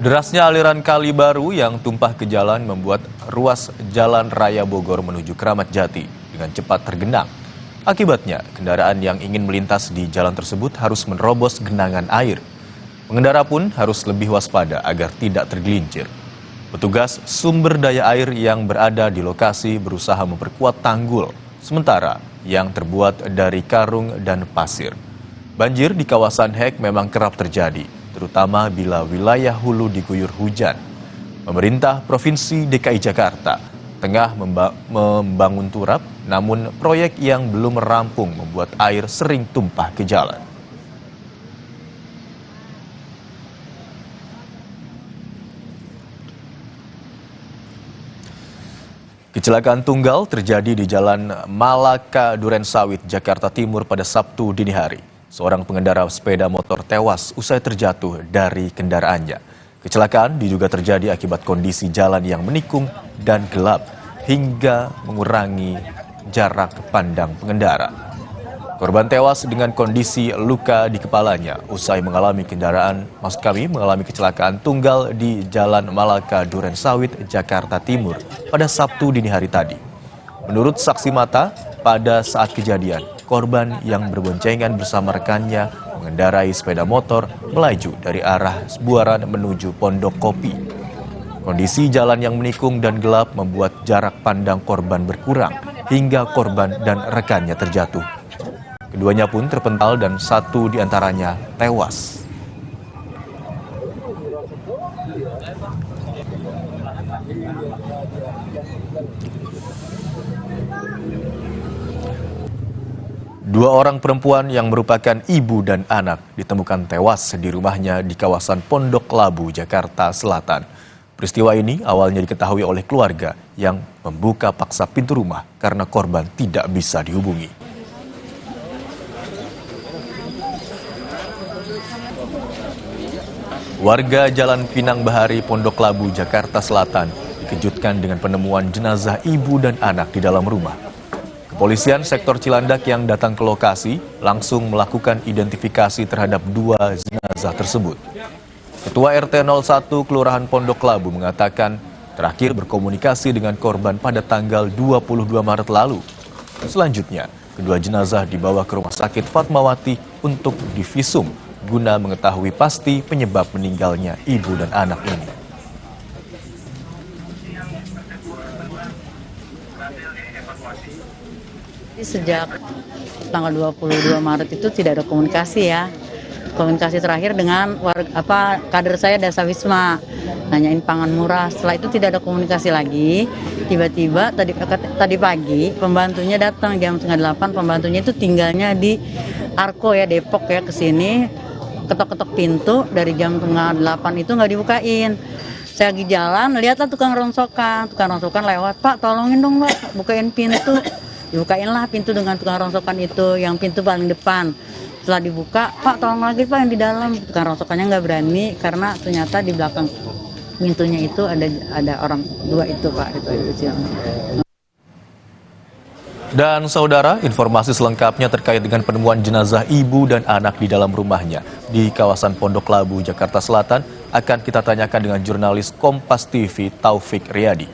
Derasnya aliran kali baru yang tumpah ke jalan membuat ruas Jalan Raya Bogor menuju Kramat Jati dengan cepat tergenang. Akibatnya, kendaraan yang ingin melintas di jalan tersebut harus menerobos genangan air. Pengendara pun harus lebih waspada agar tidak tergelincir. Petugas sumber daya air yang berada di lokasi berusaha memperkuat tanggul, sementara yang terbuat dari karung dan pasir. Banjir di kawasan Hek memang kerap terjadi, terutama bila wilayah hulu diguyur hujan. Pemerintah Provinsi DKI Jakarta tengah membangun turap, namun proyek yang belum rampung membuat air sering tumpah ke jalan. Kecelakaan tunggal terjadi di Jalan Malaka Durensawit, Jakarta Timur pada Sabtu dini hari. Seorang pengendara sepeda motor tewas usai terjatuh dari kendaraannya. Kecelakaan diduga terjadi akibat kondisi jalan yang menikung dan gelap hingga mengurangi jarak pandang pengendara. Korban tewas dengan kondisi luka di kepalanya usai mengalami kecelakaan tunggal di Jalan Malaka Durensawit, Jakarta Timur pada Sabtu dini hari tadi. Menurut saksi mata, pada saat kejadian, korban yang berboncengan bersama rekannya mengendarai sepeda motor melaju dari arah Buaran menuju Pondok Kopi. Kondisi jalan yang menikung dan gelap membuat jarak pandang korban berkurang hingga korban dan rekannya terjatuh. Keduanya pun terpental dan satu diantaranya tewas. Dua orang perempuan yang merupakan ibu dan anak ditemukan tewas di rumahnya di kawasan Pondok Labu, Jakarta Selatan. Peristiwa ini awalnya diketahui oleh keluarga yang membuka paksa pintu rumah karena korban tidak bisa dihubungi. Warga Jalan Pinang Bahari, Pondok Labu, Jakarta Selatan dikejutkan dengan penemuan jenazah ibu dan anak di dalam rumah. Kepolisian sektor Cilandak yang datang ke lokasi langsung melakukan identifikasi terhadap dua jenazah tersebut. Ketua RT 01 Kelurahan Pondok Labu mengatakan terakhir berkomunikasi dengan korban pada tanggal 22 Maret lalu. Selanjutnya, kedua jenazah dibawa ke Rumah Sakit Fatmawati untuk divisum guna mengetahui pasti penyebab meninggalnya ibu dan anak ini. Sejak tanggal 22 Maret itu tidak ada komunikasi ya. Komunikasi terakhir dengan kader saya Dasa Wisma, nanyain pangan murah. Setelah itu tidak ada komunikasi lagi. Tiba-tiba tadi pagi pembantunya datang jam 7:30. Pembantunya itu tinggalnya di Arko ya, Depok ya, ke sini. Ketok-ketok pintu dari jam 7:30 itu nggak dibukain. Saya lagi jalan, lihatlah tukang rongsokan lewat, Pak tolongin dong Pak, bukain pintu. Dibukainlah pintu dengan tukang rongsokan itu, yang pintu paling depan. Setelah dibuka, Pak tolong lagi Pak yang di dalam. Tukang rongsokannya nggak berani karena ternyata di belakang pintunya itu ada orang dua itu Pak, itu. Dan saudara, informasi selengkapnya terkait dengan penemuan jenazah ibu dan anak di dalam rumahnya di kawasan Pondok Labu, Jakarta Selatan akan kita tanyakan dengan jurnalis Kompas TV Taufik Riyadi.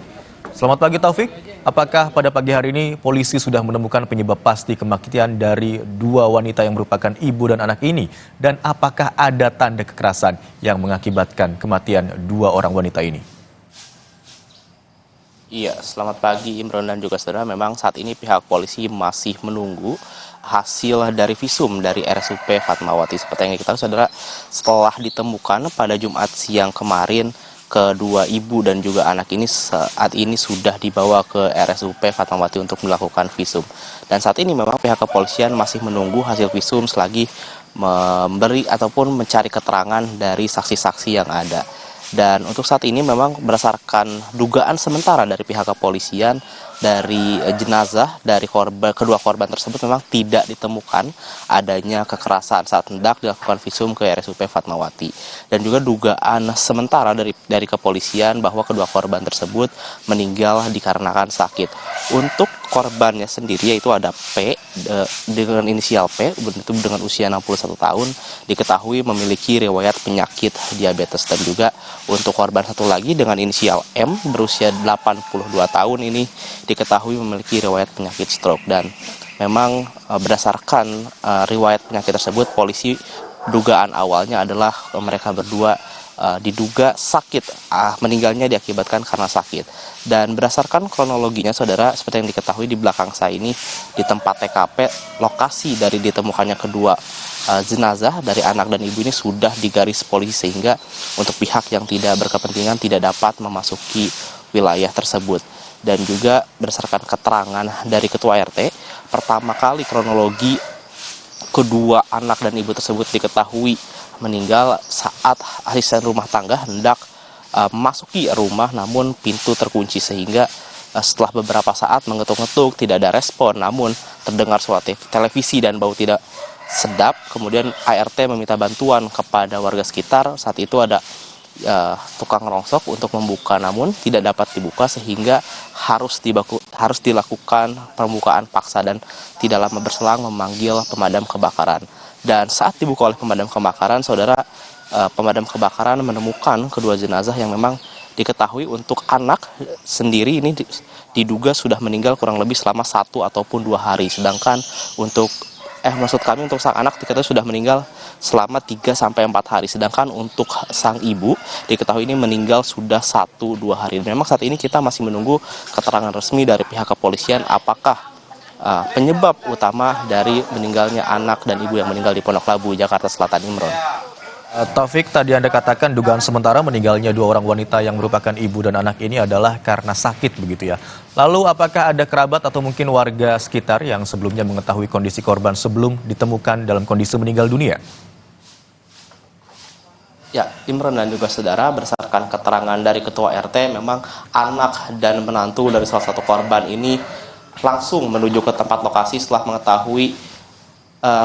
Selamat pagi Taufik, apakah pada pagi hari ini polisi sudah menemukan penyebab pasti kematian dari dua wanita yang merupakan ibu dan anak ini? Dan apakah ada tanda kekerasan yang mengakibatkan kematian dua orang wanita ini? Iya, selamat pagi Imron dan juga saudara. Memang saat ini pihak polisi masih menunggu hasil dari visum dari RSUP Fatmawati. Seperti yang kita tahu saudara, setelah ditemukan pada Jumat siang kemarin, kedua ibu dan juga anak ini saat ini sudah dibawa ke RSUP Fatmawati untuk melakukan visum. Dan saat ini memang pihak kepolisian masih menunggu hasil visum selagi memberi ataupun mencari keterangan dari saksi-saksi yang ada. Dan untuk saat ini memang berdasarkan dugaan sementara dari pihak kepolisian, dari jenazah dari kedua korban tersebut memang tidak ditemukan adanya kekerasan saat hendak dilakukan visum ke RSUP Fatmawati. Dan juga dugaan sementara dari kepolisian bahwa kedua korban tersebut meninggal dikarenakan sakit. Untuk korbannya sendiri, yaitu ada P dengan inisial P, itu dengan usia 61 tahun, diketahui memiliki riwayat penyakit diabetes. Dan juga untuk korban satu lagi dengan inisial M berusia 82 tahun ini diketahui memiliki riwayat penyakit stroke. Dan memang berdasarkan riwayat penyakit tersebut, polisi dugaan awalnya adalah mereka berdua diduga sakit, meninggalnya diakibatkan karena sakit. Dan berdasarkan kronologinya, saudara, seperti yang diketahui di belakang saya ini, di tempat TKP, lokasi dari ditemukannya kedua jenazah dari anak dan ibu ini sudah digaris polisi, sehingga untuk pihak yang tidak berkepentingan tidak dapat memasuki wilayah tersebut. Dan juga berdasarkan keterangan dari ketua RT, pertama kali kronologi kedua anak dan ibu tersebut diketahui meninggal saat asisten rumah tangga hendak memasuki rumah, namun pintu terkunci, sehingga setelah beberapa saat mengetuk-ngetuk tidak ada respon, namun terdengar suara televisi dan bau tidak sedap. Kemudian ART meminta bantuan kepada warga sekitar. Saat itu ada tukang rongsok untuk membuka, namun tidak dapat dibuka, sehingga harus dilakukan pembukaan paksa, dan tidak lama berselang memanggil pemadam kebakaran. Dan saat dibuka oleh pemadam kebakaran, saudara, pemadam kebakaran menemukan kedua jenazah yang memang diketahui untuk anak sendiri ini diduga sudah meninggal kurang lebih selama 1 ataupun 2 hari. Sedangkan untuk untuk sang anak diketahui sudah meninggal selama 3-4 hari. Sedangkan untuk sang ibu diketahui ini meninggal sudah 1-2 hari. Dan memang saat ini kita masih menunggu keterangan resmi dari pihak kepolisian apakah penyebab utama dari meninggalnya anak dan ibu yang meninggal di Pondok Labu, Jakarta Selatan, Imron. Taufik, tadi Anda katakan dugaan sementara meninggalnya 2 orang wanita yang merupakan ibu dan anak ini adalah karena sakit, begitu ya. Lalu apakah ada kerabat atau mungkin warga sekitar yang sebelumnya mengetahui kondisi korban sebelum ditemukan dalam kondisi meninggal dunia? Ya, Imron dan juga saudara, berdasarkan keterangan dari ketua RT, memang anak dan menantu dari salah satu korban ini langsung menuju ke tempat lokasi setelah mengetahui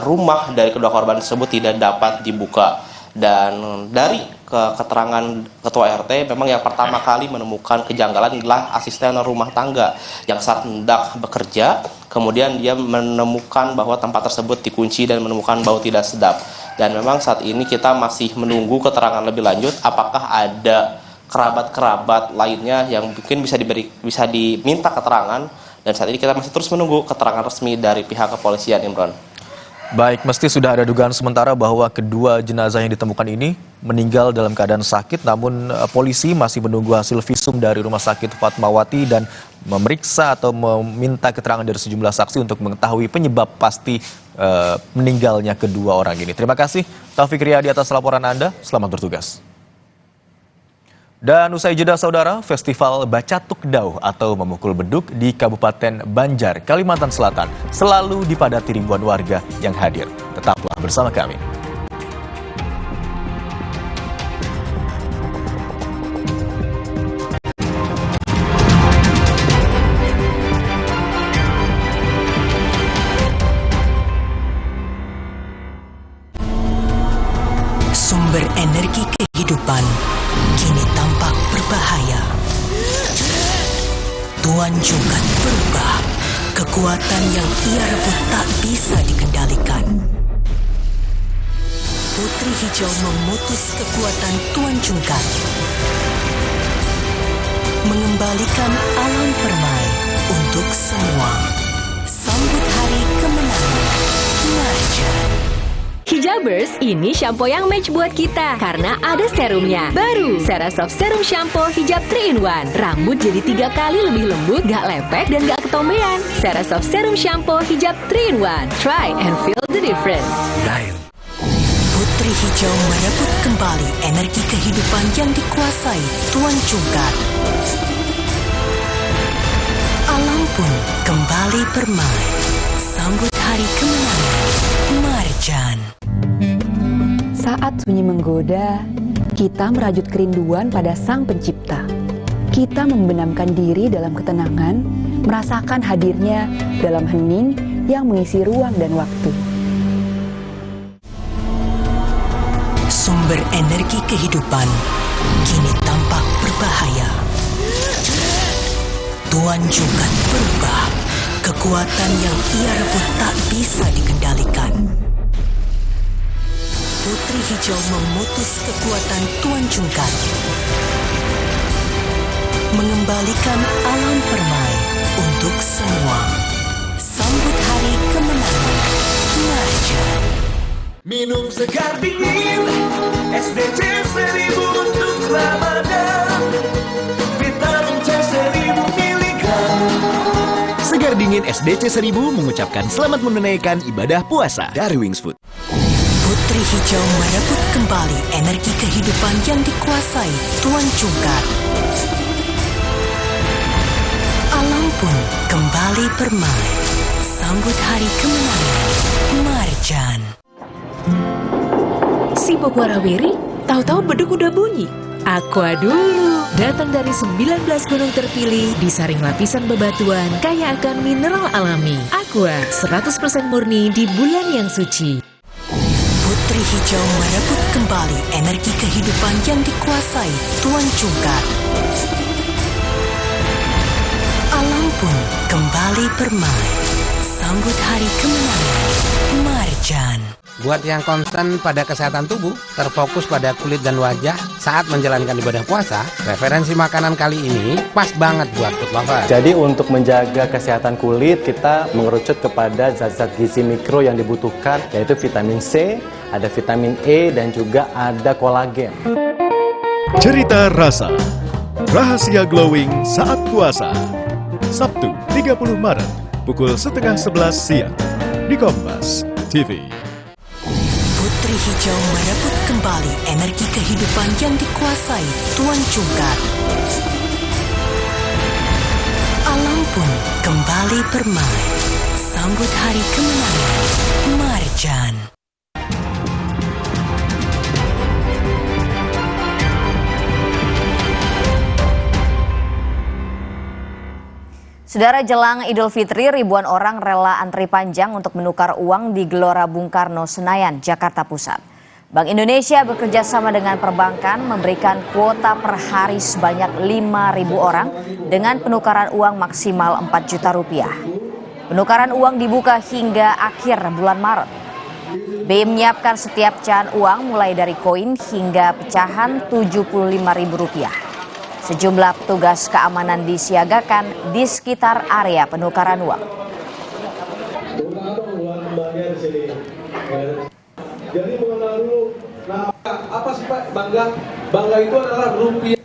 rumah dari kedua korban tersebut tidak dapat dibuka. Dan dari keterangan ketua RT, memang yang pertama kali menemukan kejanggalan adalah asisten rumah tangga yang saat hendak bekerja, kemudian dia menemukan bahwa tempat tersebut dikunci dan menemukan bau tidak sedap. Dan memang saat ini kita masih menunggu keterangan lebih lanjut apakah ada kerabat-kerabat lainnya yang mungkin bisa diminta keterangan. Dan saat ini kita masih terus menunggu keterangan resmi dari pihak kepolisian, Imron. Baik, mesti sudah ada dugaan sementara bahwa kedua jenazah yang ditemukan ini meninggal dalam keadaan sakit, namun polisi masih menunggu hasil visum dari Rumah Sakit Fatmawati dan memeriksa atau meminta keterangan dari sejumlah saksi untuk mengetahui penyebab pasti meninggalnya kedua orang ini. Terima kasih Taufik Riyadi atas laporan Anda, selamat bertugas. Dan usai jeda, saudara, Festival Bacatuk Dauh atau memukul beduk di Kabupaten Banjar, Kalimantan Selatan selalu dipadati ribuan warga yang hadir. Tetaplah bersama kami. Sumber energi kehidupan kini tampak berbahaya. Tuan Jungkat berubah. Kekuatan yang ia rebut tak bisa dikendalikan. Putri Hijau memutus kekuatan Tuan Jungkat, mengembalikan alam permai untuk semua. Sambut hari kemenangan Marjan. Hijabers, ini shampoo yang match buat kita karena ada serumnya. Baru, Serasoft Serum Shampoo Hijab 3-in-1. Rambut jadi 3 kali lebih lembut, gak lepek dan gak ketombean. Serasoft Serum Shampoo Hijab 3-in-1. Try and feel the difference. Putri Hijau merebut kembali energi kehidupan yang dikuasai Tuan Jungkat. Alam pun kembali bermain. Sambut hari kemenangan Marjan. Saat sunyi menggoda, kita merajut kerinduan pada Sang Pencipta. Kita membenamkan diri dalam ketenangan, merasakan hadirnya dalam hening yang mengisi ruang dan waktu. Sumber energi kehidupan kini tampak berbahaya. Tuan Jungkat berubah. kekuatan yang ia rebut tak bisa dikendalikan. Putri Hijau memutus kekuatan Tuan Cungkar, mengembalikan alam permai untuk semua. Sambut hari kemenangan Marjan. Minum segar dingin SDC 1000 untuk Ramadan. Vitamin C 1000 mg. Segar dingin SDC 1000 mengucapkan selamat menunaikan ibadah puasa dari Wings Food. Putri Hijau merebut kembali energi kehidupan yang dikuasai Tuan Cungkar. Alam pun kembali permai. Sambut hari kemenangan Marjan. Sibuk warawiri, tahu-tahu beduk udah bunyi. Aqua dulu. Datang dari 19 gunung terpilih, disaring lapisan bebatuan, kaya akan mineral alami. Aqua, 100% murni di bulan yang suci. Putri Hijau merebut kembali energi kehidupan yang dikuasai Tuan Cungkar. Alam pun kembali permai. Sambut hari kemenangan Marjan. Buat yang konsen pada kesehatan tubuh, terfokus pada kulit dan wajah saat menjalankan ibadah puasa, referensi makanan kali ini pas banget buat food lover. Jadi untuk menjaga kesehatan kulit, kita mengerucut kepada zat-zat gizi mikro yang dibutuhkan, yaitu vitamin C, ada vitamin E, dan juga ada kolagen. Cerita rasa, rahasia glowing saat puasa. Sabtu 30 Maret, pukul 10:30 siang, di Kompas TV. Putri Hijau merebut kembali energi kehidupan yang dikuasai Tuan Cungkar. Alam pun kembali permai. Sambut hari kemenangan Marjan. Saudara, jelang Idul Fitri, ribuan orang rela antri panjang untuk menukar uang di Gelora Bung Karno, Senayan, Jakarta Pusat. Bank Indonesia bekerja sama dengan perbankan memberikan kuota per hari sebanyak 5.000 orang dengan penukaran uang maksimal 4 juta rupiah. Penukaran uang dibuka hingga akhir bulan Maret. BI menyiapkan setiap pecahan uang mulai dari koin hingga pecahan Rp75.000. Sejumlah petugas keamanan disiagakan di sekitar area penukaran uang. Jadi mengenal apa sih Pak bangga? Bangga itu adalah rupiah.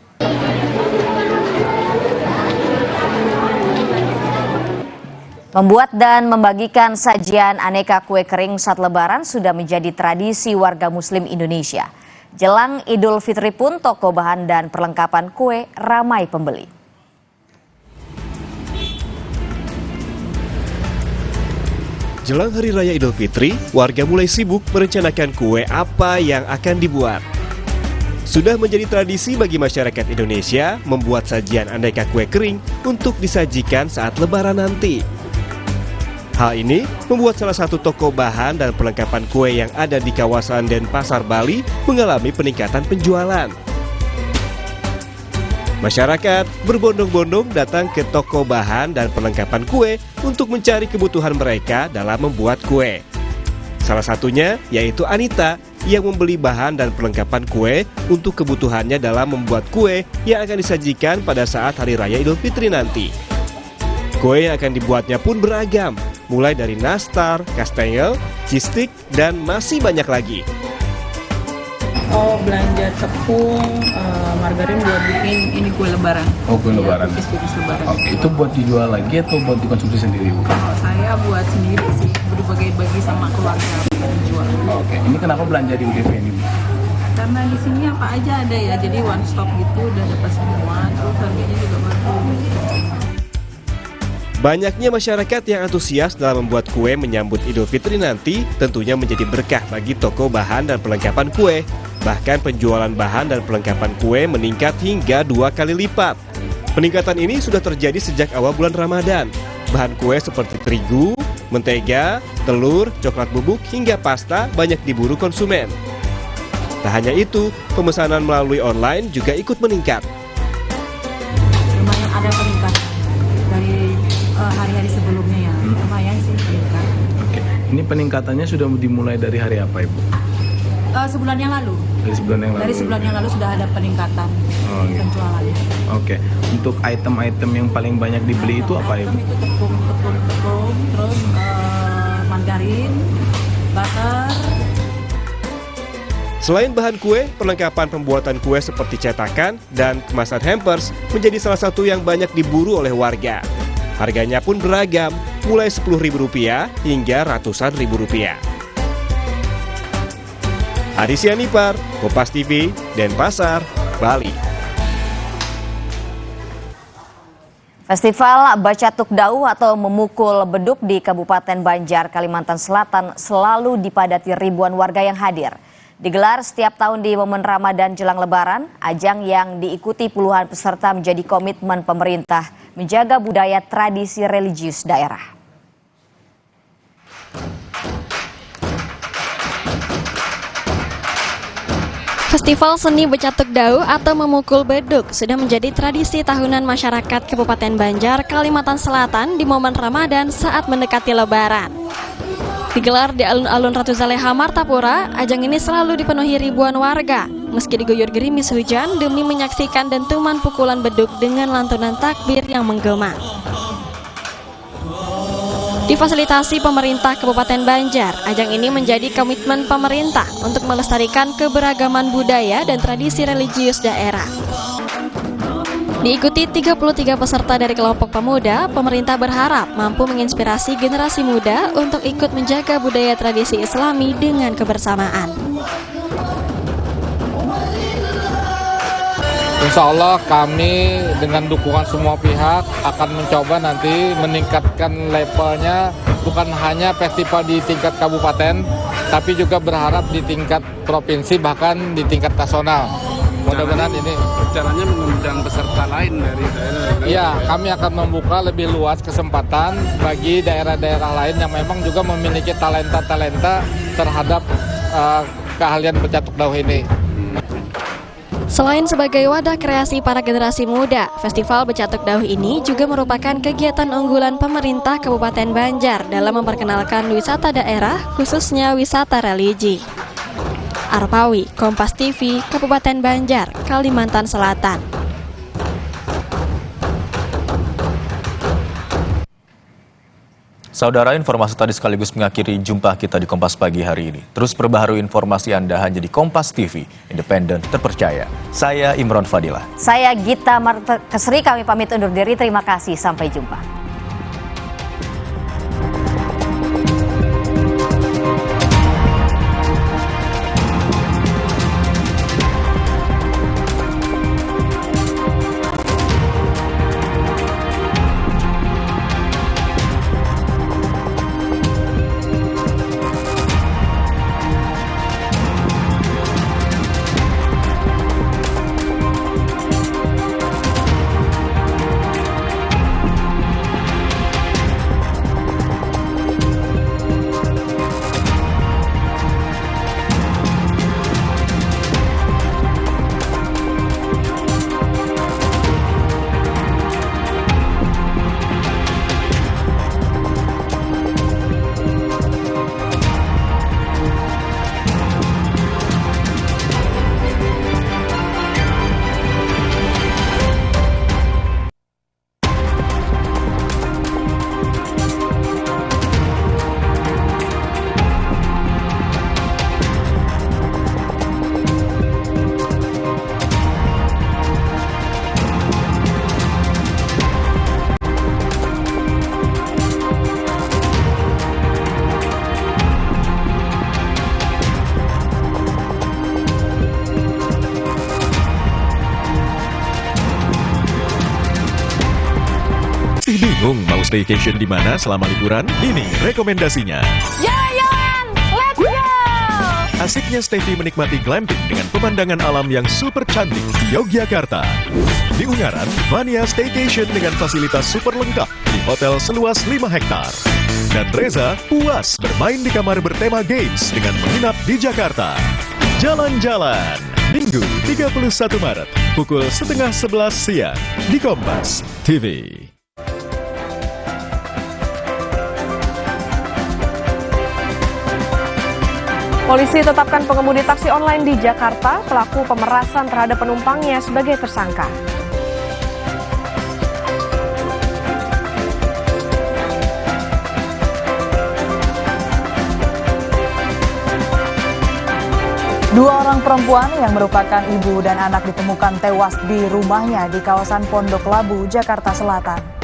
Membuat dan membagikan sajian aneka kue kering saat Lebaran sudah menjadi tradisi warga Muslim Indonesia. Jelang Idul Fitri pun toko bahan dan perlengkapan kue ramai pembeli. Jelang Hari Raya Idul Fitri, warga mulai sibuk merencanakan kue apa yang akan dibuat. Sudah menjadi tradisi bagi masyarakat Indonesia membuat sajian aneka kue kering untuk disajikan saat Lebaran nanti. Hal ini membuat salah satu toko bahan dan perlengkapan kue yang ada di kawasan Denpasar, Bali mengalami peningkatan penjualan. Masyarakat berbondong-bondong datang ke toko bahan dan perlengkapan kue untuk mencari kebutuhan mereka dalam membuat kue. Salah satunya yaitu Anita yang membeli bahan dan perlengkapan kue untuk kebutuhannya dalam membuat kue yang akan disajikan pada saat Hari Raya Idul Fitri nanti. Kue yang akan dibuatnya pun beragam, mulai dari nastar, kastengel, cheese stick, dan masih banyak lagi. Oh, belanja tepung, margarin buat bikin ini kue lebaran. Oh, kue lebaran. Kukis lebaran. Oke, itu buat dijual lagi atau buat dikonsumsi sendiri, Bu? Saya buat sendiri sih, berbagi-bagi sama keluarga dijual. Oke, ini kenapa belanja di UDV ini, Bu? Karena di sini apa aja ada ya, jadi one stop gitu, udah dapat semua, terus harganya juga bagus. Banyaknya masyarakat yang antusias dalam membuat kue menyambut Idul Fitri nanti tentunya menjadi berkah bagi toko bahan dan perlengkapan kue. Bahkan penjualan bahan dan perlengkapan kue meningkat hingga 2 kali lipat. Peningkatan ini sudah terjadi sejak awal bulan Ramadan. Bahan kue seperti terigu, mentega, telur, coklat bubuk hingga pasta banyak diburu konsumen. Tak hanya itu, pemesanan melalui online juga ikut meningkat. Lumayan ada peningkatan dari hari-hari sebelumnya ya. Ini peningkatannya sudah dimulai dari hari apa, Ibu? Sebulan yang lalu. Dari sebulan yang lalu? Dari sebulan yang lalu sudah ada peningkatan penjualan. Oke. Untuk item-item yang paling banyak dibeli itu apa, Ibu? Itu tepung, terus margarin, butter. Selain bahan kue, perlengkapan pembuatan kue seperti cetakan dan kemasan hampers menjadi salah satu yang banyak diburu oleh warga. Harganya pun beragam, mulai Rp10.000 hingga ratusan ribu rupiah. Adi Sianipar, Kompas TV, Denpasar, Bali. Festival Bacatuk Dauh atau memukul beduk di Kabupaten Banjar, Kalimantan Selatan selalu dipadati ribuan warga yang hadir. Digelar setiap tahun di momen Ramadan jelang Lebaran, ajang yang diikuti puluhan peserta menjadi komitmen pemerintah menjaga budaya tradisi religius daerah. Festival Seni Bacatuk Dauh atau memukul beduk sudah menjadi tradisi tahunan masyarakat Kabupaten Banjar, Kalimantan Selatan di momen Ramadan saat mendekati Lebaran. Digelar di alun-alun Ratu Zaleha, Martapura, ajang ini selalu dipenuhi ribuan warga, meski diguyur gerimis hujan demi menyaksikan dentuman pukulan beduk dengan lantunan takbir yang menggema. Difasilitasi pemerintah Kabupaten Banjar, ajang ini menjadi komitmen pemerintah untuk melestarikan keberagaman budaya dan tradisi religius daerah. Diikuti 33 peserta dari kelompok pemuda, pemerintah berharap mampu menginspirasi generasi muda untuk ikut menjaga budaya tradisi Islami dengan kebersamaan. Insya Allah kami dengan dukungan semua pihak akan mencoba nanti meningkatkan levelnya, bukan hanya festival di tingkat kabupaten, tapi juga berharap di tingkat provinsi bahkan di tingkat nasional. Mudah-mudahan ini rencananya mengundang peserta lain dari daerah. Iya, kami akan membuka lebih luas kesempatan bagi daerah-daerah lain yang memang juga memiliki talenta-talenta terhadap keahlian Bacatuk Dauh ini. Selain sebagai wadah kreasi para generasi muda, Festival Bacatuk Dauh ini juga merupakan kegiatan unggulan pemerintah Kabupaten Banjar dalam memperkenalkan wisata daerah, khususnya wisata religi. Arpawi, Kompas TV, Kabupaten Banjar, Kalimantan Selatan. Saudara, informasi tadi sekaligus mengakhiri jumpa kita di Kompas Pagi hari ini. Terus perbaharui informasi Anda hanya di Kompas TV, independen, terpercaya. Saya Imron Fadilah. Saya Gita Martekesri, kami pamit undur diri. Terima kasih, sampai jumpa. Bingung mau staycation di mana selama liburan? Ini rekomendasinya. Jalan, let's go! Asiknya Stevie menikmati glamping dengan pemandangan alam yang super cantik di Yogyakarta. Di Ungaran, Vania Staycation dengan fasilitas super lengkap di hotel seluas 5 hektar. Dan Reza puas bermain di kamar bertema games dengan menginap di Jakarta. Jalan-jalan, Minggu 31 Maret, pukul 10:30 siang di Kompas TV. Polisi tetapkan pengemudi taksi online di Jakarta pelaku pemerasan terhadap penumpangnya sebagai tersangka. Dua orang perempuan yang merupakan ibu dan anak ditemukan tewas di rumahnya di kawasan Pondok Labu, Jakarta Selatan.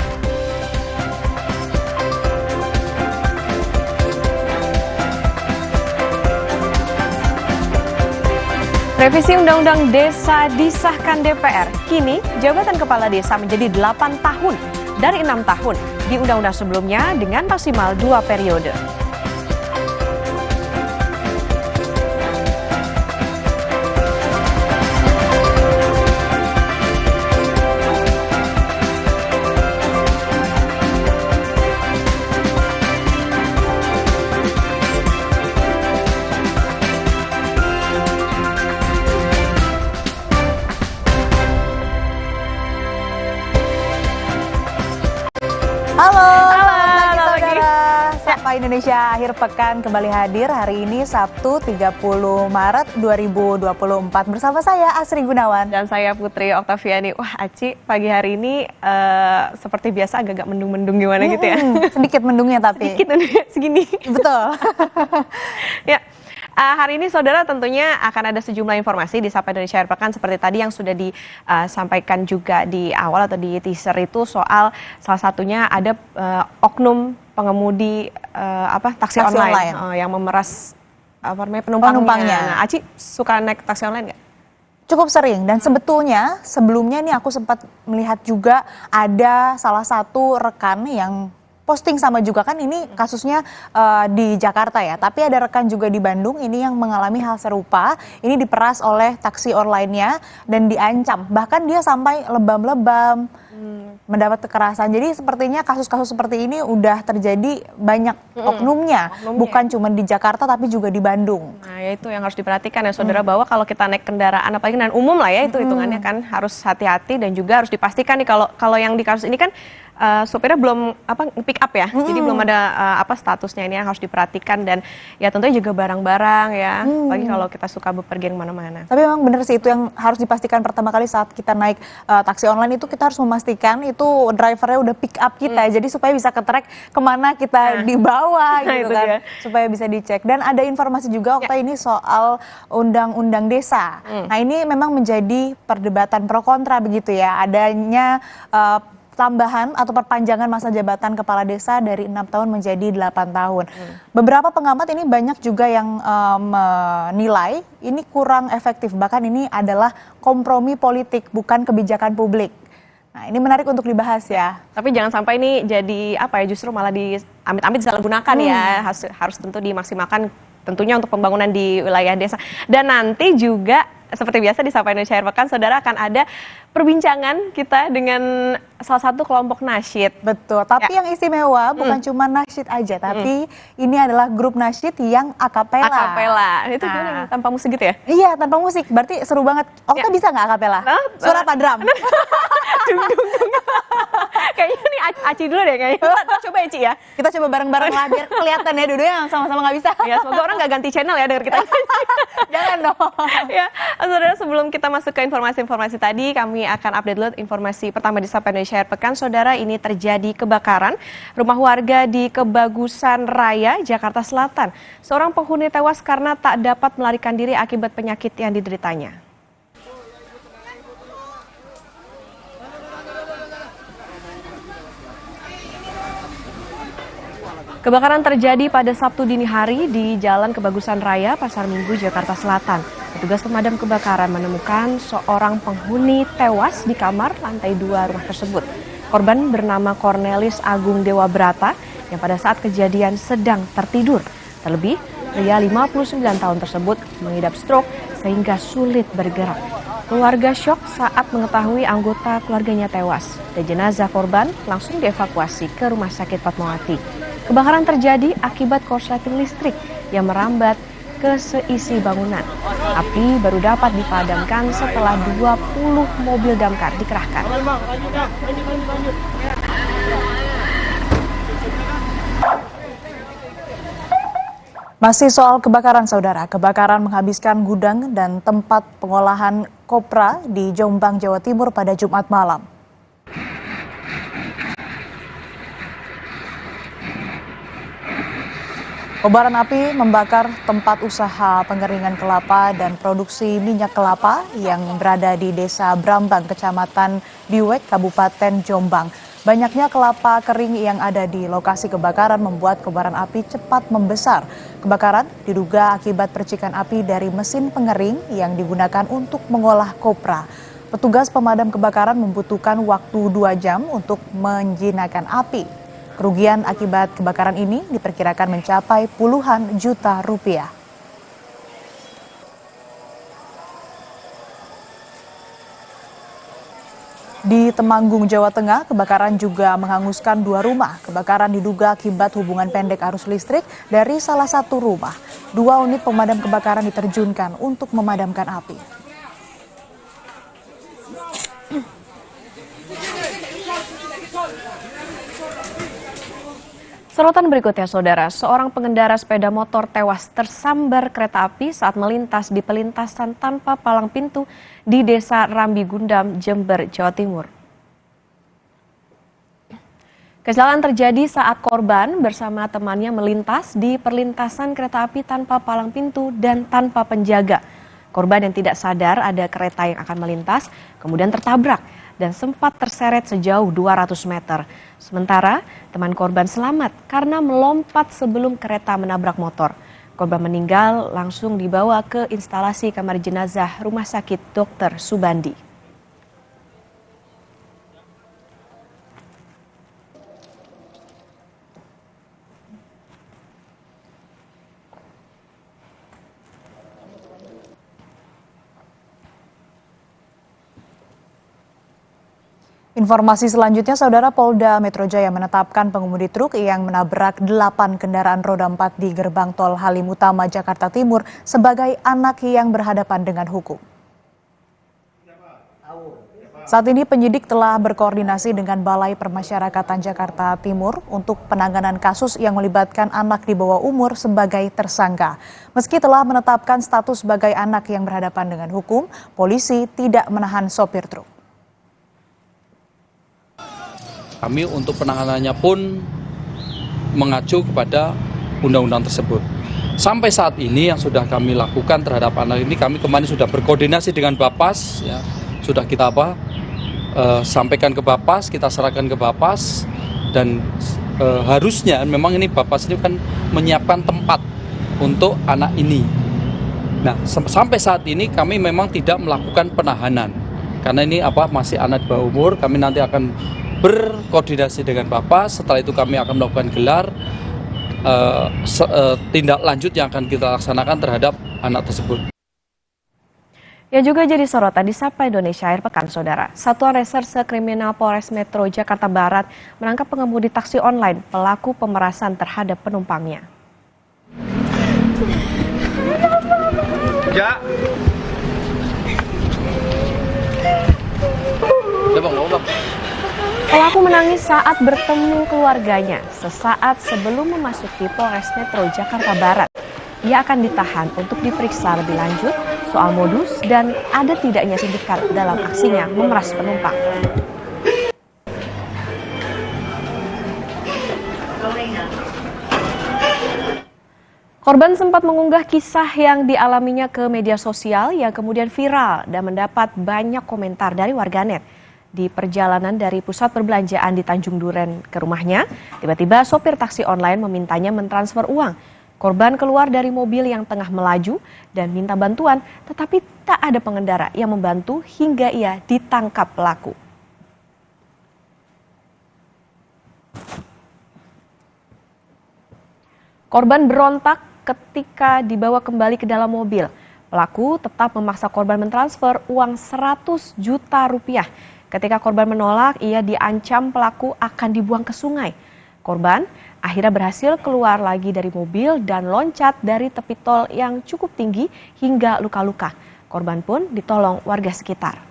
Revisi Undang-Undang Desa disahkan DPR. Kini, jabatan kepala desa menjadi 8 tahun dari 6 tahun di undang-undang sebelumnya dengan maksimal 2 periode. Indonesia akhir pekan kembali hadir hari ini Sabtu 30 Maret 2024 bersama saya Asri Gunawan dan saya Putri Oktaviani. Wah Aci, pagi hari ini seperti biasa agak-agak mendung-mendung gimana gitu ya? Sedikit mendungnya tapi. Sedikit segini. Betul. Ya. Hari ini saudara tentunya akan ada sejumlah informasi di Sapa Indonesia Akhir Pekan seperti tadi yang sudah disampaikan juga di awal atau di teaser itu soal salah satunya ada oknum pengemudi taksi online. Yang memeras penumpangnya. Nah, Aci suka naik taksi online nggak? Cukup sering dan sebetulnya sebelumnya nih aku sempat melihat juga ada salah satu rekan yang posting sama juga kan ini kasusnya di Jakarta ya, tapi ada rekan juga di Bandung ini yang mengalami hal serupa, ini diperas oleh taksi online-nya dan diancam, bahkan dia sampai lebam-lebam, mendapat kekerasan. Jadi sepertinya kasus-kasus seperti ini udah terjadi banyak oknumnya, bukan cuma di Jakarta tapi juga di Bandung. Nah ya itu yang harus diperhatikan ya saudara, bahwa kalau kita naik kendaraan apalagi kendaraan umum lah ya, itu hitungannya kan harus hati-hati dan juga harus dipastikan nih kalau yang di kasus ini kan supirnya belum pick up ya, jadi belum ada statusnya, ini yang harus diperhatikan dan ya tentunya juga barang-barang ya, apalagi kalau kita suka bepergian kemana-mana. Tapi memang benar sih itu yang harus dipastikan pertama kali saat kita naik taksi online itu kita harus memastikan itu drivernya udah pick up kita, jadi supaya bisa ke-track kemana kita dibawa gitu kan, supaya bisa dicek. Dan ada informasi juga waktu ini soal undang-undang desa. Nah ini memang menjadi perdebatan pro kontra begitu ya, adanya tambahan atau perpanjangan masa jabatan kepala desa dari 6 tahun menjadi 8 tahun. Beberapa pengamat ini banyak juga yang menilai ini kurang efektif, bahkan ini adalah kompromi politik bukan kebijakan publik. Nah ini menarik untuk dibahas ya. Tapi jangan sampai ini jadi justru malah amit-amit disalahgunakan ya, harus tentu dimaksimalkan tentunya untuk pembangunan di wilayah desa. Dan nanti juga seperti biasa di Sapa Indonesia Akhir Pekan, saudara akan ada perbincangan kita dengan salah satu kelompok nasyid. Betul, tapi yang istimewa bukan cuma nasyid aja, tapi ini adalah grup nasyid yang akapela. Akapela, itu gimana? Tanpa musik gitu ya? Iya, tanpa musik, berarti seru banget. Okta bisa nggak akapela? Suara apa drum? Kayaknya nih Aci dulu deh kayaknya. Coba ya Ci ya. Kita coba bareng-bareng lah biar kelihatan ya dua-duanya yang sama-sama nggak bisa. Ya semoga orang nggak ganti channel ya denger kita. Jangan dong. Ya, saudara sebelum kita masuk ke informasi-informasi tadi, kami akan update dulu informasi pertama di Sapa Indonesia Akhir Pekan. Saudara, ini terjadi kebakaran rumah warga di Kebagusan Raya, Jakarta Selatan. Seorang penghuni tewas karena tak dapat melarikan diri akibat penyakit yang dideritanya. Kebakaran terjadi pada Sabtu dini hari di Jalan Kebagusan Raya, Pasar Minggu, Jakarta Selatan. Petugas pemadam kebakaran menemukan seorang penghuni tewas di kamar lantai 2 rumah tersebut. Korban bernama Cornelis Agung Dewa Brata yang pada saat kejadian sedang tertidur. Terlebih, pria 59 tahun tersebut mengidap stroke sehingga sulit bergerak. Keluarga syok saat mengetahui anggota keluarganya tewas dan jenazah korban langsung dievakuasi ke Rumah Sakit Fatmawati. Kebakaran terjadi akibat korsleting listrik yang merambat ke seisi bangunan. Api baru dapat dipadamkan setelah 20 mobil damkar dikerahkan. Masih soal kebakaran, saudara. Kebakaran menghabiskan gudang dan tempat pengolahan kopra di Jombang, Jawa Timur pada Jumat malam. Kobaran api membakar tempat usaha pengeringan kelapa dan produksi minyak kelapa yang berada di Desa Brambang, Kecamatan Diwek, Kabupaten Jombang. Banyaknya kelapa kering yang ada di lokasi kebakaran membuat kobaran api cepat membesar. Kebakaran diduga akibat percikan api dari mesin pengering yang digunakan untuk mengolah kopra. Petugas pemadam kebakaran membutuhkan waktu 2 jam untuk menjinakkan api. Kerugian akibat kebakaran ini diperkirakan mencapai puluhan juta rupiah. Di Temanggung, Jawa Tengah, kebakaran juga menghanguskan 2 rumah. Kebakaran diduga akibat hubungan pendek arus listrik dari salah satu rumah. 2 unit pemadam kebakaran diterjunkan untuk memadamkan api. Sorotan berikutnya, saudara, seorang pengendara sepeda motor tewas tersambar kereta api saat melintas di pelintasan tanpa palang pintu di Desa Rambi Gundam, Jember, Jawa Timur. Kecelakaan terjadi saat korban bersama temannya melintas di perlintasan kereta api tanpa palang pintu dan tanpa penjaga. Korban yang tidak sadar ada kereta yang akan melintas, kemudian tertabrak dan sempat terseret sejauh 200 meter. Sementara teman korban selamat karena melompat sebelum kereta menabrak motor. Korban meninggal langsung dibawa ke instalasi kamar jenazah Rumah Sakit Dr. Subandi. Informasi selanjutnya, saudara, Polda Metro Jaya menetapkan pengemudi truk yang menabrak 8 kendaraan roda 4 di gerbang tol Halim Utama, Jakarta Timur sebagai anak yang berhadapan dengan hukum. Saat ini penyidik telah berkoordinasi dengan Balai Permasyarakatan Jakarta Timur untuk penanganan kasus yang melibatkan anak di bawah umur sebagai tersangka. Meski telah menetapkan status sebagai anak yang berhadapan dengan hukum, polisi tidak menahan sopir truk. Kami untuk penanganannya pun mengacu kepada undang-undang tersebut. Sampai saat ini yang sudah kami lakukan terhadap anak ini, kami kemarin sudah berkoordinasi dengan Bapas, ya, sudah kita sampaikan ke Bapas, kita serahkan ke Bapas, dan harusnya memang ini Bapas ini kan menyiapkan tempat untuk anak ini. Nah, sampai saat ini kami memang tidak melakukan penahanan karena ini masih anak di bawah umur. Kami nanti akan berkoordinasi dengan Bapas, setelah itu kami akan melakukan gelar tindak lanjut yang akan kita laksanakan terhadap anak tersebut. Ya, juga jadi sorotan di Sapa Indonesia Akhir Pekan, saudara. Satuan Reserse Kriminal Polres Metro Jakarta Barat menangkap pengemudi taksi online pelaku pemerasan terhadap penumpangnya. Ya. Pelaku menangis saat bertemu keluarganya sesaat sebelum memasuki Polres Metro Jakarta Barat. Ia akan ditahan untuk diperiksa lebih lanjut soal modus dan ada tidaknya sindikat dalam aksinya memeras penumpang. Korban sempat mengunggah kisah yang dialaminya ke media sosial yang kemudian viral dan mendapat banyak komentar dari warganet. Di perjalanan dari pusat perbelanjaan di Tanjung Duren ke rumahnya, tiba-tiba sopir taksi online memintanya mentransfer uang. Korban keluar dari mobil yang tengah melaju dan minta bantuan, tetapi tak ada pengendara yang membantu hingga ia ditangkap pelaku. Korban berontak ketika dibawa kembali ke dalam mobil. Pelaku tetap memaksa korban mentransfer uang 100 juta rupiah. Ketika korban menolak, ia diancam pelaku akan dibuang ke sungai. Korban akhirnya berhasil keluar lagi dari mobil dan loncat dari tepi tol yang cukup tinggi hingga luka-luka. Korban pun ditolong warga sekitar.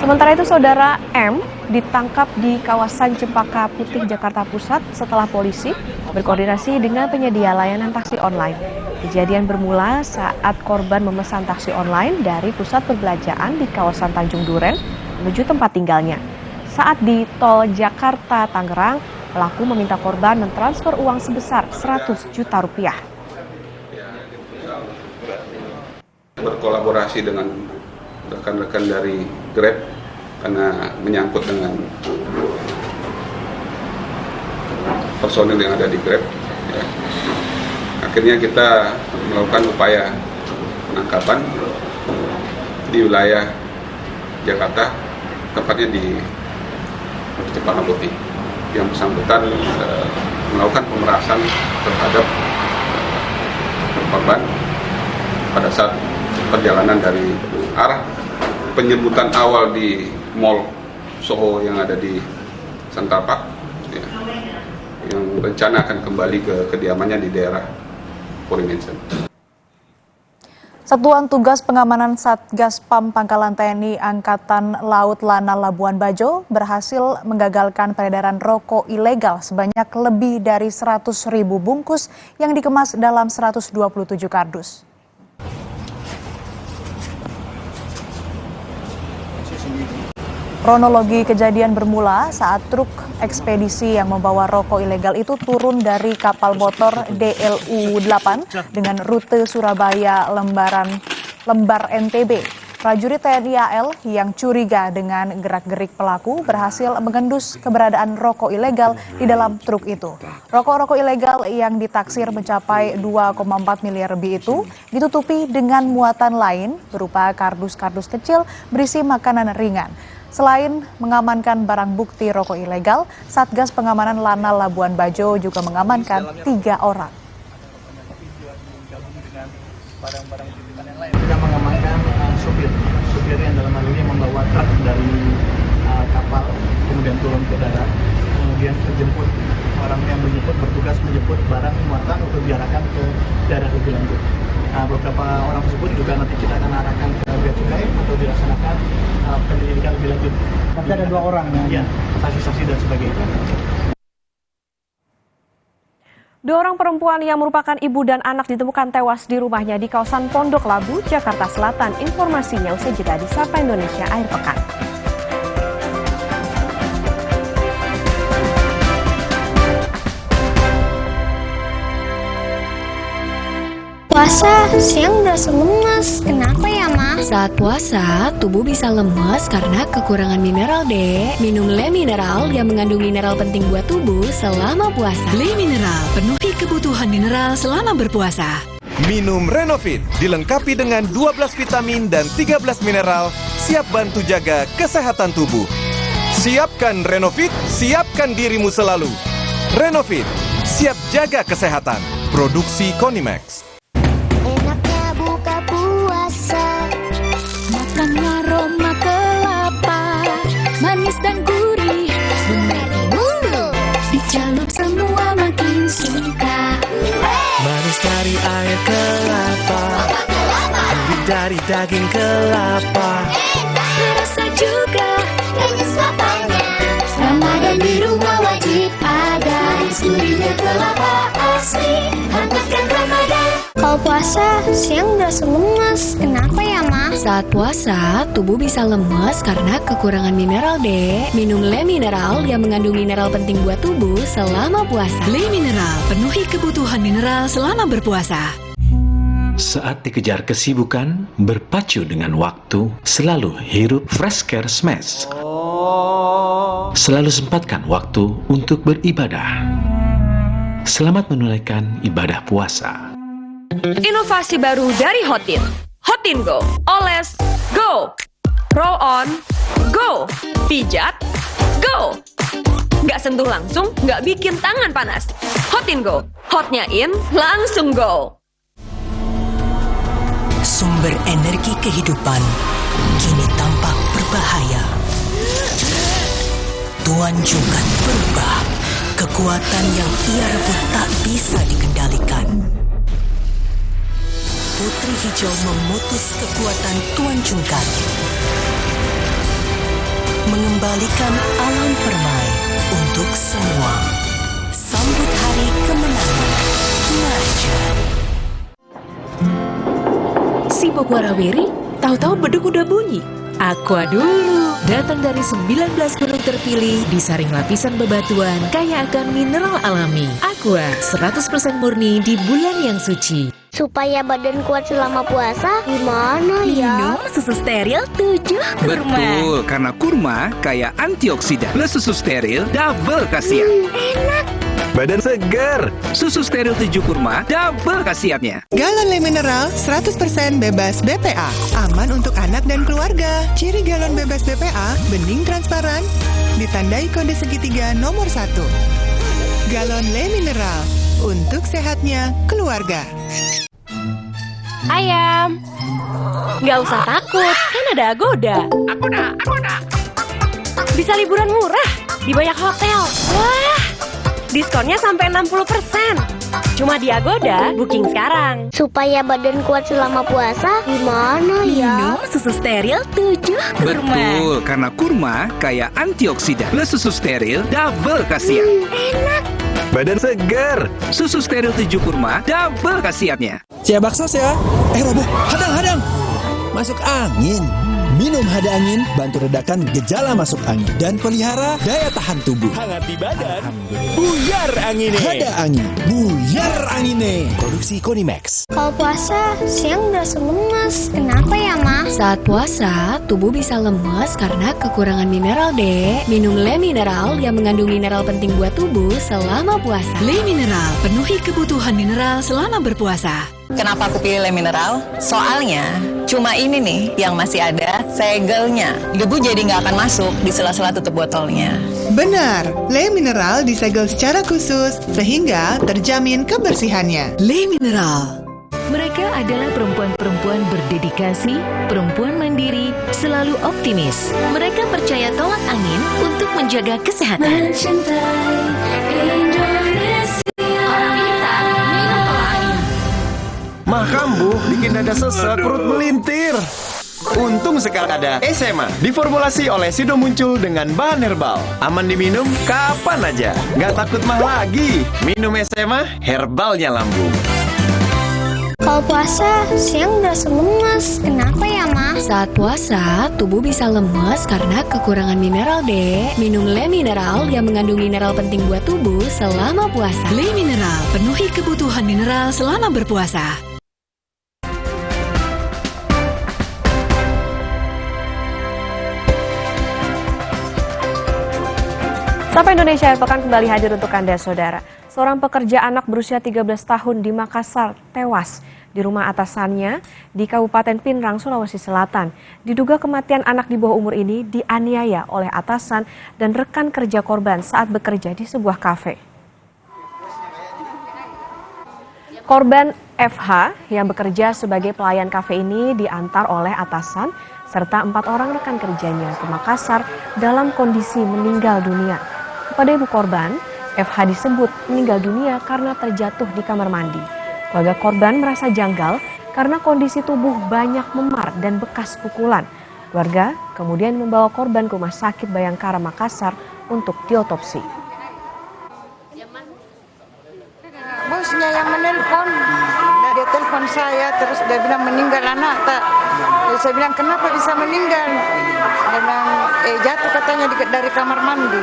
Sementara itu, saudara M ditangkap di kawasan Cempaka Putih, Jakarta Pusat setelah polisi berkoordinasi dengan penyedia layanan taksi online. Kejadian bermula saat korban memesan taksi online dari pusat perbelanjaan di kawasan Tanjung Duren menuju tempat tinggalnya. Saat di tol Jakarta Tangerang, pelaku meminta korban mentransfer uang sebesar 100 juta rupiah. Berkolaborasi dengan rekan-rekan dari Grab karena menyangkut dengan personil yang ada di Grab. Ya. Akhirnya kita melakukan upaya penangkapan di wilayah Jakarta, tepatnya di Cempaka Putih. Yang bersangkutan melakukan pemerasan terhadap korban pada saat perjalanan dari arah penyebutan awal di Mall Soho yang ada di Central Park, ya, yang rencana akan kembali ke kediamannya di daerah Puri Mansion. Satuan Tugas Pengamanan Satgas PAM Pangkalan TNI Angkatan Laut Lanal Labuan Bajo berhasil menggagalkan peredaran rokok ilegal sebanyak lebih dari 100.000 bungkus yang dikemas dalam 127 kardus. Kronologi kejadian bermula saat truk ekspedisi yang membawa rokok ilegal itu turun dari kapal motor DLU-8 dengan rute Surabaya Lembar NTB. Prajurit TNI AL yang curiga dengan gerak-gerik pelaku berhasil mengendus keberadaan rokok ilegal di dalam truk itu. Rokok-rokok ilegal yang ditaksir mencapai 2,4 miliar lebih itu ditutupi dengan muatan lain berupa kardus-kardus kecil berisi makanan ringan. Selain mengamankan barang bukti rokok ilegal, Satgas Pengamanan Lanal Labuan Bajo juga mengamankan 3 orang. Kita mengamankan supir yang dalam hal ini membawa truk dari kapal, kemudian turun ke darat, kemudian menjemput orang yang bertugas menjemput barang muatan untuk diarahkan ke daerah lebih lanjut. Beberapa orang tersebut juga nanti kita akan arahkan ke bea cukai untuk dilaksanakan penyelidikan lebih lanjut. Tapi ada 2 orang ya, saksi-saksi dan sebagainya. 2 orang perempuan yang merupakan ibu dan anak ditemukan tewas di rumahnya di kawasan Pondok Labu, Jakarta Selatan. Informasinya usai jeda di Sapa Indonesia Akhir Pekan. Puasa, siang udah lemes. Kenapa ya, Ma? Saat puasa, tubuh bisa lemes karena kekurangan mineral, Dek. Minum Le Mineral yang mengandung mineral penting buat tubuh selama puasa. Le Mineral, penuhi kebutuhan mineral selama berpuasa. Minum Renovit, dilengkapi dengan 12 vitamin dan 13 mineral, siap bantu jaga kesehatan tubuh. Siapkan Renovit, siapkan dirimu selalu. Renovit, siap jaga kesehatan. Produksi Konimax. Aroma kelapa, manis dan gurih, bermeri mulu, dicelup semua makin suka. Manis dari air kelapa, gurih dari daging kelapa, Rasa juga manis lapanya. Ramadan di rumah wajib ada, gurihnya kelapa asli, hangatkan Ramadan. Kalau puasa, siang udah lemes. Kenapa ya, Ma? Saat puasa, tubuh bisa lemes karena kekurangan mineral, Dek. Minum Le Mineral yang mengandung mineral penting buat tubuh selama puasa. Le Mineral, penuhi kebutuhan mineral selama berpuasa. Saat dikejar kesibukan, berpacu dengan waktu, selalu hirup Fresh Care Smash. Selalu sempatkan waktu untuk beribadah. Selamat menunaikan ibadah puasa. Inovasi baru dari Hotin. Hotin Go. Oles, go. Roll on, go. Pijat, go. Nggak sentuh langsung, nggak bikin tangan panas. Hotin Go. Hotnya in, langsung go. Sumber energi kehidupan kini tampak berbahaya. Tuan Jungkat berubah. Kekuatan yang ia rebut tak bisa dikendalikan. Putri Hijau memutus kekuatan Tuan Jungkat. mengembalikan alam permai untuk semua. Sambut hari kemenangan. Marjan. Sibuk warawiri, tahu-tahu beduk udah bunyi. Aqua dulu. Datang dari 19 gunung terpilih, disaring lapisan bebatuan, kaya akan mineral alami. Aqua, 100% murni di bulan yang suci. Supaya badan kuat selama puasa, gimana ya? Minum susu steril 7 kurma. Betul, karena kurma kaya antioksidan. Plus susu steril, double khasiat. Enak. Badan segar. Susu steril 7 kurma, double khasiatnya. Galon Le Mineral 100% bebas BPA. Aman untuk anak dan keluarga. Ciri galon bebas BPA, bening transparan, ditandai kode segitiga nomor 1. Galon Le Mineral, untuk sehatnya keluarga. Ayam, nggak usah takut, kan ada Agoda. Agoda. Bisa liburan murah di banyak hotel. Wah, diskonnya sampai 60%. Cuma di Agoda, booking sekarang. Supaya badan kuat selama puasa, gimana ya? Minum susu steril 7 kurma. Betul, karena kurma kaya antioksidan. Plus susu steril, double khasiat. Enak. Badan segar. Susu steril 7 kurma, double khasiatnya. Siap bakso ya. Roboh, hadang. Masuk angin. Minum Hada Angin, bantu redakan gejala masuk angin dan pelihara daya tahan tubuh. Hangat di badan, buyar angine. Hada Angin, buyar angine. Produksi Konimax. Kalau puasa, siang udah lemes. Kenapa ya, Ma? Saat puasa, tubuh bisa lemes karena kekurangan mineral, Dek. Minum Le Mineral yang mengandung mineral penting buat tubuh selama puasa. Le Mineral, penuhi kebutuhan mineral selama berpuasa. Kenapa aku pilih Le Mineral? Soalnya cuma ini nih yang masih ada segelnya. Debu jadi nggak akan masuk di sela-sela tutup botolnya. Benar, Le Mineral disegel secara khusus sehingga terjamin kebersihannya. Le Mineral. Mereka adalah perempuan-perempuan berdedikasi, perempuan mandiri, selalu optimis. Mereka percaya tolak angin untuk menjaga kesehatan. Mencintai Indonesia. Mah kambuh, bikin dada sesek, perut melintir. Untung sekarang ada SMA, diformulasi oleh Sido Muncul dengan bahan herbal. Aman diminum kapan aja, nggak takut mah lagi. Minum SMA, herbalnya lambung. Kalau puasa, siang udah lemes. Kenapa ya, Ma? Saat puasa, tubuh bisa lemes karena kekurangan mineral, Dek. Minum Le Mineral yang mengandung mineral penting buat tubuh selama puasa. Le Mineral, penuhi kebutuhan mineral selama berpuasa. Sampai Indonesia Air Pekan kembali hadir untuk Anda, Saudara. Seorang pekerja anak berusia 13 tahun di Makassar tewas di rumah atasannya di Kabupaten Pinrang, Sulawesi Selatan. Diduga kematian anak di bawah umur ini dianiaya oleh atasan dan rekan kerja korban saat bekerja di sebuah kafe. Korban FH yang bekerja sebagai pelayan kafe ini diantar oleh atasan serta 4 orang rekan kerjanya ke Makassar dalam kondisi meninggal dunia. Kepada ibu korban, FH disebut meninggal dunia karena terjatuh di kamar mandi. Keluarga korban merasa janggal karena kondisi tubuh banyak memar dan bekas pukulan. Keluarga kemudian membawa korban ke Rumah Sakit Bayangkara Makassar untuk diotopsi. Bosnya yang menelpon, dia telepon saya terus dia bilang meninggal anak tak. Saya bilang kenapa bisa meninggal? Dia bilang jatuh katanya dari kamar mandi.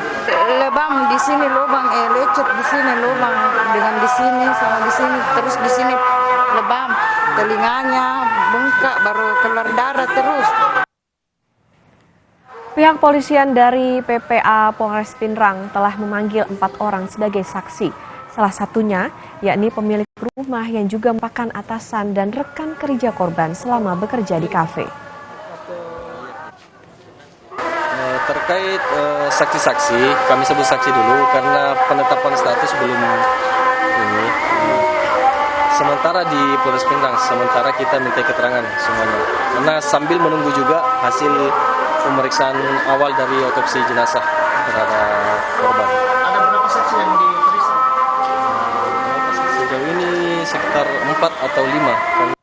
Lebam di sini lubang, lecet di sini lubang, dengan di sini sama di sini terus di sini lebam, telinganya bengkak baru keluar darah terus. Pihak polisian dari PPA Polres Pinrang telah memanggil 4 orang sebagai saksi. Salah satunya yakni pemilik rumah yang juga merupakan atasan dan rekan kerja korban selama bekerja di kafe. Terkait saksi-saksi, kami sebut saksi dulu karena penetapan status belum ini. Sementara di Polres Pinrang, sementara kita minta keterangan semuanya. Karena sambil menunggu juga hasil pemeriksaan awal dari otopsi jenazah terhadap korban. Ada berapa saksi yang diperiksa? Sejauh ini sekitar 4 atau 5.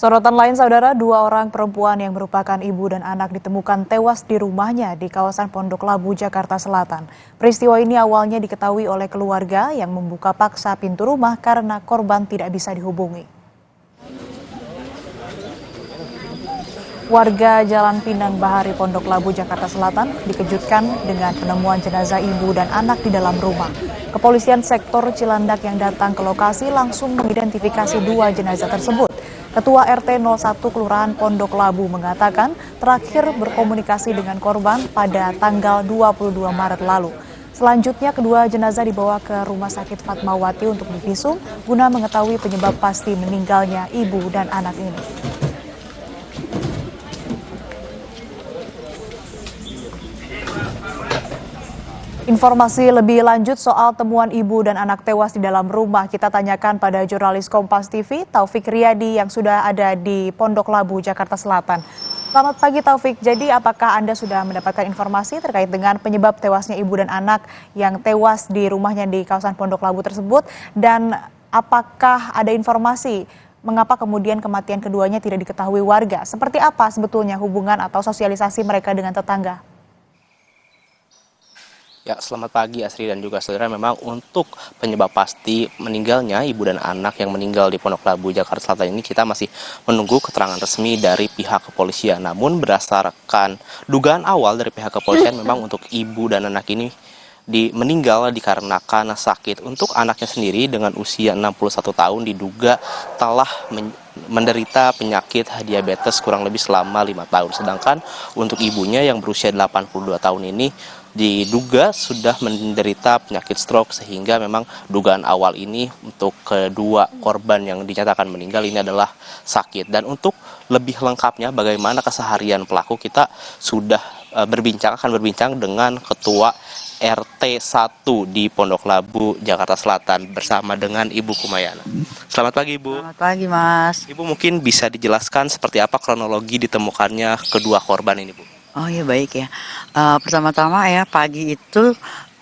Sorotan lain saudara, 2 orang perempuan yang merupakan ibu dan anak ditemukan tewas di rumahnya di kawasan Pondok Labu, Jakarta Selatan. Peristiwa ini awalnya diketahui oleh keluarga yang membuka paksa pintu rumah karena korban tidak bisa dihubungi. Warga Jalan Pinang Bahari, Pondok Labu, Jakarta Selatan dikejutkan dengan penemuan jenazah ibu dan anak di dalam rumah. Kepolisian sektor Cilandak yang datang ke lokasi langsung mengidentifikasi 2 jenazah tersebut. Ketua RT 01 Kelurahan Pondok Labu mengatakan terakhir berkomunikasi dengan korban pada tanggal 22 Maret lalu. Selanjutnya kedua jenazah dibawa ke Rumah Sakit Fatmawati untuk divisum guna mengetahui penyebab pasti meninggalnya ibu dan anak ini. Informasi lebih lanjut soal temuan ibu dan anak tewas di dalam rumah kita tanyakan pada jurnalis Kompas TV Taufik Riyadi yang sudah ada di Pondok Labu, Jakarta Selatan. Selamat pagi Taufik, jadi apakah Anda sudah mendapatkan informasi terkait dengan penyebab tewasnya ibu dan anak yang tewas di rumahnya di kawasan Pondok Labu tersebut? Dan apakah ada informasi mengapa kemudian kematian keduanya tidak diketahui warga? Seperti apa sebetulnya hubungan atau sosialisasi mereka dengan tetangga? Ya, selamat pagi Asri dan juga saudara. Memang untuk penyebab pasti meninggalnya ibu dan anak yang meninggal di Pondok Labu, Jakarta Selatan ini kita masih menunggu keterangan resmi dari pihak kepolisian. Namun berdasarkan dugaan awal dari pihak kepolisian memang untuk ibu dan anak ini meninggal dikarenakan sakit. Untuk anaknya sendiri dengan usia 61 tahun diduga telah menderita penyakit diabetes kurang lebih selama 5 tahun. Sedangkan untuk ibunya yang berusia 82 tahun ini diduga sudah menderita penyakit stroke, sehingga memang dugaan awal ini untuk kedua korban yang dinyatakan meninggal ini adalah sakit. Dan untuk lebih lengkapnya bagaimana keseharian pelaku, kita sudah akan berbincang dengan Ketua RT 1 di Pondok Labu, Jakarta Selatan bersama dengan Ibu Kumayana. Selamat pagi Ibu. Selamat pagi Mas. Ibu mungkin bisa dijelaskan seperti apa kronologi ditemukannya kedua korban ini Bu? Oh iya baik ya. Pertama-tama ya pagi itu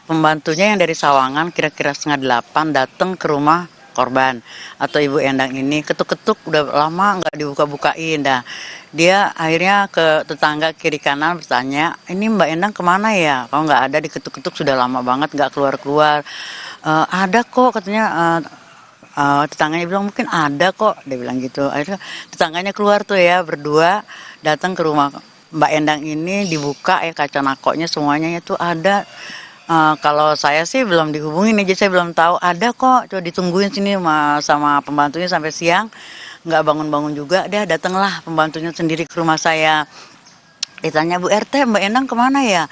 pembantunya yang dari Sawangan kira-kira 7:30 datang ke rumah korban atau Ibu Endang ini, ketuk-ketuk udah lama nggak dibuka-bukain. Dah dia akhirnya ke tetangga kiri kanan bertanya, ini Mbak Endang kemana ya? Kalau nggak ada, diketuk-ketuk sudah lama banget nggak keluar-keluar. Ada kok katanya. Tetangganya bilang mungkin ada kok, dia bilang gitu. Akhirnya tetangganya keluar tuh ya berdua datang ke rumah Mbak Endang ini, dibuka ya kaca nakoknya semuanya itu ada. Kalau saya sih belum dihubungin aja, saya belum tahu ada kok. Coba ditungguin sini sama pembantunya sampai siang, nggak bangun-bangun juga. Dia datanglah pembantunya sendiri ke rumah saya. Ditanya, Bu RT, Mbak Endang kemana ya?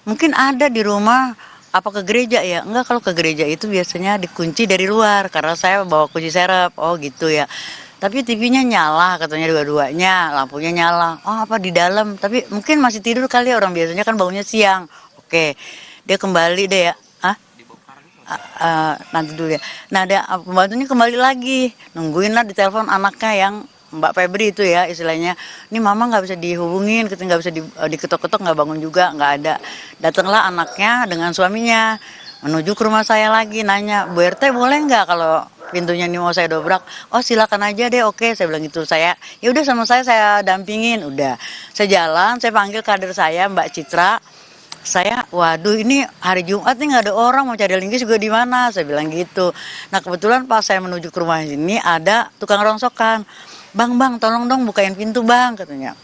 Mungkin ada di rumah, apa ke gereja ya? Enggak, kalau ke gereja itu biasanya dikunci dari luar karena saya bawa kunci serep. Oh gitu ya. Tapi TV-nya nyala katanya dua-duanya, lampunya nyala. Oh apa di dalam? Tapi mungkin masih tidur kali ya, orang biasanya kan bangunnya siang. Oke, dia kembali deh ya. Nanti dulu ya. Nah dia pembantunya kembali lagi, nungguin lah di telepon anaknya yang Mbak Febri itu ya istilahnya. Ini mama nggak bisa dihubungin, nggak bisa diketok-ketok, nggak bangun juga, nggak ada. Datanglah anaknya dengan suaminya menuju ke rumah saya lagi, nanya, Bu RT boleh nggak kalau pintunya ini mau saya dobrak? Oh silakan aja deh, oke, saya bilang gitu. Saya ya udah sama saya dampingin, udah. Saya jalan, saya panggil kader saya Mbak Citra. Saya, waduh ini hari Jumat nih nggak ada orang, mau cari linggis juga di mana? Saya bilang gitu. Nah kebetulan pas saya menuju ke rumah ini ada tukang rongsokan. Bang, tolong dong bukain pintu bang, katanya.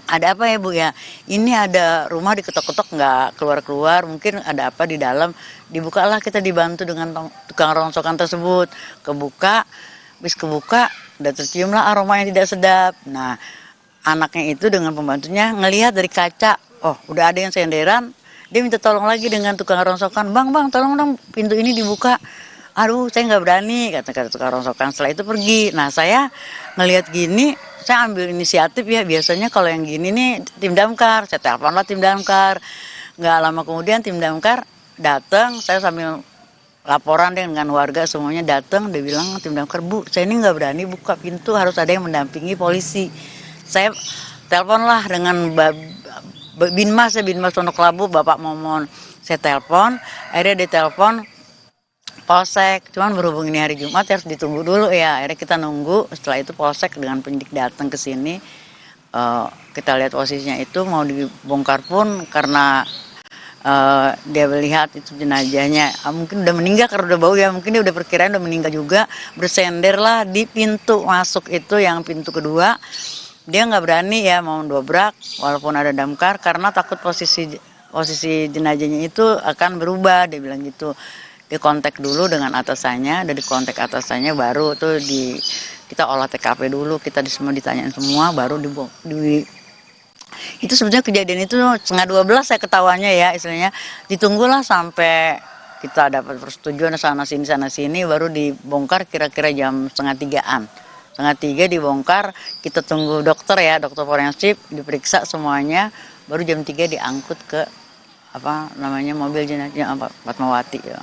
Ada apa ya Bu ya? Ini ada rumah diketok-ketok nggak keluar-keluar, mungkin ada apa di dalam. Dibukalah, kita dibantu dengan tukang rongsokan tersebut. Kebuka, habis kebuka, udah terciumlah aroma yang tidak sedap. Nah, anaknya itu dengan pembantunya ngelihat dari kaca, oh udah ada yang senderan, dia minta tolong lagi dengan tukang rongsokan. Bang, tolong dong pintu ini dibuka. Aduh, saya nggak berani, kata tukang rongsokan. Setelah itu pergi. Nah, saya ngelihat gini, saya ambil inisiatif ya. Biasanya kalau yang gini nih tim damkar, saya teleponlah tim damkar. Nggak lama kemudian tim damkar datang, saya sambil laporan dengan warga semuanya datang. Dia bilang tim damkar, Bu, saya ini nggak berani buka pintu, harus ada yang mendampingi polisi. Saya teleponlah dengan Binmas Pondok Labu, Bapak Momon. Saya telepon, akhirnya dia telepon Polsek, cuman berhubung ini hari Jumat harus ditunggu dulu ya. Akhirnya kita nunggu, setelah itu Polsek dengan penyidik datang ke sini. Kita lihat posisinya itu mau dibongkar pun karena dia melihat itu jenazahnya mungkin udah meninggal karena udah bau ya, mungkin dia udah perkiraan udah meninggal juga, bersender lah di pintu masuk itu yang pintu kedua. Dia nggak berani ya mau dobrak walaupun ada damkar karena takut posisi jenazahnya itu akan berubah, dia bilang gitu. Dia kontak dulu dengan atasannya, dari kontak atasannya baru tuh kita olah TKP dulu, kita semua ditanyain semua, baru itu sebenarnya kejadian itu 11:30 saya ketawanya ya, istilahnya ditunggulah sampai kita dapat persetujuan sana sini baru dibongkar kira-kira jam 2:30-an. 2:30 dibongkar, kita tunggu dokter ya, dokter forensik diperiksa semuanya, baru jam 3 diangkut ke mobil jenazah Fatmawati ya.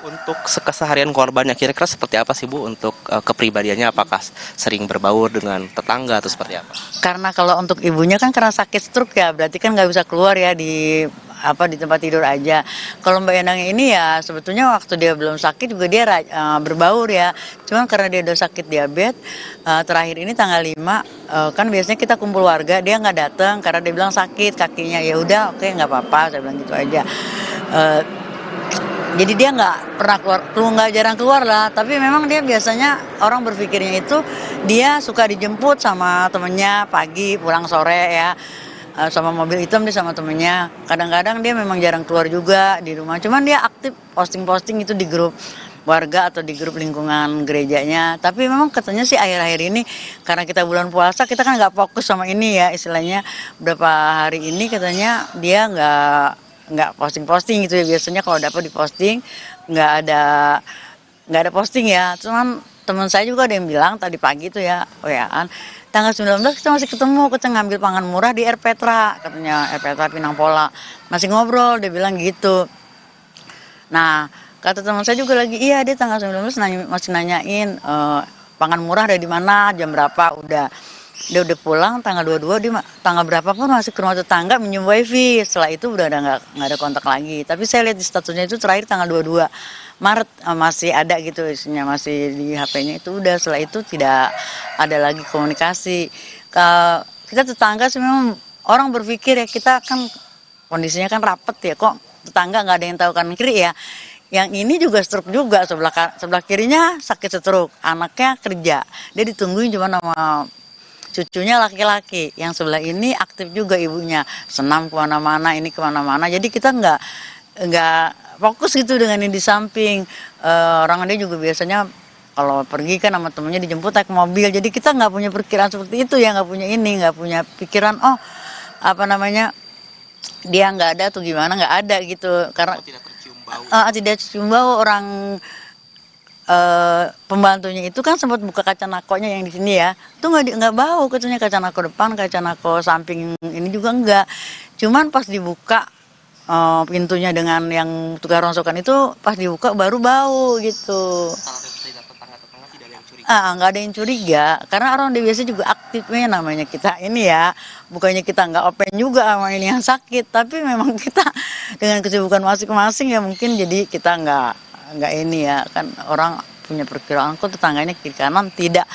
Untuk keseharian korbannya kira-kira seperti apa sih Bu untuk kepribadiannya, apakah sering berbaur dengan tetangga atau seperti apa? Karena kalau untuk ibunya kan karena sakit stroke ya, berarti kan nggak bisa keluar ya di tempat tidur aja. Kalau Mbak Endang ini ya sebetulnya waktu dia belum sakit juga dia berbaur ya. Cuman karena dia udah sakit diabetes, terakhir ini tanggal 5 kan biasanya kita kumpul warga, dia nggak datang karena dia bilang sakit kakinya. Ya udah oke, nggak apa-apa, saya bilang gitu aja. Jadi dia nggak pernah nggak jarang keluar lah. Tapi memang dia biasanya orang berpikirnya itu dia suka dijemput sama temennya pagi pulang sore ya, sama mobil hitam dia sama temennya. Kadang-kadang dia memang jarang keluar juga di rumah. Cuman dia aktif posting-posting itu di grup warga atau di grup lingkungan gerejanya. Tapi memang katanya sih akhir-akhir ini karena kita bulan puasa kita kan nggak fokus sama ini ya, istilahnya beberapa hari ini katanya dia nggak posting gitu ya. Biasanya kalau dapat diposting nggak ada posting ya. Cuman teman saya juga ada yang bilang tadi pagi tuh ya, WA-an tanggal 19 kita masih ketemu, kita ngambil pangan murah di Air Petra, katanya Air Petra Pinang Pola, masih ngobrol, dia bilang gitu. Nah kata teman saya juga lagi, iya dia tanggal 19 masih nanyain pangan murah ada di mana, jam berapa, dia udah pulang tanggal 22, dia tanggal berapa pun masih ke rumah tetangga minjem wifi. Setelah itu udah nggak ada kontak lagi. Tapi saya lihat di statusnya itu terakhir tanggal 22 Maret masih ada gitu isinya, masih di HP-nya itu udah. Setelah itu tidak ada lagi komunikasi. Kita tetangga sih memang orang berpikir ya, kita kan kondisinya kan rapet ya, kok tetangga nggak ada yang tahu kan kiri ya. Yang ini juga stroke juga, sebelah kirinya sakit stroke, anaknya kerja, dia ditungguin cuma sama cucunya laki-laki, yang sebelah ini aktif juga ibunya, senam kemana-mana, ini kemana-mana. Jadi kita nggak fokus gitu dengan yang di samping. Orang dia juga biasanya kalau pergi kan sama temennya dijemput naik mobil. Jadi kita nggak punya perkiraan seperti itu ya, nggak punya pikiran dia nggak ada atau gimana, nggak ada gitu. Karena tidak tercium bau orang. Pembantunya itu kan sempat buka kaca nakonya yang di sini ya, itu nggak bau katanya, kaca nako depan, kaca nako samping ini juga enggak. Cuman pas dibuka pintunya dengan yang tukar rongsokan itu, pas dibuka baru bau gitu. Nggak ada yang curiga karena orang dia biasa juga aktifnya, namanya kita ini ya, bukannya kita nggak open juga sama ini yang sakit, tapi memang kita dengan kesibukan masing-masing ya mungkin jadi kita nggak ini ya, kan orang punya perkiraan kok tetangganya kiri kanan tidak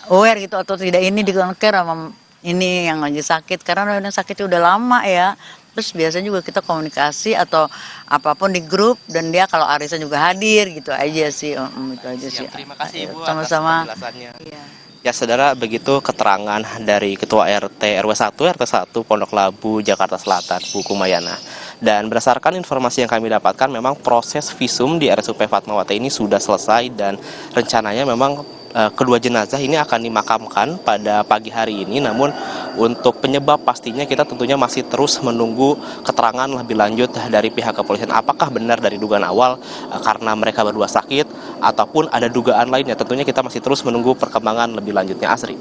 aware gitu, atau tidak ini di-care sama ini yang lagi sakit, karena yang sakitnya udah lama ya. Terus biasanya juga kita komunikasi atau apapun di grup, dan dia kalau arisan juga hadir gitu aja sih. Itu aja sih. Terima kasih Ibu sama-sama. atas penjelasannya. Ya saudara, begitu keterangan dari Ketua RT RW 1 RT 1 Pondok Labu Jakarta Selatan, Bu Kumayana. Dan berdasarkan informasi yang kami dapatkan, memang proses visum di RSUP Fatmawati ini sudah selesai, dan rencananya memang kedua jenazah ini akan dimakamkan pada pagi hari ini. Namun untuk penyebab pastinya kita tentunya masih terus menunggu keterangan lebih lanjut dari pihak kepolisian. Apakah benar dari dugaan awal karena mereka berdua sakit, ataupun ada dugaan lainnya. Tentunya kita masih terus menunggu perkembangan lebih lanjutnya, Asri.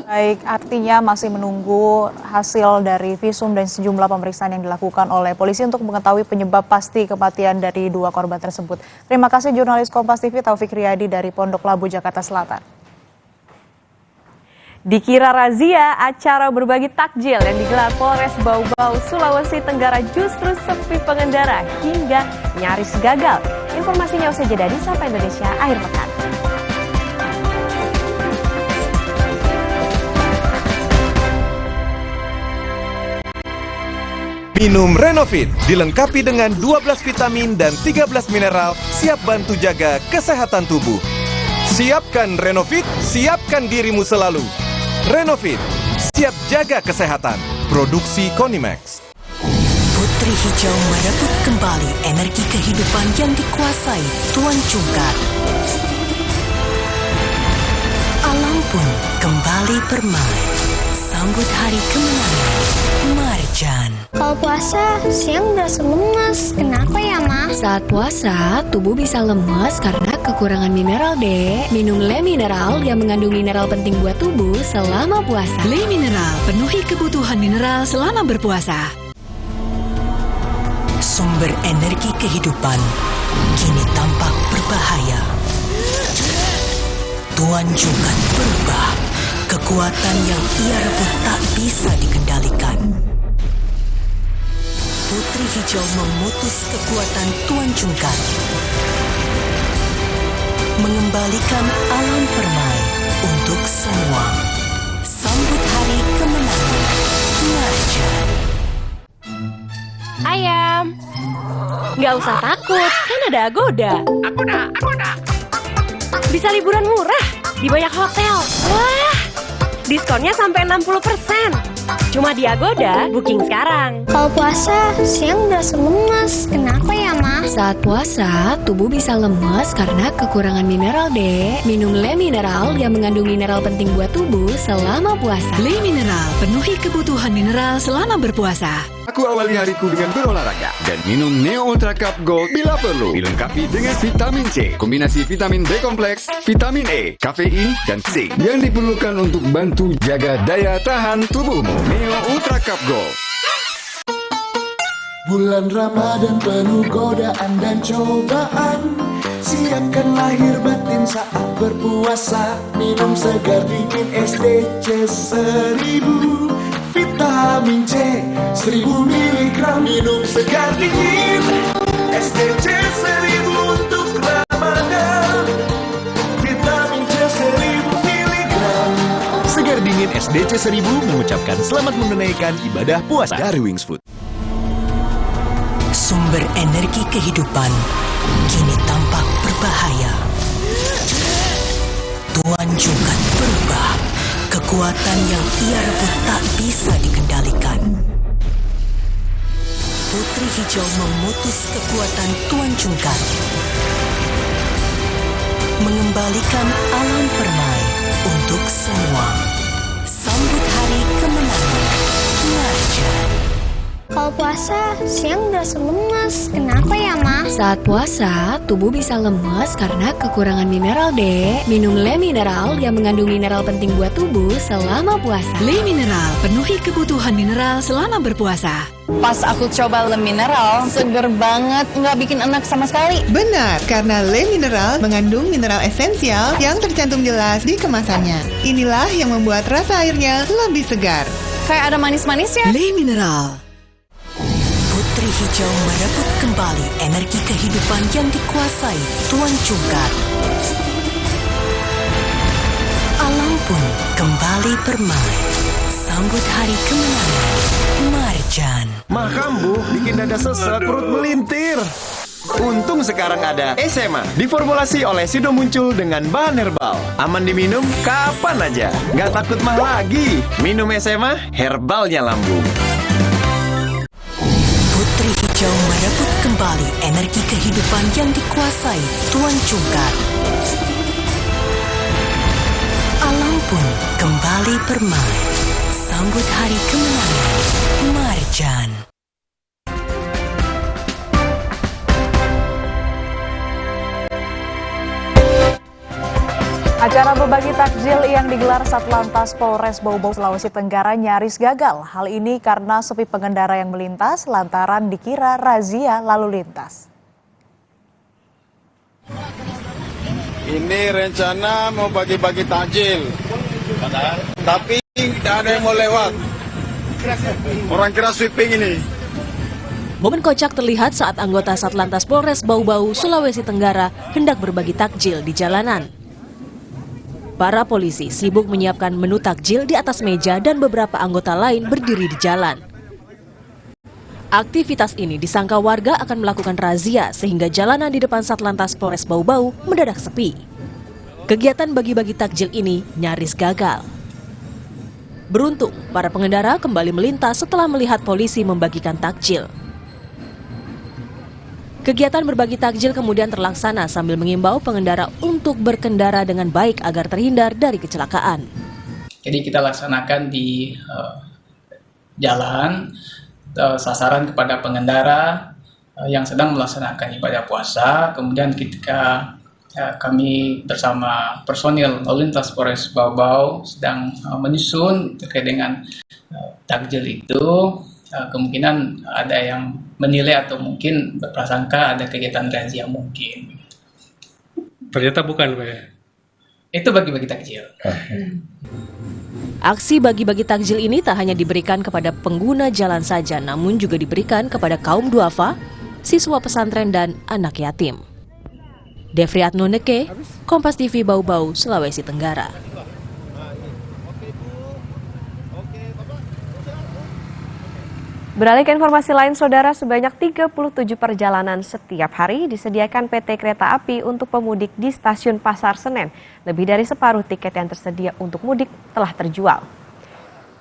Baik, artinya masih menunggu hasil dari visum dan sejumlah pemeriksaan yang dilakukan oleh polisi untuk mengetahui penyebab pasti kematian dari dua korban tersebut. Terima kasih jurnalis Kompas TV Taufik Riyadi dari Pondok Labu, Jakarta Selatan. Dikira razia, acara berbagi takjil yang digelar Polres Bau-Bau, Sulawesi Tenggara justru sepi pengendara hingga nyaris gagal. Informasinya usai jeda di Sapa Indonesia akhir pekan. Minum Renovit, dilengkapi dengan 12 vitamin dan 13 mineral, siap bantu jaga kesehatan tubuh. Siapkan Renovit, siapkan dirimu selalu. Renovit, siap jaga kesehatan. Produksi Konimax. Putri Hijau merebut kembali energi kehidupan yang dikuasai Tuan Cungkar. Alam pun kembali bermain. Sambut hari kemenangan Marjan. Kalau puasa, siang berasa lemas. Kenapa ya, Ma? Saat puasa, tubuh bisa lemas karena kekurangan mineral, Dek. Minum Le Mineral yang mengandung mineral penting buat tubuh selama puasa. Le Mineral, penuhi kebutuhan mineral selama berpuasa. Sumber energi kehidupan kini tampak berbahaya. Tuan Cungkar berubah. Kekuatan yang ia rebut tak bisa dikendalikan. Putri Hijau memutus kekuatan Tuan Cungkar, mengembalikan alam permai untuk semua. Sambut hari kemenangan Marjan. Ayam, nggak usah takut, kan ada Agoda. Agoda. Bisa liburan murah di banyak hotel. Wah, diskonnya sampai 60%. Cuma di Agoda, booking sekarang. Kalau puasa, siang berasa lemas. Kenapa ya, Ma? Saat puasa, tubuh bisa lemas karena kekurangan mineral, Dek. Minum Le Mineral yang mengandung mineral penting buat tubuh selama puasa. Le Mineral, penuhi kebutuhan mineral selama berpuasa. Aku awali hariku dengan berolahraga dan minum Neo Ultra Cup Gold bila perlu. Dilengkapi dengan vitamin C, kombinasi vitamin B kompleks, vitamin E, kafein, dan zinc yang diperlukan untuk bantu jaga daya tahan tubuhmu. Neo Ultra Cup Gold. Bulan Ramadan penuh godaan dan cobaan. Siapkan lahir batin saat berpuasa. Minum segar dingin SDC 1000. Vitamin C 1000 mg. Minum segar dingin SDC 1000 untuk Ramadan. Vitamin C 1000 mg. Segar dingin SDC 1000 mengucapkan selamat menunaikan ibadah puasa dari Wings Food. Sumber energi kehidupan kini tampak berbahaya. Tuan Cungkar berubah. Kekuatan yang ia rebut tak bisa dikendalikan. Putri Hijau memutus kekuatan Tuan Cungkar, mengembalikan alam permai untuk semua. Sambut hari kemenangan Marjan. Kalau puasa, siang berasa lemas. Kenapa ya, Ma? Saat puasa, tubuh bisa lemas karena kekurangan mineral, Dek. Minum Le Mineral yang mengandung mineral penting buat tubuh selama puasa. Le Mineral, penuhi kebutuhan mineral selama berpuasa. Pas aku coba Le Mineral, seger banget, nggak bikin enak sama sekali. Benar, karena Le Mineral mengandung mineral esensial yang tercantum jelas di kemasannya. Inilah yang membuat rasa airnya lebih segar. Kayak ada manis-manisnya. Le Mineral. Putri Hijau merebut kembali energi kehidupan yang dikuasai Tuan Cungkar. Alam pun kembali bermain. Sambut hari kemenangan Marjan. Mah kambuh bikin dada sesek, perut melintir. Untung sekarang ada SMA, diformulasi oleh Sido Muncul dengan bahan herbal. Aman diminum kapan aja, nggak takut mah lagi. Minum SMA, herbalnya lambung. Putri Hijau merebut kembali energi kehidupan yang dikuasai Tuan Cungkar. Alam pun kembali bermain. Sambut hari kemenangan Marjan. Acara berbagi takjil yang digelar Satlantas Polres Bau-Bau Sulawesi Tenggara nyaris gagal. Hal ini karena sepi pengendara yang melintas lantaran dikira razia lalu lintas. Ini rencana mau bagi-bagi takjil, tapi tidak ada yang mau lewat. Orang kira sweeping ini. Momen kocak terlihat saat anggota Satlantas Polres Bau-Bau, Sulawesi Tenggara hendak berbagi takjil di jalanan. Para polisi sibuk menyiapkan menu takjil di atas meja dan beberapa anggota lain berdiri di jalan. Aktivitas ini disangka warga akan melakukan razia sehingga jalanan di depan Satlantas Polres Bau-Bau mendadak sepi. Kegiatan bagi-bagi takjil ini nyaris gagal. Beruntung, para pengendara kembali melintas setelah melihat polisi membagikan takjil. Kegiatan berbagi takjil kemudian terlaksana sambil mengimbau pengendara untuk berkendara dengan baik agar terhindar dari kecelakaan. Jadi kita laksanakan di jalan, sasaran kepada pengendara yang sedang melaksanakan ibadah puasa. Kemudian ketika kami bersama personil lalu lintas Polres Bau-Bau sedang menyusun terkait dengan takjil itu, kemungkinan ada yang menilai atau mungkin berprasangka ada kegiatan razia mungkin. Ternyata bukan, Pak. Itu bagi-bagi takjil. Aksi bagi-bagi takjil ini tak hanya diberikan kepada pengguna jalan saja, namun juga diberikan kepada kaum duafa, siswa pesantren, dan anak yatim. Devriatno Neke, Kompas TV Bau-Bau, Sulawesi Tenggara. Beralih ke informasi lain, Saudara, sebanyak 37 perjalanan setiap hari disediakan PT Kereta Api untuk pemudik di stasiun Pasar Senen. Lebih dari separuh tiket yang tersedia untuk mudik telah terjual.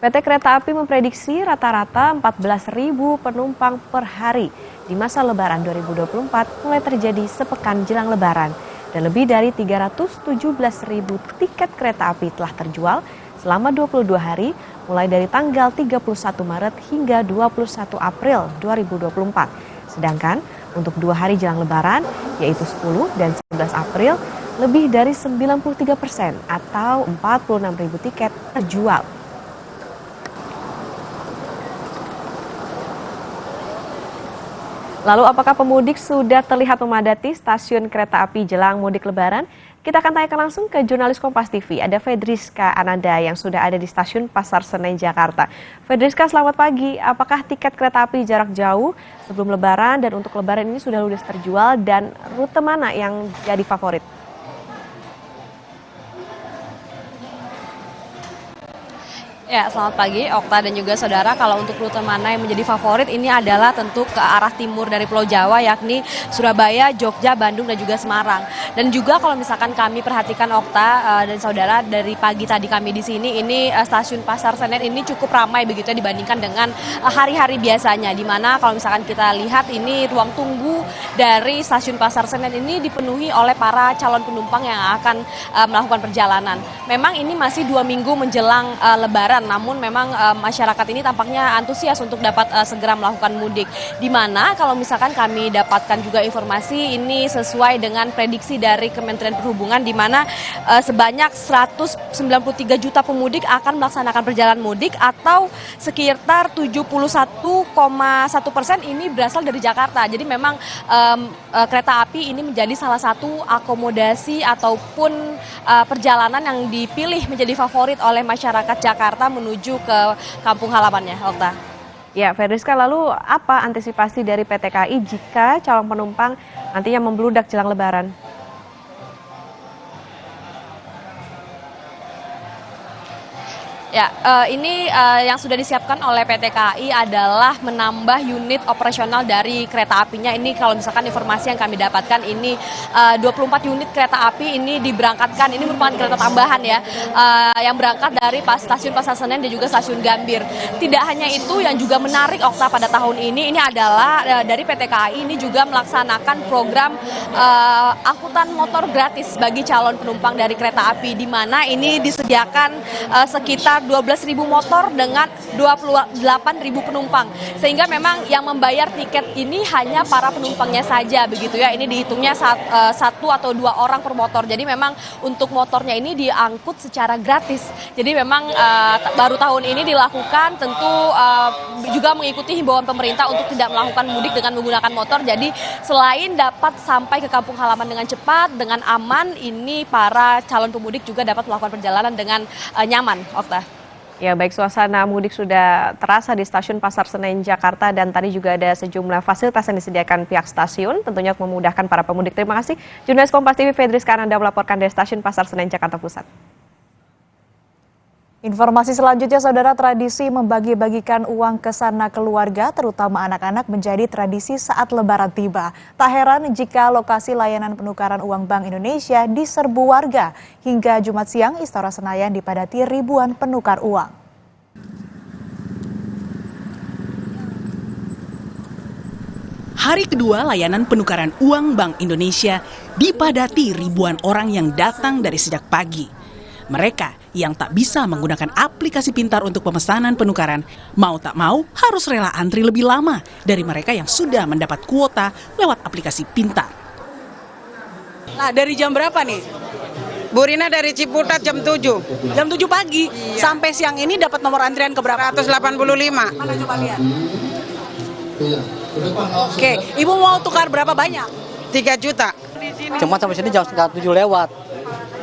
PT Kereta Api memprediksi rata-rata 14.000 penumpang per hari di masa Lebaran 2024 mulai terjadi sepekan jelang Lebaran. Dan lebih dari 317.000 tiket kereta api telah terjual selama 22 hari mulai dari tanggal 31 Maret hingga 21 April 2024. Sedangkan untuk 2 hari jelang Lebaran, yaitu 10 dan 11 April, lebih dari 93% atau 46.000 tiket terjual. Lalu apakah pemudik sudah terlihat memadati stasiun kereta api jelang mudik Lebaran? Kita akan tanyakan langsung ke jurnalis Kompas TV, ada Fedriska Ananda yang sudah ada di stasiun Pasar Senen, Jakarta. Fedriska, selamat pagi. Apakah tiket kereta api jarak jauh sebelum Lebaran dan untuk Lebaran ini sudah ludes terjual dan rute mana yang jadi favorit? Ya, selamat pagi Okta dan juga saudara. Kalau untuk rute mana yang menjadi favorit ini adalah tentu ke arah timur dari Pulau Jawa, yakni Surabaya, Jogja, Bandung dan juga Semarang. Dan juga kalau misalkan kami perhatikan Okta dan saudara, dari pagi tadi kami di sini, ini stasiun Pasar Senen ini cukup ramai begitu ya dibandingkan dengan hari-hari biasanya. Di mana kalau misalkan kita lihat ini ruang tunggu dari stasiun Pasar Senen ini dipenuhi oleh para calon penumpang yang akan melakukan perjalanan. Memang ini masih 2 minggu menjelang Lebaran. Namun memang masyarakat ini tampaknya antusias untuk dapat segera melakukan mudik. Di mana kalau misalkan kami dapatkan juga informasi ini sesuai dengan prediksi dari Kementerian Perhubungan, di mana sebanyak 193 juta pemudik akan melaksanakan perjalanan mudik atau sekitar 71,1% ini berasal dari Jakarta. Jadi memang kereta api ini menjadi salah satu akomodasi ataupun perjalanan yang dipilih menjadi favorit oleh masyarakat Jakarta menuju ke kampung halamannya, Okta. Ya, Fedriska, lalu apa antisipasi dari PT KAI jika calon penumpang nantinya membludak jelang Lebaran? Ya, ini yang sudah disiapkan oleh PT KAI adalah menambah unit operasional dari kereta apinya. Ini kalau misalkan informasi yang kami dapatkan ini 24 unit kereta api ini diberangkatkan. Ini merupakan kereta tambahan ya, yang berangkat dari stasiun Pasar Senen dan juga stasiun Gambir. Tidak hanya itu, yang juga menarik Okta pada tahun ini adalah dari PT KAI ini juga melaksanakan program angkutan motor gratis bagi calon penumpang dari kereta api, di mana ini disediakan sekitar 12.000 motor dengan 28.000 penumpang. Sehingga memang yang membayar tiket ini hanya para penumpangnya saja begitu ya. Ini dihitungnya 1 atau 2 orang per motor. Jadi memang untuk motornya ini diangkut secara gratis. Jadi memang baru tahun ini dilakukan, tentu juga mengikuti himbauan pemerintah untuk tidak melakukan mudik dengan menggunakan motor. Jadi selain dapat sampai ke kampung halaman dengan cepat, dengan aman, ini para calon pemudik juga dapat melakukan perjalanan dengan nyaman, Okta. Ya, baik, suasana mudik sudah terasa di stasiun Pasar Senen Jakarta dan tadi juga ada sejumlah fasilitas yang disediakan pihak stasiun tentunya untuk memudahkan para pemudik. Terima kasih. Jurnalis Kompas TV Fedris Kananda melaporkan dari stasiun Pasar Senen Jakarta Pusat. Informasi selanjutnya, saudara, tradisi membagi-bagikan uang ke sana keluarga, terutama anak-anak, menjadi tradisi saat Lebaran tiba. Tak heran jika lokasi layanan penukaran uang Bank Indonesia diserbu warga. Hingga Jumat siang, Istora Senayan dipadati ribuan penukar uang. Hari kedua layanan penukaran uang Bank Indonesia dipadati ribuan orang yang datang dari sejak pagi. Mereka yang tak bisa menggunakan aplikasi pintar untuk pemesanan penukaran, mau tak mau harus rela antri lebih lama dari mereka yang sudah mendapat kuota lewat aplikasi pintar. Nah, dari jam berapa nih? Bu Rina dari Ciputat jam 7. Jam 7 pagi? Iya. Sampai siang ini dapat nomor antrian ke berapa? 185. Mana coba lihat? Oke, Ibu mau tukar berapa banyak? 3 juta. Cuma sampai sini jam setengah 7 lewat.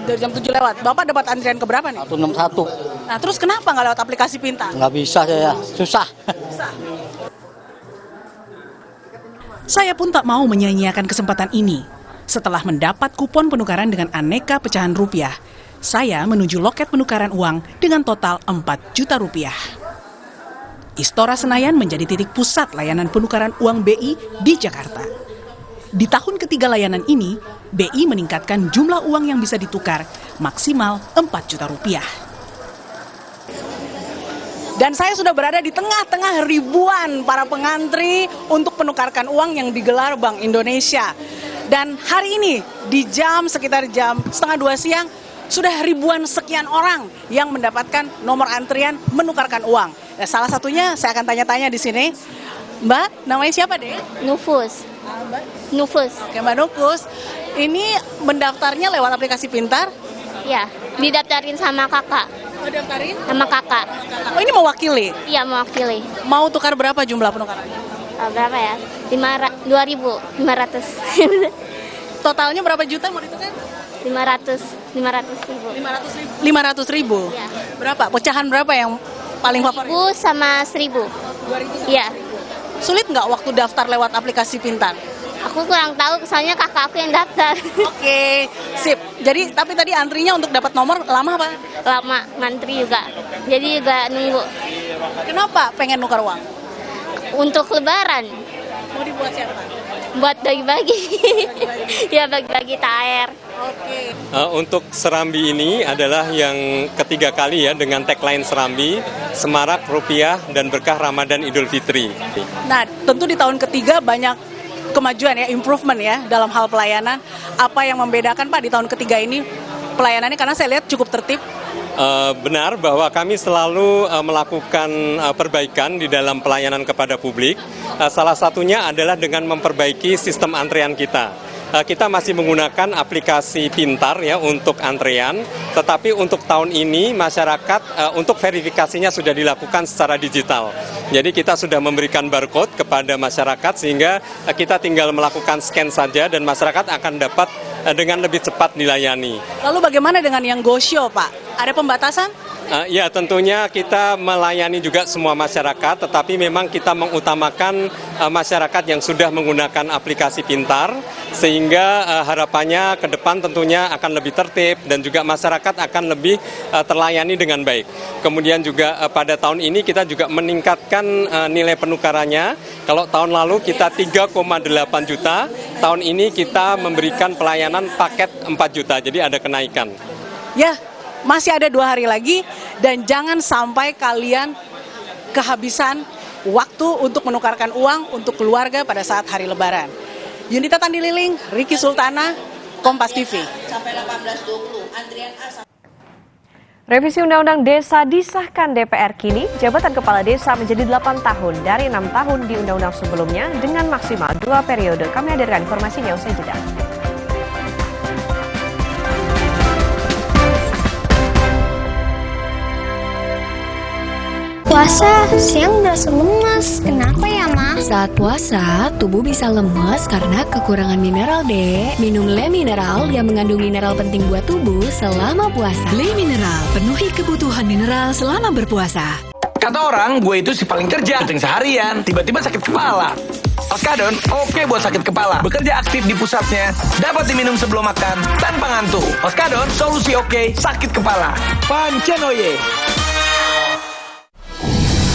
Dari jam 7 lewat. Bapak dapat antrian ke berapa nih? 161. Nah, terus kenapa nggak lewat aplikasi pintar? Nggak bisa saya, susah. Saya pun tak mau menyia-nyiakan kesempatan ini. Setelah mendapat kupon penukaran dengan aneka pecahan rupiah, saya menuju loket penukaran uang dengan total 4 juta rupiah. Istora Senayan menjadi titik pusat layanan penukaran uang BI di Jakarta. Di tahun ketiga layanan ini, BI meningkatkan jumlah uang yang bisa ditukar maksimal 4 juta rupiah. Dan saya sudah berada di tengah-tengah ribuan para pengantri untuk penukarkan uang yang digelar Bank Indonesia. Dan hari ini di sekitar jam 1:30 siang, sudah ribuan sekian orang yang mendapatkan nomor antrian menukarkan uang. Nah, salah satunya saya akan tanya-tanya di sini. Mbak, namanya siapa deh? Nufus. Mbak? Nufus. Oke, Mbak Nufus. Ini mendaftarnya lewat aplikasi pintar? Ya, didaftarin sama kakak. Oh, daftarin? Sama kakak. Oh, ini mewakili? Iya, mewakili. Mau tukar berapa jumlah penukarannya? Berapa ya? 2.500. Totalnya berapa juta mau ditukar? 500 ribu. 500 ribu? Ya. Berapa? Pecahan berapa yang paling favorit? 2.000 sama 1.000. 2.000 sama Iya. 1.000. Sulit nggak waktu daftar lewat aplikasi pintar? Aku kurang tahu, soalnya kakak aku yang daftar. Oke, sip. Jadi, tapi tadi antrinya untuk dapat nomor lama apa? Lama, ngantri juga. Jadi juga nunggu. Kenapa pengen nukar uang? Untuk lebaran. Mau dibuat siapa? Buat bagi-bagi. Ya, bagi-bagi THR. Oke. Untuk Serambi ini adalah yang ketiga kali ya dengan tagline Serambi, Semarak, Rupiah, dan Berkah Ramadan Idul Fitri. Nah, tentu di tahun ketiga banyak kemajuan ya, improvement ya dalam hal pelayanan. Apa yang membedakan Pak di tahun ketiga ini pelayanannya, karena saya lihat cukup tertib? Benar bahwa kami selalu melakukan perbaikan di dalam pelayanan kepada publik. Salah satunya adalah dengan memperbaiki sistem antrean kita. Kita masih menggunakan aplikasi pintar ya untuk antrean, tetapi untuk tahun ini masyarakat untuk verifikasinya sudah dilakukan secara digital. Jadi kita sudah memberikan barcode kepada masyarakat sehingga kita tinggal melakukan scan saja dan masyarakat akan dapat dengan lebih cepat dilayani. Lalu bagaimana dengan yang go-show Pak? Ada pembatasan? Ya, tentunya kita melayani juga semua masyarakat, tetapi memang kita mengutamakan masyarakat yang sudah menggunakan aplikasi pintar, sehingga harapannya ke depan tentunya akan lebih tertib dan juga masyarakat akan lebih terlayani dengan baik. Kemudian juga pada tahun ini kita juga meningkatkan nilai penukarannya. Kalau tahun lalu kita 3,8 juta, tahun ini kita memberikan pelayanan paket 4 juta, jadi ada kenaikan. Ya, masih ada 2 hari lagi dan jangan sampai kalian kehabisan waktu untuk menukarkan uang untuk keluarga pada saat hari Lebaran. Yunita Tandililing, Riki Sultana, Kompas TV. Sampai 18.20, antrian A. Revisi Undang-Undang Desa disahkan DPR kini, jabatan kepala desa menjadi 8 tahun dari 6 tahun di undang-undang sebelumnya dengan maksimal 2 periode. Kami hadirkan informasinya usai jeda. puasa, siang berasa lemas. Kenapa ya, Ma? Saat puasa, tubuh bisa lemas karena kekurangan mineral, Dek. Minum Le Mineral yang mengandung mineral penting buat tubuh selama puasa. Le Mineral, penuhi kebutuhan mineral selama berpuasa. Kata orang, gue itu si paling kerja, penting seharian, tiba-tiba sakit kepala. Oskadon, oke buat sakit kepala. Bekerja aktif di pusatnya, dapat diminum sebelum makan, tanpa ngantuk. Oskadon, solusi oke, sakit kepala. Pancenoye.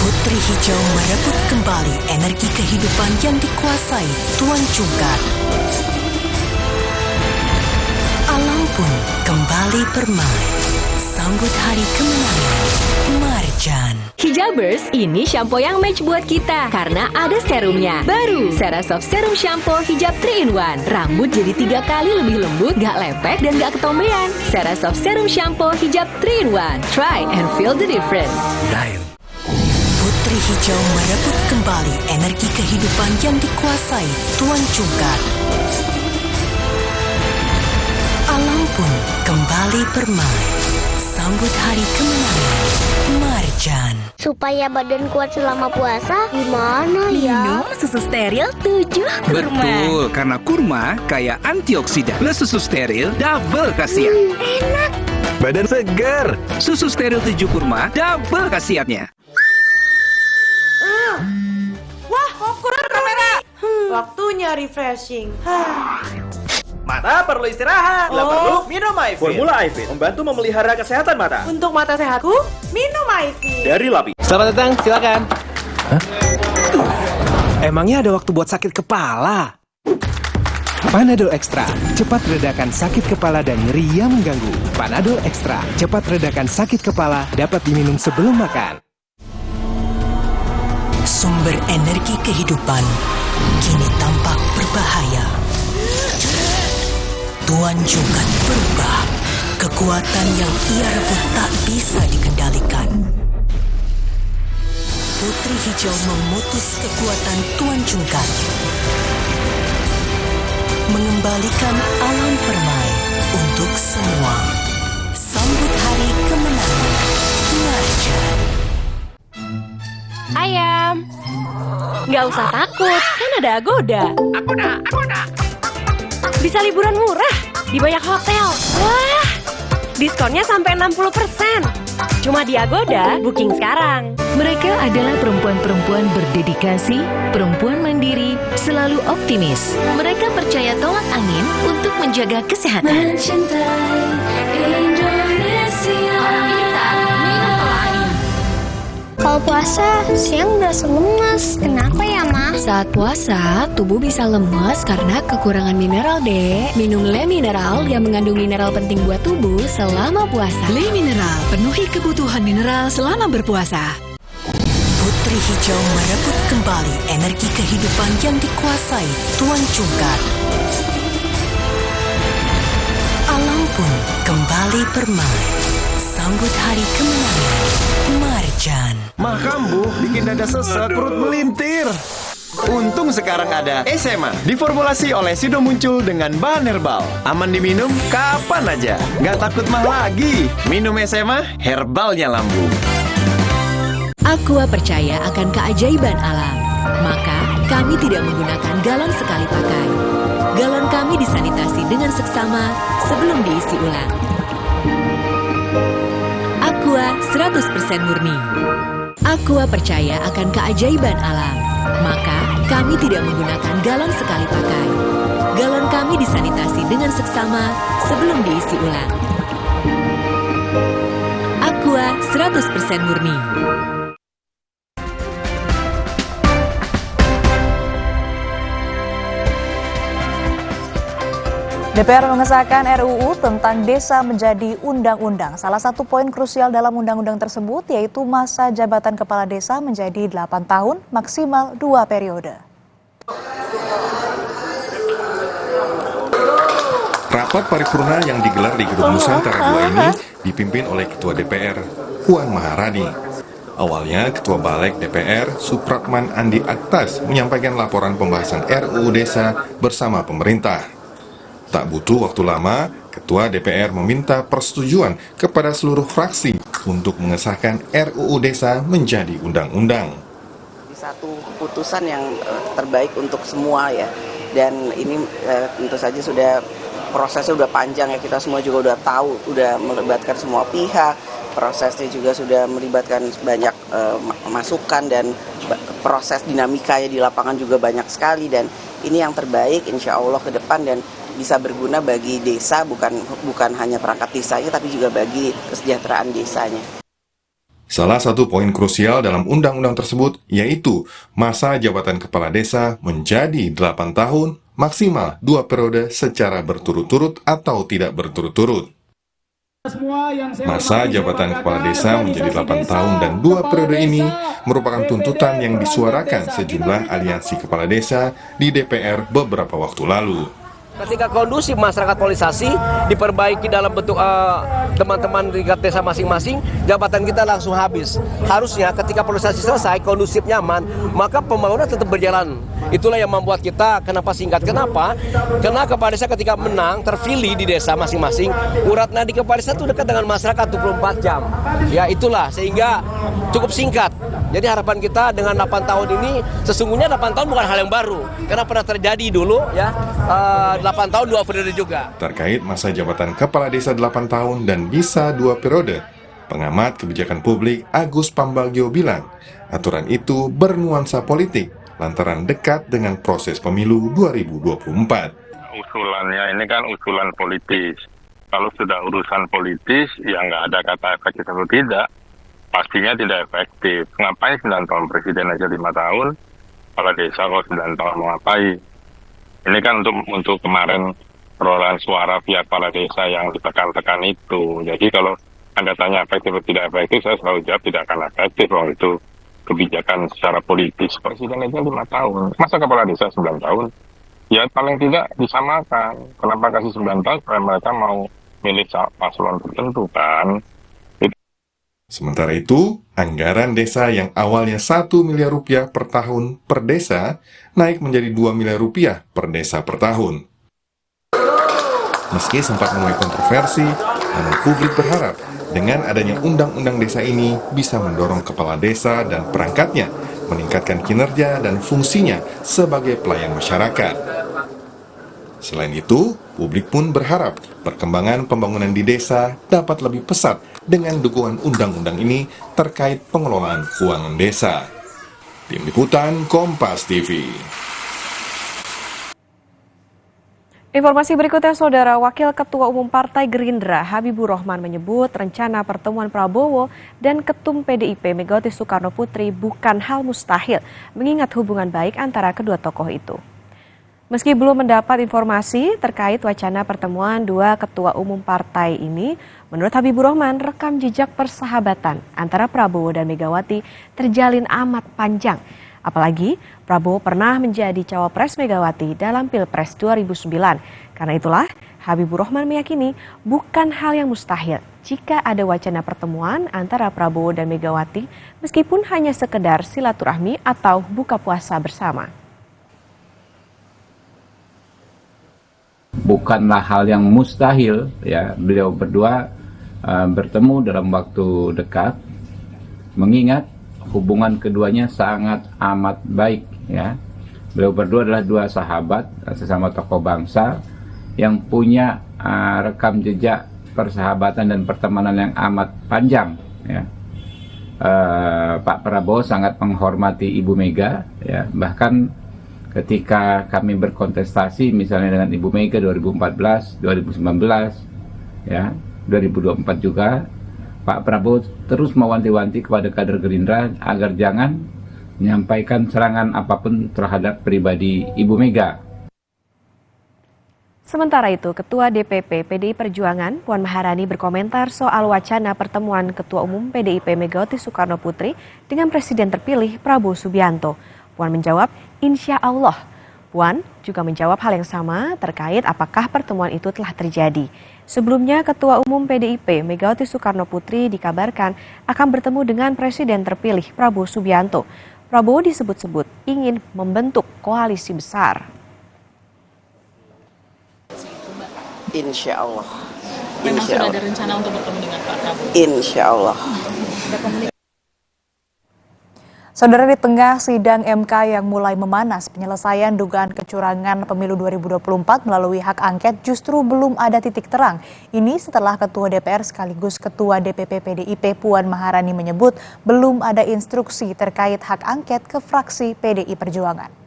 Putri Hijau merebut kembali energi kehidupan yang dikuasai Tuan Cungkar. Alam pun kembali bermain. Sambut hari kemenangan, Marjan. Hijabers, ini shampoo yang match buat kita karena ada serumnya. Baru, Cerasoft Serum Shampoo Hijab 3-in-1. Rambut jadi 3 kali lebih lembut, gak lepek dan gak ketombean. Cerasoft Serum Shampoo Hijab 3-in-1. Try and feel the difference. Putri Hijau merebut kembali energi kehidupan yang dikuasai Tuan Cungkar. Alam pun kembali bermain. Sambut hari kemenangan, Marjan. Supaya badan kuat selama puasa, gimana ya? Minum susu steril 7 kurma. Betul, karena kurma kaya antioksidan. Plus susu steril, double khasiat. Enak. Badan segar. Susu steril 7 kurma, double khasiatnya. Wah, popcorn kamera. Waktunya refreshing. Mata perlu istirahat. Bila perlu, minum Eye Fit. Formula Eye Fit membantu memelihara kesehatan mata. Untuk mata sehatku, minum Eye Fit. Dari Lapi. Selamat datang, silakan. Emangnya ada waktu buat sakit kepala? Panadol Extra, cepat redakan sakit kepala dan nyeri yang mengganggu. Panadol Extra, cepat redakan sakit kepala, dapat diminum sebelum makan. Sumber energi kehidupan kini tampak berbahaya. Tuan Cungkar berubah. Kekuatan yang ia rebut tak bisa dikendalikan. Putri Hijau memutus kekuatan Tuan Cungkar. Mengembalikan alam permai untuk semua. Sambut hari kemenangan, Marjan. Ayam, nggak usah takut, kan ada Agoda. Agoda. Bisa liburan murah di banyak hotel. Wah, diskonnya sampai 60%. Cuma di Agoda, booking sekarang. Mereka adalah perempuan-perempuan berdedikasi, perempuan mandiri, selalu optimis. Mereka percaya tolak angin untuk menjaga kesehatan. Mencintai Indonesia. Kalau puasa, siang berasa lemas. Kenapa ya, Ma? Saat puasa, tubuh bisa lemas karena kekurangan mineral, Dek. Minum Le Mineral yang mengandung mineral penting buat tubuh selama puasa. Le Mineral, penuhi kebutuhan mineral selama berpuasa. Putri Hijau merebut kembali energi kehidupan yang dikuasai Tuan Cungkar. Alam pun kembali bermain. Sambut hari kemenangan, Marjan. Mah kambuh, bikin dada sesek, perut melintir. Untung sekarang ada SMA, diformulasi oleh Sido Muncul dengan bahan herbal. Aman diminum kapan aja, nggak takut mah lagi. Minum SMA, herbalnya lambung. Aqua percaya akan keajaiban alam, maka kami tidak menggunakan galon sekali pakai. Galon kami disanitasi dengan seksama sebelum diisi ulang. Aqua 100% murni. Aqua percaya akan keajaiban alam, maka kami tidak menggunakan galon sekali pakai. Galon kami disanitasi dengan seksama sebelum diisi ulang. Aqua 100% murni. DPR mengesahkan RUU tentang desa menjadi undang-undang. Salah satu poin krusial dalam undang-undang tersebut yaitu masa jabatan kepala desa menjadi 8 tahun, maksimal 2 periode. Rapat paripurna yang digelar di Gedung Nusantara II ini dipimpin oleh Ketua DPR, Puan Maharani. Awalnya, Ketua Balik DPR, Supratman Andi Aktas, menyampaikan laporan pembahasan RUU Desa bersama pemerintah. Tak butuh waktu lama, Ketua DPR meminta persetujuan kepada seluruh fraksi untuk mengesahkan RUU Desa menjadi undang-undang. Satu keputusan yang terbaik untuk semua ya, dan ini tentu saja prosesnya sudah panjang ya, kita semua juga udah tahu, udah melibatkan semua pihak, prosesnya juga sudah melibatkan banyak masukan dan proses dinamika ya di lapangan juga banyak sekali, dan ini yang terbaik insya Allah ke depan dan bisa berguna bagi desa, bukan hanya perangkat desanya tapi juga bagi kesejahteraan desanya. Salah satu poin krusial dalam undang-undang tersebut yaitu masa jabatan kepala desa menjadi 8 tahun, maksimal 2 periode secara berturut-turut atau tidak berturut-turut. Masa jabatan kepala desa menjadi 8 tahun dan 2 periode ini merupakan tuntutan yang disuarakan sejumlah aliansi kepala desa di DPR beberapa waktu lalu. Ketika kondusif masyarakat polarisasi diperbaiki dalam bentuk teman-teman di tingkat desa masing-masing, jabatan kita langsung habis. Harusnya ketika polarisasi selesai, kondusif, nyaman, maka pembangunan tetap berjalan. Itulah yang membuat kita, kenapa singkat? Kenapa? Karena kepala desa ketika menang, terpilih di desa masing-masing, urat nadi kepala desa itu dekat dengan masyarakat 24 jam. Ya itulah, sehingga cukup singkat. Jadi harapan kita dengan 8 tahun ini, sesungguhnya 8 tahun bukan hal yang baru. Karena pernah terjadi dulu ya, 8 tahun 2 periode juga. Terkait masa jabatan kepala desa 8 tahun dan bisa 2 periode, pengamat kebijakan publik Agus Pambagio bilang, aturan itu bernuansa politik lantaran dekat dengan proses pemilu 2024. Usulannya ini kan usulan politis. Kalau sudah urusan politis, ya nggak ada kata efektif atau tidak. Pastinya tidak efektif. Ngapain 9 tahun presiden aja 5 tahun, kepala desa kalau 9 tahun mau ngapain? Ini kan untuk kemarin perolehan suara pihak kepala desa yang ditekan-tekan itu. Jadi kalau Anda tanya efektif atau tidak efektif, saya selalu jawab tidak akan efektif. Kalau itu kebijakan secara politis. Presiden aja 5 tahun. Masa kepala desa 9 tahun? Ya paling tidak disamakan. Kenapa kasih 9 tahun? Supaya mereka mau milih paslon tertentu kan. Sementara itu, anggaran desa yang awalnya 1 miliar rupiah per tahun per desa naik menjadi 2 miliar rupiah per desa per tahun. Meski sempat menuai kontroversi, namun publik berharap dengan adanya undang-undang desa ini bisa mendorong kepala desa dan perangkatnya meningkatkan kinerja dan fungsinya sebagai pelayan masyarakat. Selain itu, publik pun berharap perkembangan pembangunan di desa dapat lebih pesat dengan dukungan undang-undang ini terkait pengelolaan keuangan desa. Tim Liputan Kompas TV. Informasi berikutnya, Saudara, Wakil Ketua Umum Partai Gerindra Habibur Rahman menyebut rencana pertemuan Prabowo dan Ketum PDIP Megawati Soekarno Putri bukan hal mustahil, mengingat hubungan baik antara kedua tokoh itu. Meski belum mendapat informasi terkait wacana pertemuan dua ketua umum partai ini, menurut Habibur Rahman, rekam jejak persahabatan antara Prabowo dan Megawati terjalin amat panjang. Apalagi Prabowo pernah menjadi cawapres Megawati dalam Pilpres 2009. Karena itulah Habibur Rahman meyakini bukan hal yang mustahil jika ada wacana pertemuan antara Prabowo dan Megawati meskipun hanya sekedar silaturahmi atau buka puasa bersama. Bukanlah hal yang mustahil ya beliau berdua bertemu dalam waktu dekat, mengingat hubungan keduanya sangat amat baik ya. Beliau berdua adalah dua sahabat sesama tokoh bangsa yang punya rekam jejak persahabatan dan pertemanan yang amat panjang ya. Pak Prabowo sangat menghormati Ibu Mega ya, bahkan ketika kami berkontestasi misalnya dengan Ibu Mega 2014, 2019, ya, 2024 juga, Pak Prabowo terus mewanti-wanti kepada kader Gerindra agar jangan menyampaikan serangan apapun terhadap pribadi Ibu Mega. Sementara itu, Ketua DPP PDI Perjuangan Puan Maharani berkomentar soal wacana pertemuan Ketua Umum PDIP Megawati Soekarno Putri dengan Presiden terpilih Prabowo Subianto. Puan menjawab, insya Allah. Puan juga menjawab hal yang sama terkait apakah pertemuan itu telah terjadi. Sebelumnya, Ketua Umum PDIP Megawati Soekarno Putri dikabarkan akan bertemu dengan Presiden terpilih Prabowo Subianto. Prabowo disebut-sebut ingin membentuk koalisi besar. Insya Allah. Memang Insya sudah Allah. ada rencana untuk bertemu dengan Pak Prabowo. Insya Allah. Saudara, di tengah sidang MK yang mulai memanas, penyelesaian dugaan kecurangan pemilu 2024 melalui hak angket justru belum ada titik terang. Ini setelah Ketua DPR sekaligus Ketua DPP PDIP Puan Maharani menyebut belum ada instruksi terkait hak angket ke fraksi PDI Perjuangan.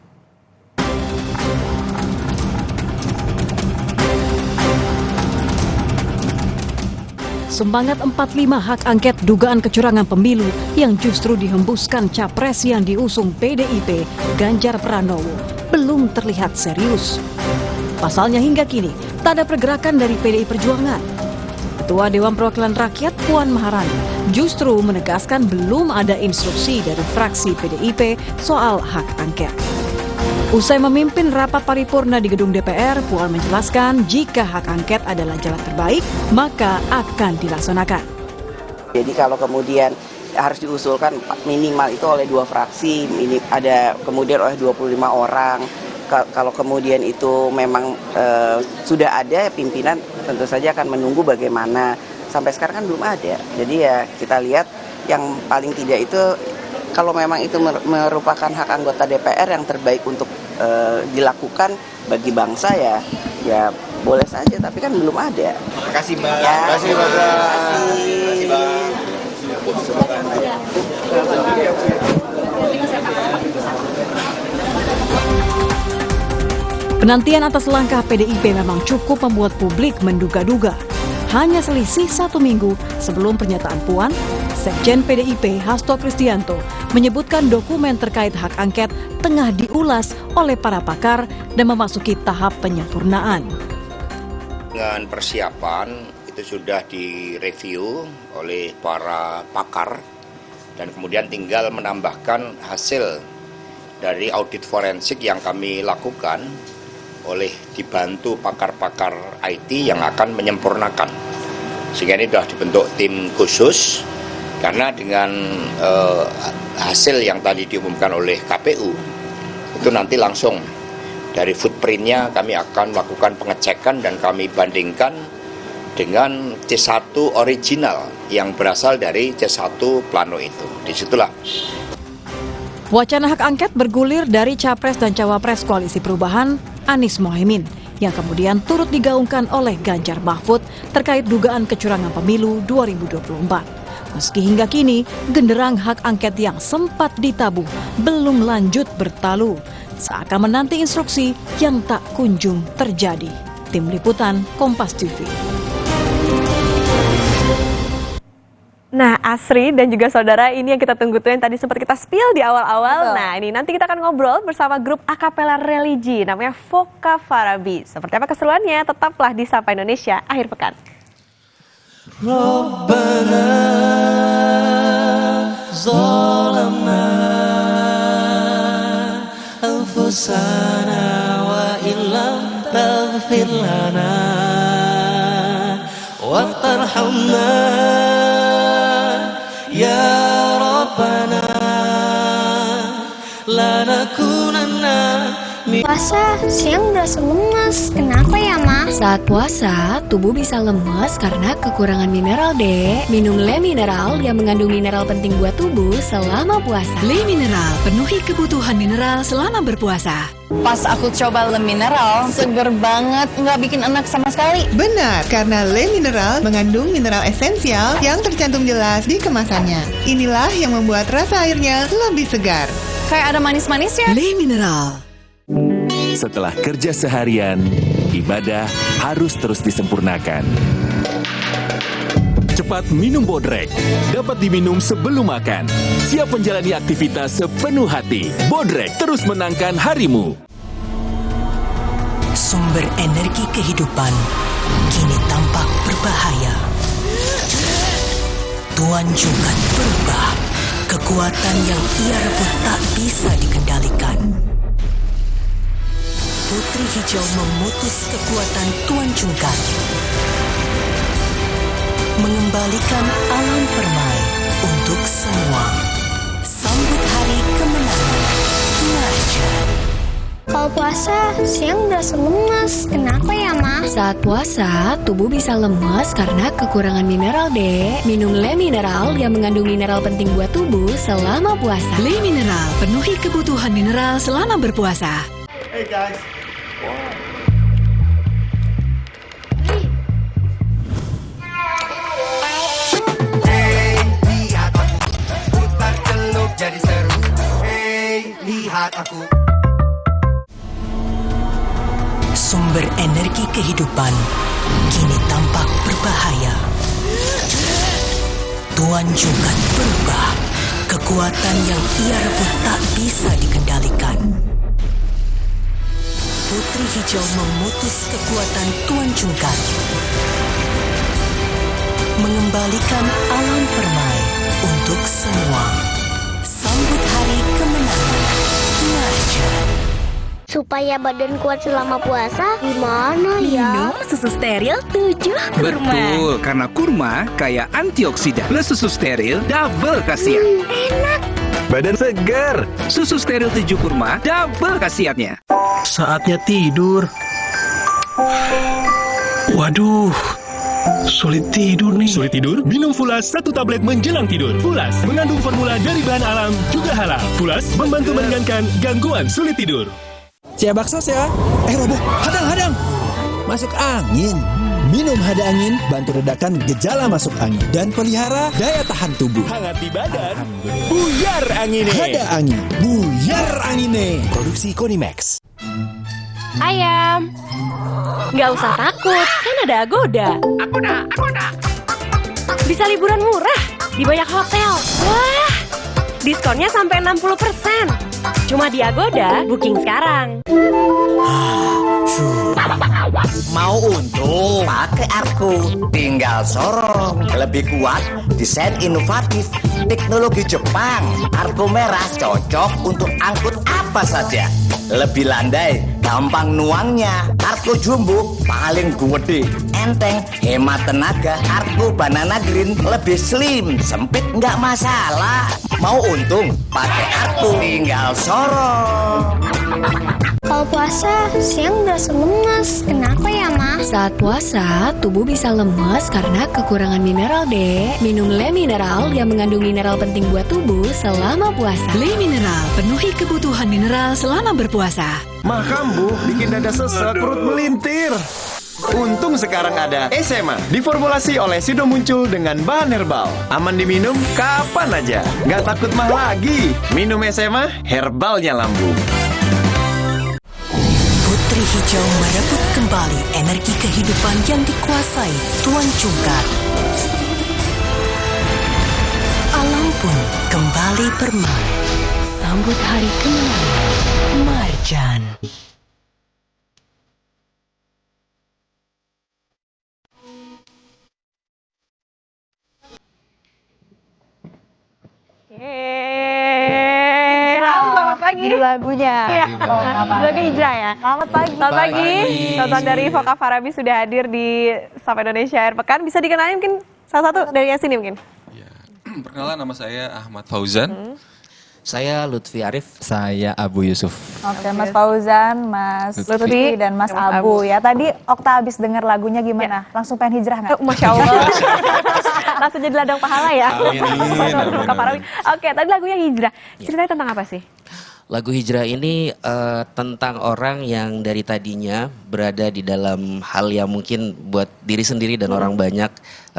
Semangat 45 hak angket dugaan kecurangan pemilu yang justru dihembuskan capres yang diusung PDIP Ganjar Pranowo belum terlihat serius. Pasalnya hingga kini tak ada pergerakan dari PDI Perjuangan. Ketua Dewan Perwakilan Rakyat Puan Maharani justru menegaskan belum ada instruksi dari fraksi PDIP soal hak angket. Usai memimpin rapat paripurna di gedung DPR, Puan menjelaskan jika hak angket adalah jalan terbaik, maka akan dilaksanakan. Jadi kalau kemudian harus diusulkan minimal itu oleh 2 fraksi, ada kemudian oleh 25 orang. Kalau kemudian itu memang sudah ada pimpinan, tentu saja akan menunggu bagaimana. Sampai sekarang kan belum ada. Jadi ya kita lihat yang paling tidak itu kalau memang itu merupakan hak anggota DPR yang terbaik untuk dilakukan bagi bangsa ya boleh saja, tapi kan belum ada. Terima kasih Mbak. Ya, Terima kasih Mbak. Penantian atas langkah PDIP memang cukup membuat publik menduga-duga. Hanya selisih 1 minggu sebelum pernyataan Puan, Sekjen PDIP Hasto Kristianto menyebutkan dokumen terkait hak angket tengah diulas oleh para pakar dan memasuki tahap penyempurnaan. Dengan persiapan itu sudah direview oleh para pakar dan kemudian tinggal menambahkan hasil dari audit forensik yang kami lakukan oleh dibantu pakar-pakar IT yang akan menyempurnakan. Sehingga ini sudah dibentuk tim khusus karena dengan hasil yang tadi diumumkan oleh KPU itu nanti langsung dari footprintnya kami akan melakukan pengecekan dan kami bandingkan dengan C1 original yang berasal dari C1 plano itu. Disitulah Wacana hak angket bergulir dari Capres dan Cawapres Koalisi Perubahan Anies Mohaimin yang kemudian turut digaungkan oleh Ganjar Mahfud terkait dugaan kecurangan pemilu 2024. Meski hingga kini genderang hak angket yang sempat ditabuh belum lanjut bertalu, seakan menanti instruksi yang tak kunjung terjadi. Tim Liputan Kompas TV. Nah, Asri dan juga saudara, ini yang kita tunggu tuh yang tadi sempat kita spill di awal-awal. Nah, ini nanti kita akan ngobrol bersama grup akapela religi namanya Voka Farabi. Seperti apa keseruannya? Tetaplah di Sapa Indonesia akhir pekan. Rabbana zalamna anfusana wa illam taghfir lana wa tarhamna ya Rabbana lanakunanna. Puasa, siang berasa lemes. Kenapa ya, Ma? Saat puasa, tubuh bisa lemes karena kekurangan mineral, Dek. Minum Le Mineral yang mengandung mineral penting buat tubuh selama puasa. Le Mineral, penuhi kebutuhan mineral selama berpuasa. Pas aku coba Le Mineral, seger banget, nggak bikin enak sama sekali. Benar, karena Le Mineral mengandung mineral esensial yang tercantum jelas di kemasannya. Inilah yang membuat rasa airnya lebih segar. Kayak ada manis-manisnya. Le Mineral. Setelah kerja seharian, ibadah harus terus disempurnakan. Cepat minum Bodrek. Dapat diminum sebelum makan. Siap menjalani aktivitas sepenuh hati. Bodrek terus menangkan harimu. Sumber energi kehidupan kini tampak berbahaya. Tuan Jungkat berubah. Kekuatan yang ia rebut tak bisa dikendalikan. Putri Hijau memutus kekuatan Tuan Jungkat, mengembalikan alam permai untuk semua. Sambut hari kemenangan, Raja. Kalau puasa, siang berasa lemas. Kenapa ya, Ma? Saat puasa, tubuh bisa lemas karena kekurangan mineral, Dek. Minum Le Mineral yang mengandung mineral penting buat tubuh selama puasa. Le Mineral, penuhi kebutuhan mineral selama berpuasa. Hey guys. Hey, lihat aku. Putar celup jadi seru. Hey, lihat aku. Sumber energi kehidupan kini tampak berbahaya. Tuan Jungkat berubah. Kekuatan yang ia rebut tak bisa dikendalikan. Putri Hijau memutus kekuatan Tuan Jungkat, mengembalikan alam permai untuk semua. Sambut hari kemenangan Marjan. Supaya badan kuat selama puasa, gimana ya? Minum susu steril 7 kurma. Betul, karena kurma kaya antioksidan. Plus susu steril double khasiat. Enak. Badan segar. Susu steril 7 kurma double khasiatnya. Saatnya tidur. Waduh, sulit tidur nih. Sulit tidur? Minum Fulas 1 tablet menjelang tidur. Fulas mengandung formula dari bahan alam juga halal. Fulas membantu meringankan gangguan sulit tidur. Cia bakso ya. Roboh, hadang. Masuk angin. Minum hada angin, bantu redakan gejala masuk angin dan pelihara daya tahan tubuh. Hangat di badan, buyar angine. Hada angin, buyar angine. Produksi Konimax. Ayam, nggak usah takut, kan ada Agoda. Agoda. Bisa liburan murah di banyak hotel. Wah, diskonnya sampai 60%. Cuma di Agoda, booking sekarang. Mau untung? Pakai Arko. Tinggal sorong. Lebih kuat, desain inovatif, teknologi Jepang. Arko merah cocok untuk angkut apa saja. Lebih landai, gampang nuangnya. Arko jumbo paling gede, enteng, hemat tenaga. Arko banana green lebih slim, sempit nggak masalah. Mau untung? Pakai Arko. Tinggal sorong. Kalau puasa, siang berasa lemas. Kenapa ya, Ma? Saat puasa, tubuh bisa lemas karena kekurangan mineral, Dek. Minum Le Mineral yang mengandung mineral penting buat tubuh selama puasa. Le Mineral, penuhi kebutuhan mineral selama berpuasa. Mah kambuh bikin dada sesek, perut melintir. Untung sekarang ada SMA, diformulasi oleh Sido Muncul dengan bahan herbal. Aman diminum kapan aja, nggak takut mah lagi. Minum SMA, herbalnya lambung. Putri Hijau merebut kembali energi kehidupan yang dikuasai Tuan Jungkat. Alam pun kembali bermain. Sambut hari kemenangan Marjan. Selamat pagi. Lagunya. Lagu Hijrah ya. Selamat pagi. Selamat pagi. Tonton dari Voka Farabi sudah hadir di Sapa Indonesia Air Pekan. Bisa dikenalin mungkin salah satu dari yang sini mungkin. Perkenalan, nama saya Ahmad Fauzan. Saya Lutfi Arif. Saya Abu Yusuf. Oke, Mas Fauzan, Mas Lutfi, dan Mas Abu ya. Tadi Okta habis dengar lagunya gimana? Langsung pengen hijrah nggak? Masya Allah. Langsung jadi ladang pahala ya. Amin. Oke, tadi lagunya Hijrah. Ceritanya tentang apa sih? Lagu Hijrah ini tentang orang yang dari tadinya berada di dalam hal yang mungkin buat diri sendiri dan orang banyak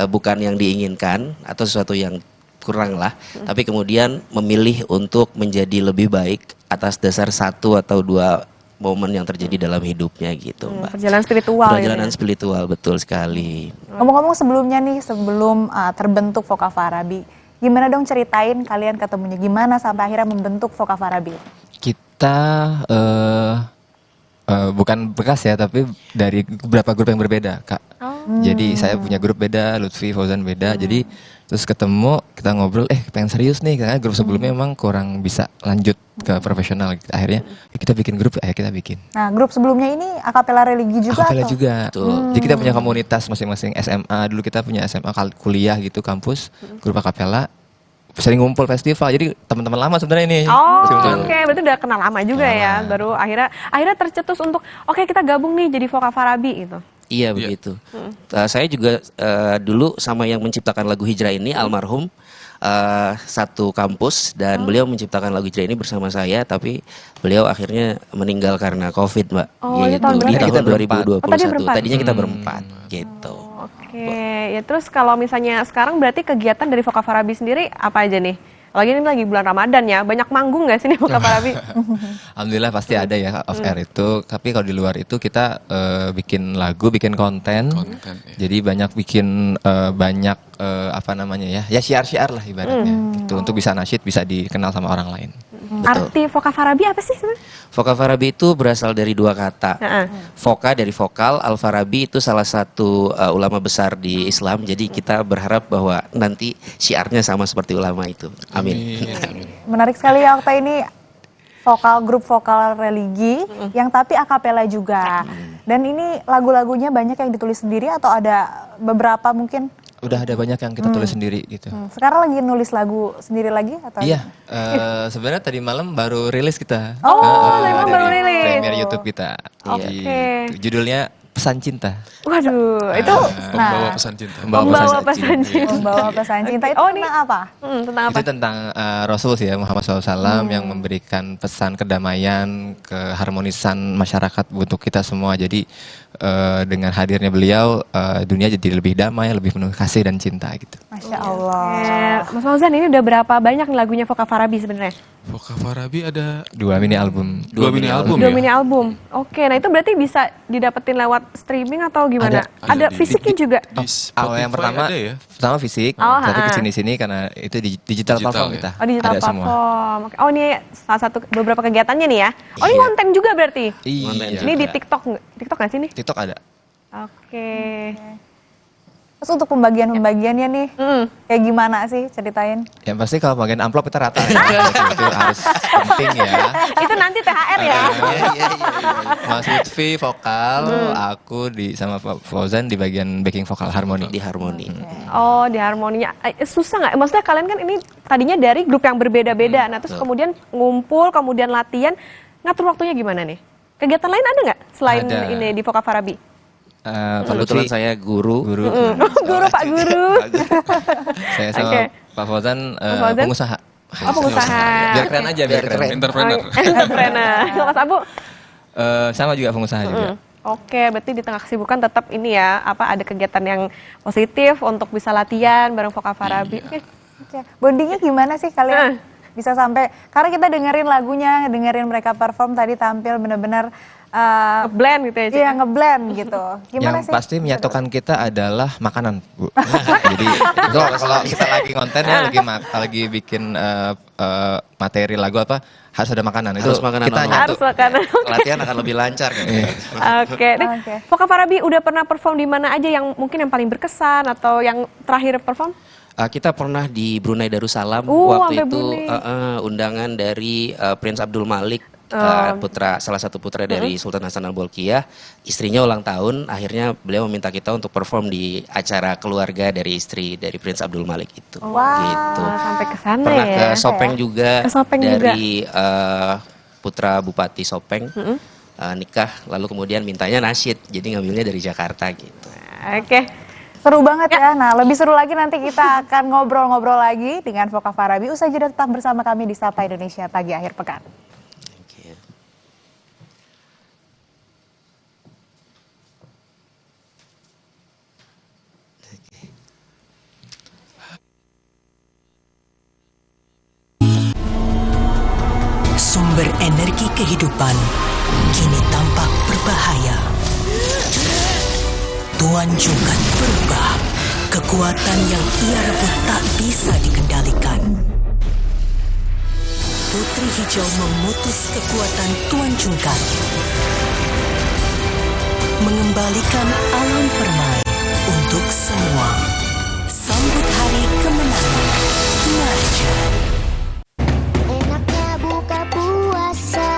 bukan yang diinginkan atau sesuatu yang kurang lah, tapi kemudian memilih untuk menjadi lebih baik atas dasar satu atau dua momen yang terjadi dalam hidupnya gitu, Mbak. Perjalanan spiritual. Perjalanan spiritual, betul sekali. Ngomong-ngomong sebelumnya nih, sebelum terbentuk Voka Farabi, gimana dong ceritain kalian ketemunya? Gimana sampai akhirnya membentuk Voka Farabi? Kita bukan bekas ya, tapi dari beberapa grup yang berbeda, Kak. Jadi saya punya grup beda, Lutfi, Fauzan beda. Jadi terus ketemu, kita ngobrol, pengen serius nih, karena grup sebelumnya memang kurang bisa lanjut ke profesional. Akhirnya kita bikin grup, kita bikin. Nah, grup sebelumnya ini akapela religi juga akapela atau? juga. Jadi kita punya komunitas masing-masing SMA. Dulu kita punya SMA kuliah gitu, kampus, grup akapela. sering ngumpul festival. Jadi teman-teman lama sebenarnya ini. Oh, oke. Berarti udah kenal lama juga ya. Baru akhirnya tercetus untuk oke, kita gabung nih jadi Voka Farabi gitu. Iya begitu. Saya juga dulu sama yang menciptakan lagu Hijrah ini almarhum satu kampus dan beliau menciptakan lagu Hijrah ini bersama saya, tapi beliau akhirnya meninggal karena COVID, Mbak. Oh, gitu. Di tahun 2021. Tadinya kita Hmm. berempat gitu. Oke, ya terus kalau misalnya sekarang berarti kegiatan dari Voka Farabi sendiri apa aja nih? Lagi ini lagi bulan Ramadan ya, banyak manggung nggak sih nih Voka Farabi? Alhamdulillah pasti ada ya off air itu. Tapi kalau di luar itu kita bikin lagu, bikin konten. Jadi banyak bikin banyak apa namanya ya syiar-syiar lah ibaratnya. Gitu untuk bisa nasyid, bisa dikenal sama orang lain. Arti Voka Farabi apa sih sebenarnya? Voka Farabi itu berasal dari dua kata. Voka dari vokal, Al-Farabi itu salah satu ulama besar di Islam. Jadi kita berharap bahwa nanti syiarnya sama seperti ulama itu. Amin. Menarik sekali ya Okta, ini grup vokal religi yang tapi akapela juga. Dan ini lagu-lagunya banyak yang ditulis sendiri atau ada beberapa mungkin? Udah ada banyak yang kita tulis sendiri gitu. Sekarang lagi nulis lagu sendiri lagi atau? Iya, sebenarnya tadi malam baru rilis kita. Oh, tadi malam baru rilis. Premier YouTube kita. Oke. Judulnya Pesan Cinta. Waduh, itu Membawa pesan cinta. Membawa pesan cinta. Membawa pesan cinta itu tentang apa? Tentang apa? Itu tentang Rasul sih ya, Muhammad SAW yang memberikan pesan kedamaian, keharmonisan masyarakat untuk kita semua. Jadi dengan hadirnya beliau, dunia jadi lebih damai, lebih penuh kasih dan cinta gitu. Masya Allah. Mas Fauzan, ini udah berapa banyak nih lagunya Voka Farabi sebenarnya? Voka Farabi ada 2 mini album. 2 mini album Dua ya? mini album. Oke, nah itu berarti bisa didapetin lewat streaming atau gimana? Ada fisiknya juga? Yang pertama, ada ya? pertama fisik, Oh, tapi kesini-sini karena itu digital platform kita. Oh, digital ada semua. platform. Oke. Oh, ini salah satu beberapa kegiatannya nih ya. Oh, ini konten juga berarti? Iya. Ini di TikTok nggak sih nih? TikTok ada. Oke. Terus untuk pembagiannya nih, kayak gimana sih ceritain? Yang pasti kalau bagian amplop kita rata ya. Itu harus penting ya. Itu nanti THR ya? Mas Lutfi vokal, aku sama Fauzan di bagian backing vokal harmoni. Di harmoni. Oh, di harmoninya. Susah nggak? Maksudnya kalian kan ini tadinya dari grup yang berbeda-beda. Nah, terus kemudian ngumpul, kemudian latihan. Ngatur waktunya gimana nih? Kegiatan lain ada nggak selain ini di Voka Farabi? Kebetulan saya guru. Guru Pak Guru. Saya sama Pak Fauzan pengusaha. Oh, pengusaha. Biar keren aja, biar keren. Entrepreneur. Entrepreneur. Mas Abu? Sama juga pengusaha juga. Oke, berarti di tengah kesibukan tetap ini ya, ada kegiatan yang positif untuk bisa latihan bareng Voka Farabi. Oke. Bondingnya gimana sih kalian? Bisa sampai, karena kita dengerin lagunya, dengerin mereka perform tadi tampil benar-benar ngeblend gitu ya? Iya, ngeblend gitu. Gimana yang sih? pasti menyatukan kita adalah makanan, Bu. Jadi kalau kita lagi konten ya, lagi bikin materi lagu apa, harus ada makanan. Harus makanan. Kita harus makanan. Latihan akan lebih lancar gitu. Oke. Voka Farabi udah pernah perform di mana aja yang mungkin yang paling berkesan atau yang terakhir perform? Kita pernah di Brunei Darussalam waktu itu undangan dari Prince Abdul Malik, salah satu putra dari Sultan Hasan Al-Bolkiah. Istrinya ulang tahun, akhirnya beliau meminta kita untuk perform di acara keluarga dari istri dari Prince Abdul Malik itu. Gitu. Sampai ke sana pernah ya. ke Sopeng juga, dari juga. putra Bupati Sopeng. Nikah, lalu kemudian mintanya nasyid, jadi ngambilnya dari Jakarta gitu. Oke. Seru banget ya. Nah, lebih seru lagi nanti kita akan ngobrol-ngobrol lagi dengan Voka Farabi. Usai jeda tetap bersama kami di Sapa Indonesia Pagi Akhir Pekan. Sumber energi kehidupan kini tampak berbahaya. Tuan Jungkat berubah. Kekuatan yang ia rebut tak bisa dikendalikan. Putri Hijau memutus kekuatan Tuan Jungkat. Mengembalikan alam permai untuk semua. Sambut hari kemenangan. Marjan. Enaknya buka puasa,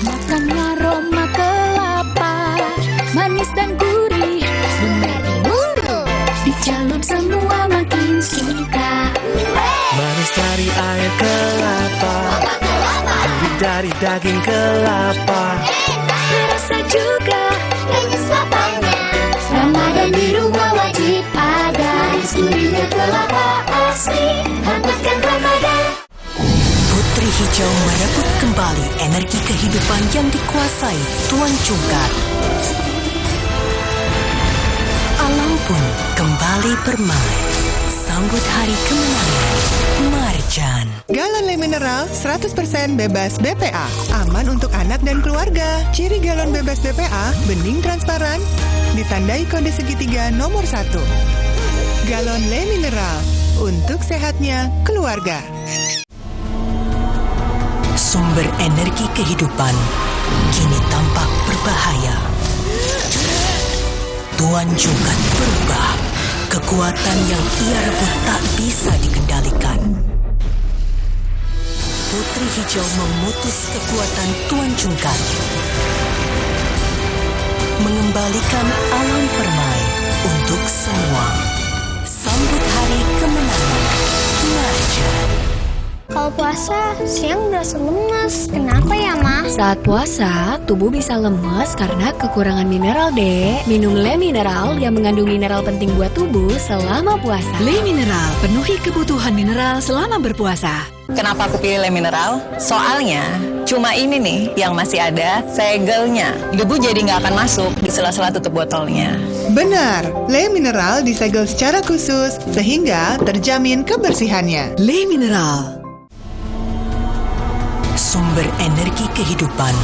makannya aroma kelapa, manis dan gurih, mundur, dicelup semua makin suka. Manis daging kelapa. Rasa juga daging kelapanya. Ramadan di rumah wajib ada. Gurihnya kelapa asli, hangatkan Ramadan. Putri Hijau merebut kembali energi kehidupan yang dikuasai Tuan Cungkar. Alam pun kembali bermain. Sambut hari kemenangan. Marjan. Galon Le Mineral 100% bebas BPA. Aman untuk anak dan keluarga. Ciri galon bebas BPA, bening transparan, ditandai kode segitiga nomor 1. Galon Le Mineral, untuk sehatnya keluarga. Sumber energi kehidupan kini tampak berbahaya. Tuan Cungkar berubah. Kekuatan yang ia rebut tak bisa dikendalikan. Putri Hijau memutus kekuatan Tuan Cungkar. Mengembalikan alam permai untuk semua. Sambut hari kemenangan. Marjan. Kalau puasa, siang berasa lemas. Kenapa ya, Ma? Saat puasa, tubuh bisa lemas karena kekurangan mineral, Dek. Minum Le Mineral yang mengandung mineral penting buat tubuh selama puasa. Le Mineral, penuhi kebutuhan mineral selama berpuasa. Kenapa aku pilih Le Mineral? Soalnya cuma ini nih yang masih ada segelnya. Debu jadi nggak akan masuk di sela-sela tutup botolnya. Benar, Le Mineral disegel secara khusus sehingga terjamin kebersihannya. Le Mineral. Sumber energi kehidupan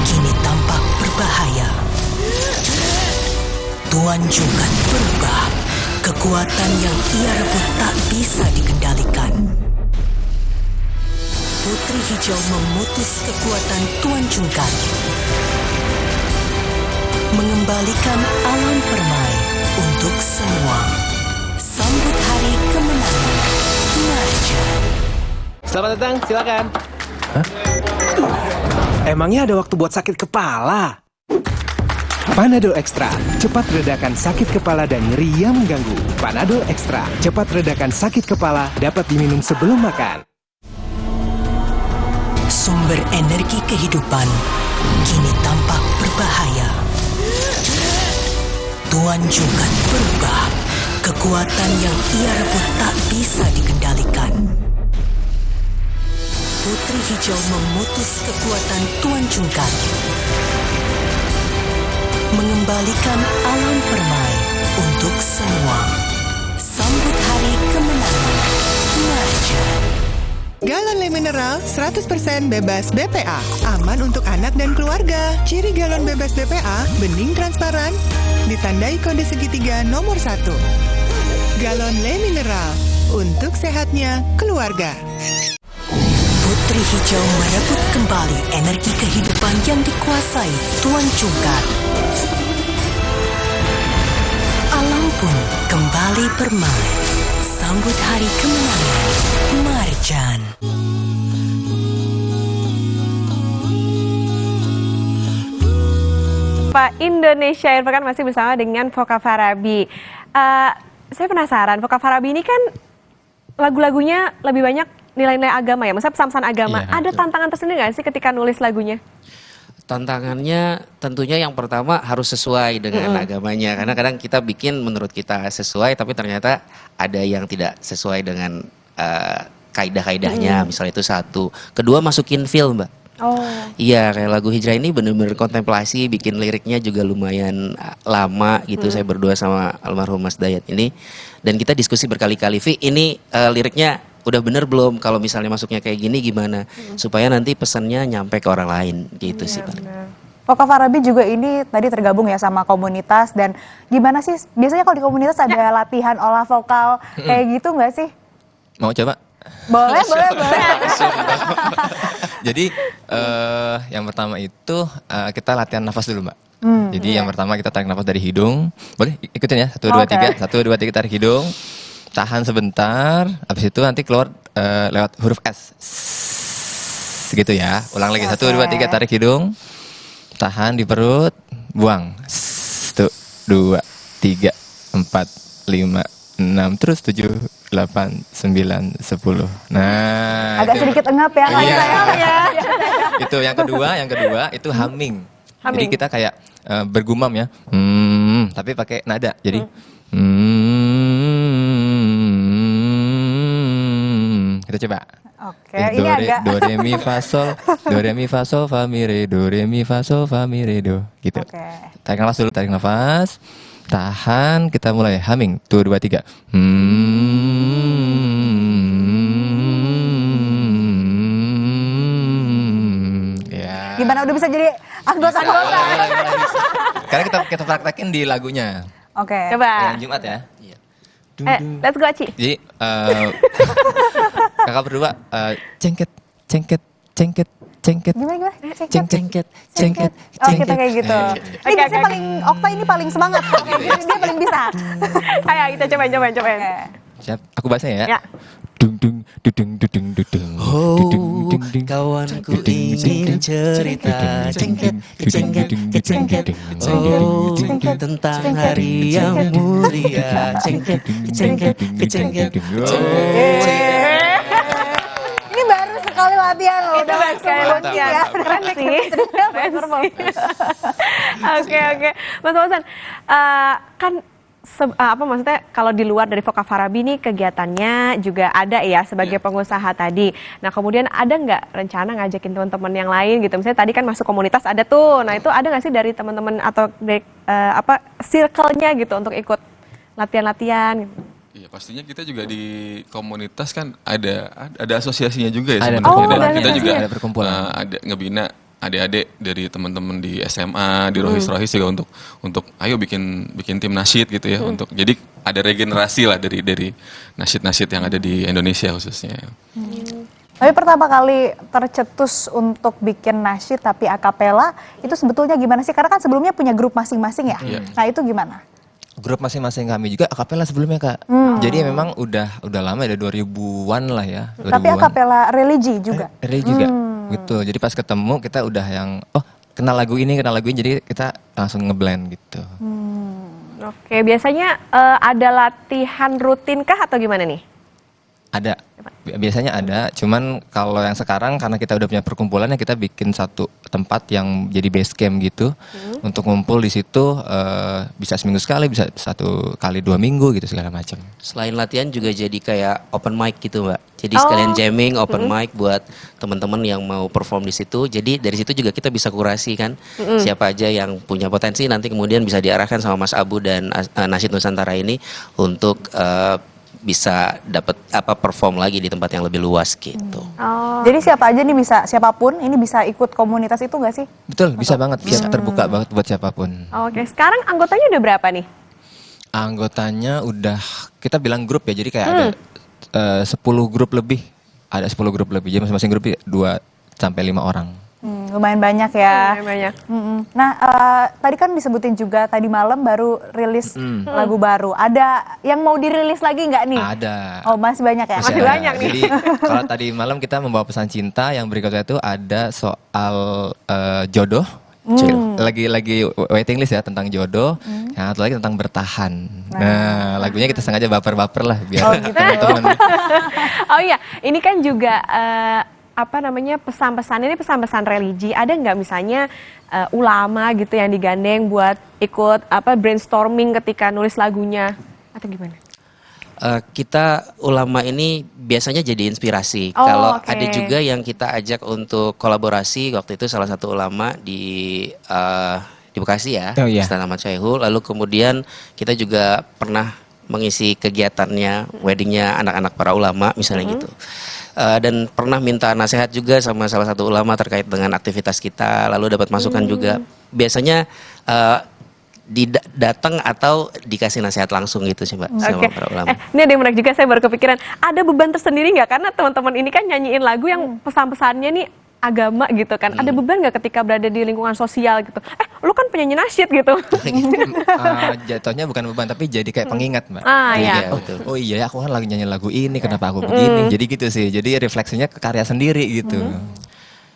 kini tampak berbahaya. Tuan Cungkar berubah. Kekuatan yang ia rebut tak bisa dikendalikan. Putri Hijau memutus kekuatan Tuan Cungkar. Mengembalikan alam permai untuk semua. Sambut hari kemenangan. Marjan. Selamat datang, silakan. Hah? Emangnya ada waktu buat sakit kepala? Panadol Extra, cepat redakan sakit kepala dan nyeri yang mengganggu. Panadol Extra, cepat redakan sakit kepala, dapat diminum sebelum makan. Sumber energi kehidupan kini tampak berbahaya. Tuan Cungkar berubah. Kekuatan yang ia rebut tak bisa dikendalikan. Putri Hijau memutus kekuatan Tuan Cungkar. Mengembalikan alam permai untuk semua. Sambut hari kemenangan. Marjan. Galon Le Mineral 100% bebas BPA. Aman untuk anak dan keluarga. Ciri galon bebas BPA, bening transparan, ditandai kode segitiga nomor 1. Galon Le Mineral, untuk sehatnya keluarga. Putri Hijau merebut kembali energi kehidupan yang dikuasai Tuan Cungkar. Alam pun kembali bermain. Sambut hari kemenangan. Marjan. Pak Indonesia Air Pekan masih bersama dengan Voka Farabi. Saya penasaran, Voka Farabi ini kan lagu-lagunya lebih banyak nilai-nilai agama ya, maksudnya pesan-pesan agama. Iya, Ada tantangan tersendiri nggak sih ketika nulis lagunya? Tantangannya tentunya yang pertama harus sesuai dengan agamanya. Karena kadang kita bikin menurut kita sesuai, tapi ternyata ada yang tidak sesuai dengan kaidah-kaidahnya. Misalnya itu satu. Kedua, masukin feel, Mbak. Oh. Iya, kayak lagu Hijrah ini bener-bener kontemplasi, bikin liriknya juga lumayan lama gitu. Saya berdua sama almarhum Mas Dayat ini. Dan kita diskusi berkali-kali, Vi, ini liriknya udah bener belum? Kalau misalnya masuknya kayak gini gimana? Supaya nanti pesannya nyampe ke orang lain gitu sih, Pak. Voka Farabi juga ini tadi tergabung ya sama komunitas, dan gimana sih biasanya kalau di komunitas ada latihan olah vokal kayak gitu nggak sih? Mau coba? Boleh. Jadi yang pertama itu kita latihan nafas dulu, Mbak. Jadi yang pertama kita tarik nafas dari hidung. Boleh ikutin ya, 1, 2, 3. 1, 2, 3 tarik hidung. Tahan sebentar, habis itu nanti keluar lewat huruf S. Gitu ya. Ulang lagi, 1, 2, 3 tarik hidung. Tahan di perut, buang. 1, 2, 3, 4, 5, 6, terus 7, 8, 9, 10. Nah, Agak sedikit engap ya. Iya. Ya. Itu yang kedua itu humming. Jadi kita kayak bergumam ya. Tapi pakai nada. Jadi kita coba. Oke, ini agak do re mi fa sol, fa mi re, do re mi fa sol fa mi re do gitu. Tarik nafas dulu, tarik nafas. Tahan, kita mulai humming. 2 2 3. Ya. Gimana udah bisa jadi anggota-anggota? Karena kita praktekin di lagunya. Oke. Coba. Yang Jumat ya. Let's go Aci. Jadi kakak berdua cengket. Gimana? Cengket. Oh, kita kayak gitu. Ini biasanya paling Okta ini paling semangat. Dia paling bisa. Ayo kita cobain. Siap, aku bahasnya ya. Ya. Oh, kawanku ingin cerita cengket. Oh, tentang hari yang mulia. Cengket. Ini baru sekali latihan loh. Itu baru sekali latihan. Keren sih. Oke. Mas Fauzan, kan apa maksudnya kalau di luar dari Voka Farabi nih kegiatannya juga ada ya sebagai pengusaha tadi. Nah kemudian ada nggak rencana ngajakin teman-teman yang lain gitu? Misalnya tadi kan masuk komunitas ada tuh. Nah itu ada nggak sih dari teman-teman atau dari circle-nya gitu untuk ikut latihan-latihan? Gitu? Iya pastinya kita juga di komunitas kan ada asosiasinya juga ya ada sebenarnya. Dan kita juga ada perkumpulan. Ada ngebina adik-adik dari teman-teman di SMA, di Rohis juga untuk ayo bikin tim nasyid gitu ya untuk jadi ada regenerasi lah dari nasyid-nasyid yang ada di Indonesia khususnya. Tapi pertama kali tercetus untuk bikin nasyid tapi akapela itu sebetulnya gimana sih? Karena kan sebelumnya punya grup masing-masing ya. Nah itu gimana? Grup masing-masing kami juga akapela sebelumnya Kak. Jadi memang udah lama ya 2000-an lah ya. 2000-an. Tapi akapela religi juga. Religi juga. Gitu. Jadi pas ketemu kita udah yang kenal lagu ini jadi kita langsung ngeblend gitu. Oke, biasanya ada latihan rutin kah atau gimana nih? Ada. Biasanya ada, cuman kalau yang sekarang karena kita udah punya perkumpulannya kita bikin satu tempat yang jadi base camp gitu. Untuk ngumpul di situ bisa seminggu sekali, bisa 1 kali 2 minggu gitu segala macam. Selain latihan juga jadi kayak open mic gitu Mbak. Jadi sekalian jamming, open mic buat teman-teman yang mau perform di situ. Jadi dari situ juga kita bisa kurasi kan siapa aja yang punya potensi nanti kemudian bisa diarahkan sama Mas Abu dan Nasyid Nusantara ini untuk bisa dapat perform lagi di tempat yang lebih luas gitu. Jadi siapa aja nih siapapun ini bisa ikut komunitas itu nggak sih? Betul, bisa banget, bisa terbuka banget buat siapapun. Oke, sekarang anggotanya udah berapa nih? Anggotanya udah kita bilang grup ya, jadi kayak ada 10 grup lebih. Ada 10 grup lebih, jadi masing-masing grup 2 sampai 5 orang. Lumayan banyak ya. Lumayan banyak. Nah, tadi kan disebutin juga tadi malam baru rilis lagu baru. Ada yang mau dirilis lagi nggak nih? Ada. Oh, masih banyak ya? Masih banyak nih. Jadi kalau tadi malam kita membawa pesan cinta, yang berikutnya itu ada soal jodoh. Lagi waiting list ya tentang jodoh, yang satu lagi tentang bertahan. Nah, lagunya kita sengaja baper-baper lah biar teman-teman. Oh iya, ini kan juga pesan-pesan ini pesan-pesan religi. Ada nggak misalnya ulama gitu yang digandeng buat ikut brainstorming ketika nulis lagunya atau gimana? Kita ulama ini biasanya jadi inspirasi. Kalau ada juga yang kita ajak untuk kolaborasi, waktu itu salah satu ulama di Bekasi ya, Ustaz Ahmad Syaihul. Lalu kemudian kita juga pernah mengisi kegiatannya, weddingnya anak-anak para ulama misalnya gitu. Dan pernah minta nasihat juga sama salah satu ulama terkait dengan aktivitas kita, lalu dapat masukan juga. Biasanya datang atau dikasih nasihat langsung gitu sih Mbak sama para ulama. Ini ada yang menarik juga, saya baru kepikiran. Ada beban tersendiri nggak? Karena teman-teman ini kan nyanyiin lagu yang pesan-pesannya nih agama gitu kan. Ada beban nggak ketika berada di lingkungan sosial gitu? Lu kan penyanyi nasyid gitu. Jatuhnya bukan beban tapi jadi kayak pengingat Mbak. Iya. Oh iya aku kan lagi nyanyi lagu ini, kenapa aku begini. Jadi gitu sih. Jadi refleksinya ke karya sendiri gitu.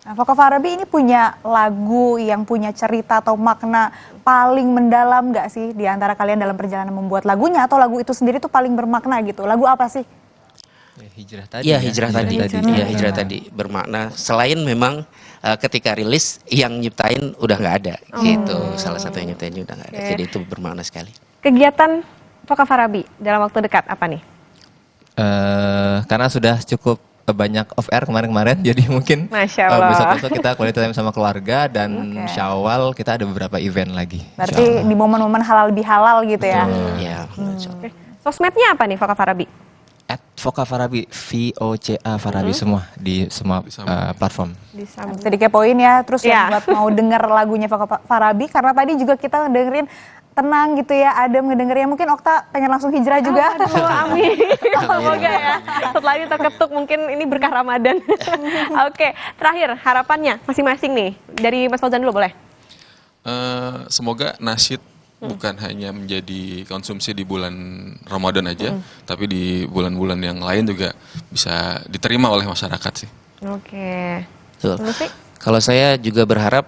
Nah, Foka Farabi ini punya lagu yang punya cerita atau makna paling mendalam nggak sih di antara kalian dalam perjalanan membuat lagunya, atau lagu itu sendiri tuh paling bermakna gitu? Lagu apa sih? Hijrah tadi. Iya, hijrah tadi. Iya, hijrah tadi bermakna. Selain memang ketika rilis yang nyiptain udah nggak ada, gitu. Salah satu yang nyiptain udah nggak ada. Jadi itu bermakna sekali. Kegiatan Foka Farabi dalam waktu dekat apa nih? Karena sudah cukup banyak off air kemarin-kemarin, jadi mungkin besok-besok kita quality time sama keluarga, dan Syawal kita ada beberapa event lagi. Berarti di momen-momen halal lebih halal gitu ya? Iya. Sosmednya apa nih Foka Farabi? @Foka Farabi, VOCA Farabi, semua di semua platform. Bisa dikepoin ya. Terus yang buat mau denger lagunya Foka Farabi, karena tadi juga kita dengerin tenang gitu ya, adem ngedengernya. Mungkin Okta pengen langsung hijrah juga. Aduh, amin. Semoga ya. Setelah ini terketuk, mungkin ini berkah Ramadan. Oke, terakhir harapannya masing-masing nih. Dari Mas Fauzan dulu boleh? Semoga nasyid bukan hanya menjadi konsumsi di bulan Ramadan aja, tapi di bulan-bulan yang lain juga bisa diterima oleh masyarakat sih. Oke. Kalau saya juga berharap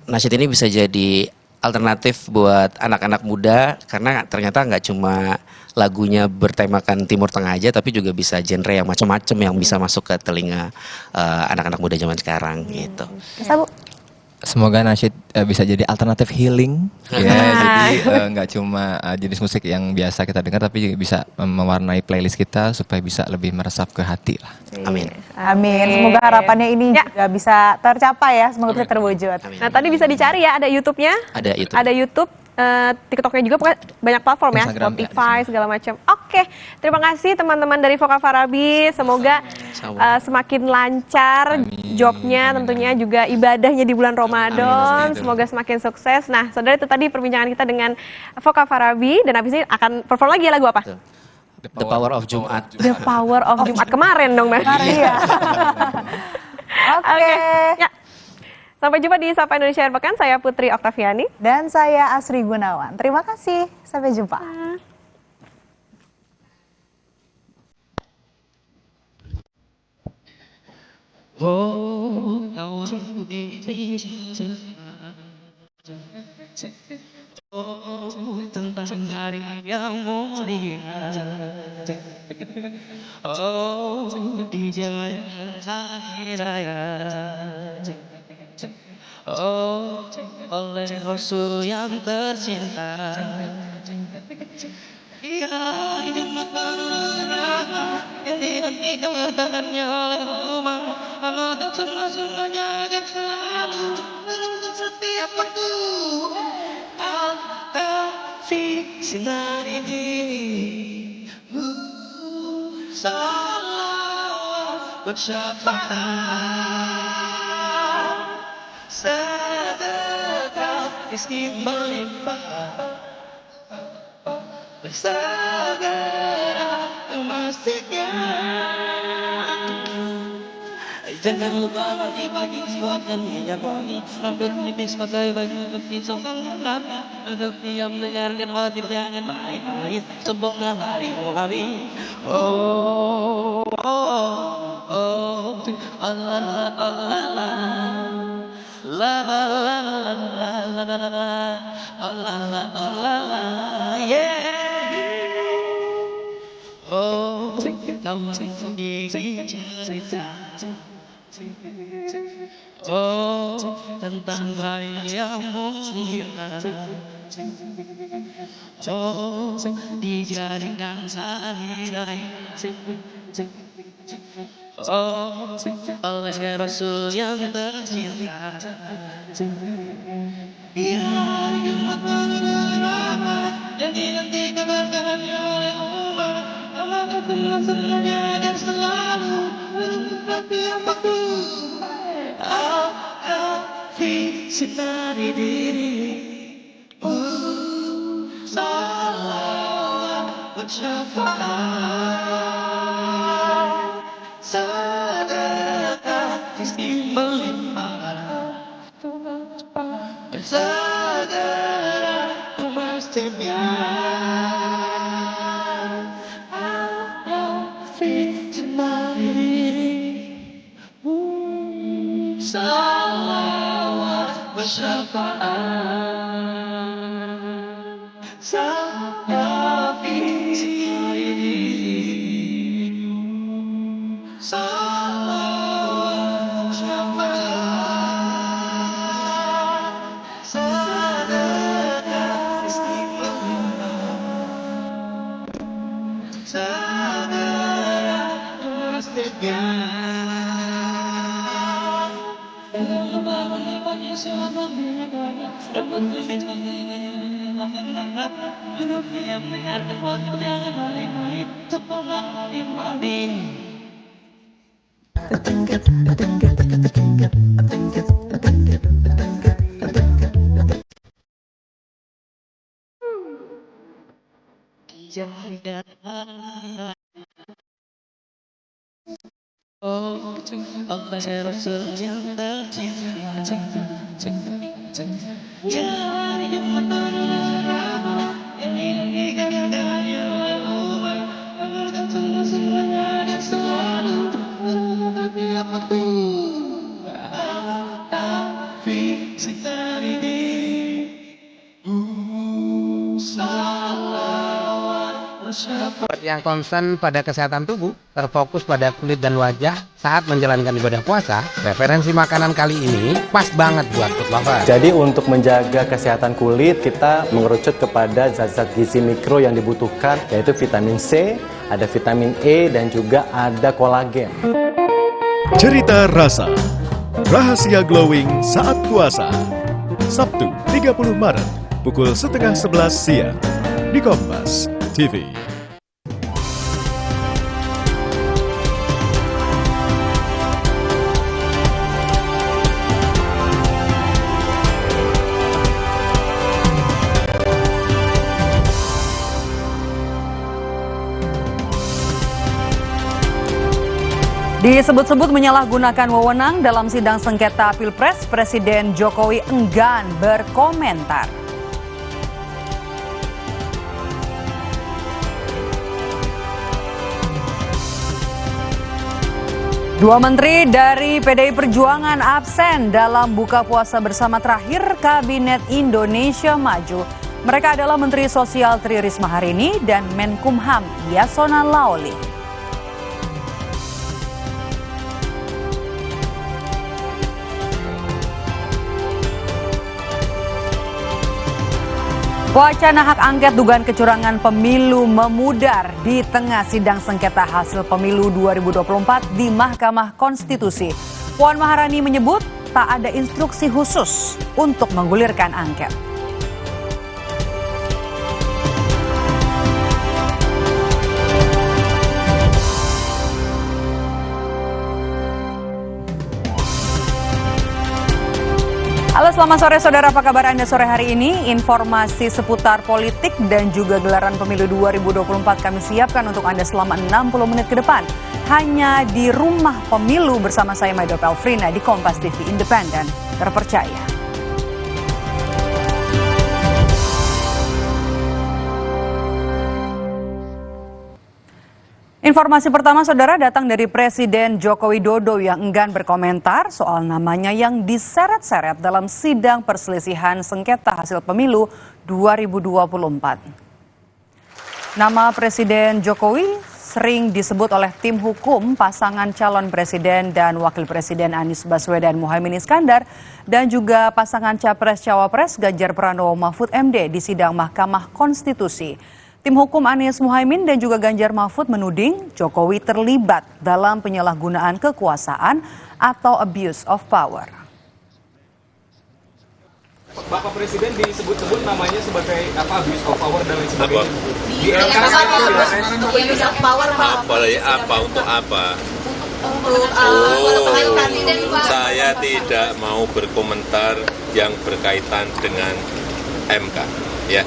nasyid ini bisa jadi alternatif buat anak-anak muda, karena ternyata nggak cuma lagunya bertemakan Timur Tengah aja, tapi juga bisa genre yang macam-macam yang bisa masuk ke telinga anak-anak muda zaman sekarang gitu. Bisa Bu? Semoga nasyid bisa jadi alternatif healing, ya, jadi nggak cuma jenis musik yang biasa kita dengar, tapi juga bisa mewarnai playlist kita supaya bisa lebih meresap ke hati lah. Amin. Amin. Semoga harapannya ini juga bisa tercapai ya, semoga bisa terwujud. Nah, tadi bisa dicari ya, ada YouTube-nya. Ada YouTube. Ada YouTube. TikToknya juga, pokoknya banyak platform ya, Instagram, Spotify segala macam. Oke, terima kasih teman-teman dari Foka Farabi. Semoga semakin lancar jobnya, tentunya juga ibadahnya di bulan Ramadan. Semoga semakin sukses. Nah, saudara, itu tadi perbincangan kita dengan Foka Farabi, dan habis ini akan perform lagi ya lagu apa? The Power of Jumat. The Power of Jumat kemarin dong, Mas. Iya. Oke. Ya. Sampai jumpa di Sapa Indonesia Akhir Pekan. Saya Putri Oktaviani. Dan saya Asri Gunawan. Terima kasih. Sampai jumpa. Tentang hari yang mulia, di zaman akhir hayat, oleh Rasul yang tercinta, ia hidup yang dihentikannya oleh umat, Allah termasuk menjaga selalu setiap waktu. Sinari diri salawat bersyafaat, sedekah miskin melimpah, bersegera memastikan. Jangan lupa bagi sebuahkan minyak wangi, hampir menipis pakai baju putih songkang nabi, untuk diam dengarkan hati jangan main-main, semoga harimu kami. Oh, Allah, Allah, la la la la la la, Allah, Allah, yeah. Oh, kamu sendiri cerita. Oh, tentang hari yang mulia, oh, dijadikan sehari-hari, oh, oleh Rasul yang tercinta. Biar umat menerima dan dinantikan berkahnya oleh umat, Allah akan senangnya dan selalu setiap waktu. Al-Kafi sinari diri, salawat bersyafaat, sedekah miskin melimpah, bersegera memastikan. Al-Kafi sinari diri, Yang concern pada kesehatan tubuh, terfokus pada kulit dan wajah saat menjalankan ibadah puasa, referensi makanan kali ini pas banget buat food lover. Jadi untuk menjaga kesehatan kulit, kita mengerucut kepada zat-zat gizi mikro yang dibutuhkan, yaitu vitamin C, ada vitamin E, dan juga ada kolagen. Cerita rasa, rahasia glowing saat puasa. Sabtu 30 Maret, pukul 10:30 siang, di Kompas TV. Disebut-sebut menyalahgunakan wewenang dalam sidang sengketa Pilpres, Presiden Jokowi enggan berkomentar. Dua menteri dari PDI Perjuangan absen dalam buka puasa bersama terakhir Kabinet Indonesia Maju. Mereka adalah Menteri Sosial Tri Risma Harini dan Menkumham Yasona Laoli. Wacana hak angket dugaan kecurangan pemilu memudar di tengah sidang sengketa hasil pemilu 2024 di Mahkamah Konstitusi. Puan Maharani menyebut tak ada instruksi khusus untuk menggulirkan angket. Halo, selamat sore saudara, apa kabar Anda sore hari ini? Informasi seputar politik dan juga gelaran pemilu 2024 kami siapkan untuk Anda selama 60 menit ke depan. Hanya di Rumah Pemilu bersama saya Maido Pelfrina di Kompas TV Independen, terpercaya. Informasi pertama saudara datang dari Presiden Joko Widodo yang enggan berkomentar soal namanya yang diseret-seret dalam sidang perselisihan sengketa hasil pemilu 2024. Nama Presiden Jokowi sering disebut oleh tim hukum pasangan calon presiden dan wakil presiden Anies Baswedan Muhaimin Iskandar dan juga pasangan Capres-Cawapres Ganjar Pranowo Mahfud MD di sidang Mahkamah Konstitusi. Tim hukum Anies Muhaimin dan juga Ganjar Mahfud menuding Jokowi terlibat dalam penyalahgunaan kekuasaan atau abuse of power. Bapak Presiden disebut-sebut namanya sebagai abuse of power dan lain sebagainya. Abuse of power apa untuk apa? Saya tidak mau berkomentar yang berkaitan dengan MK, ya.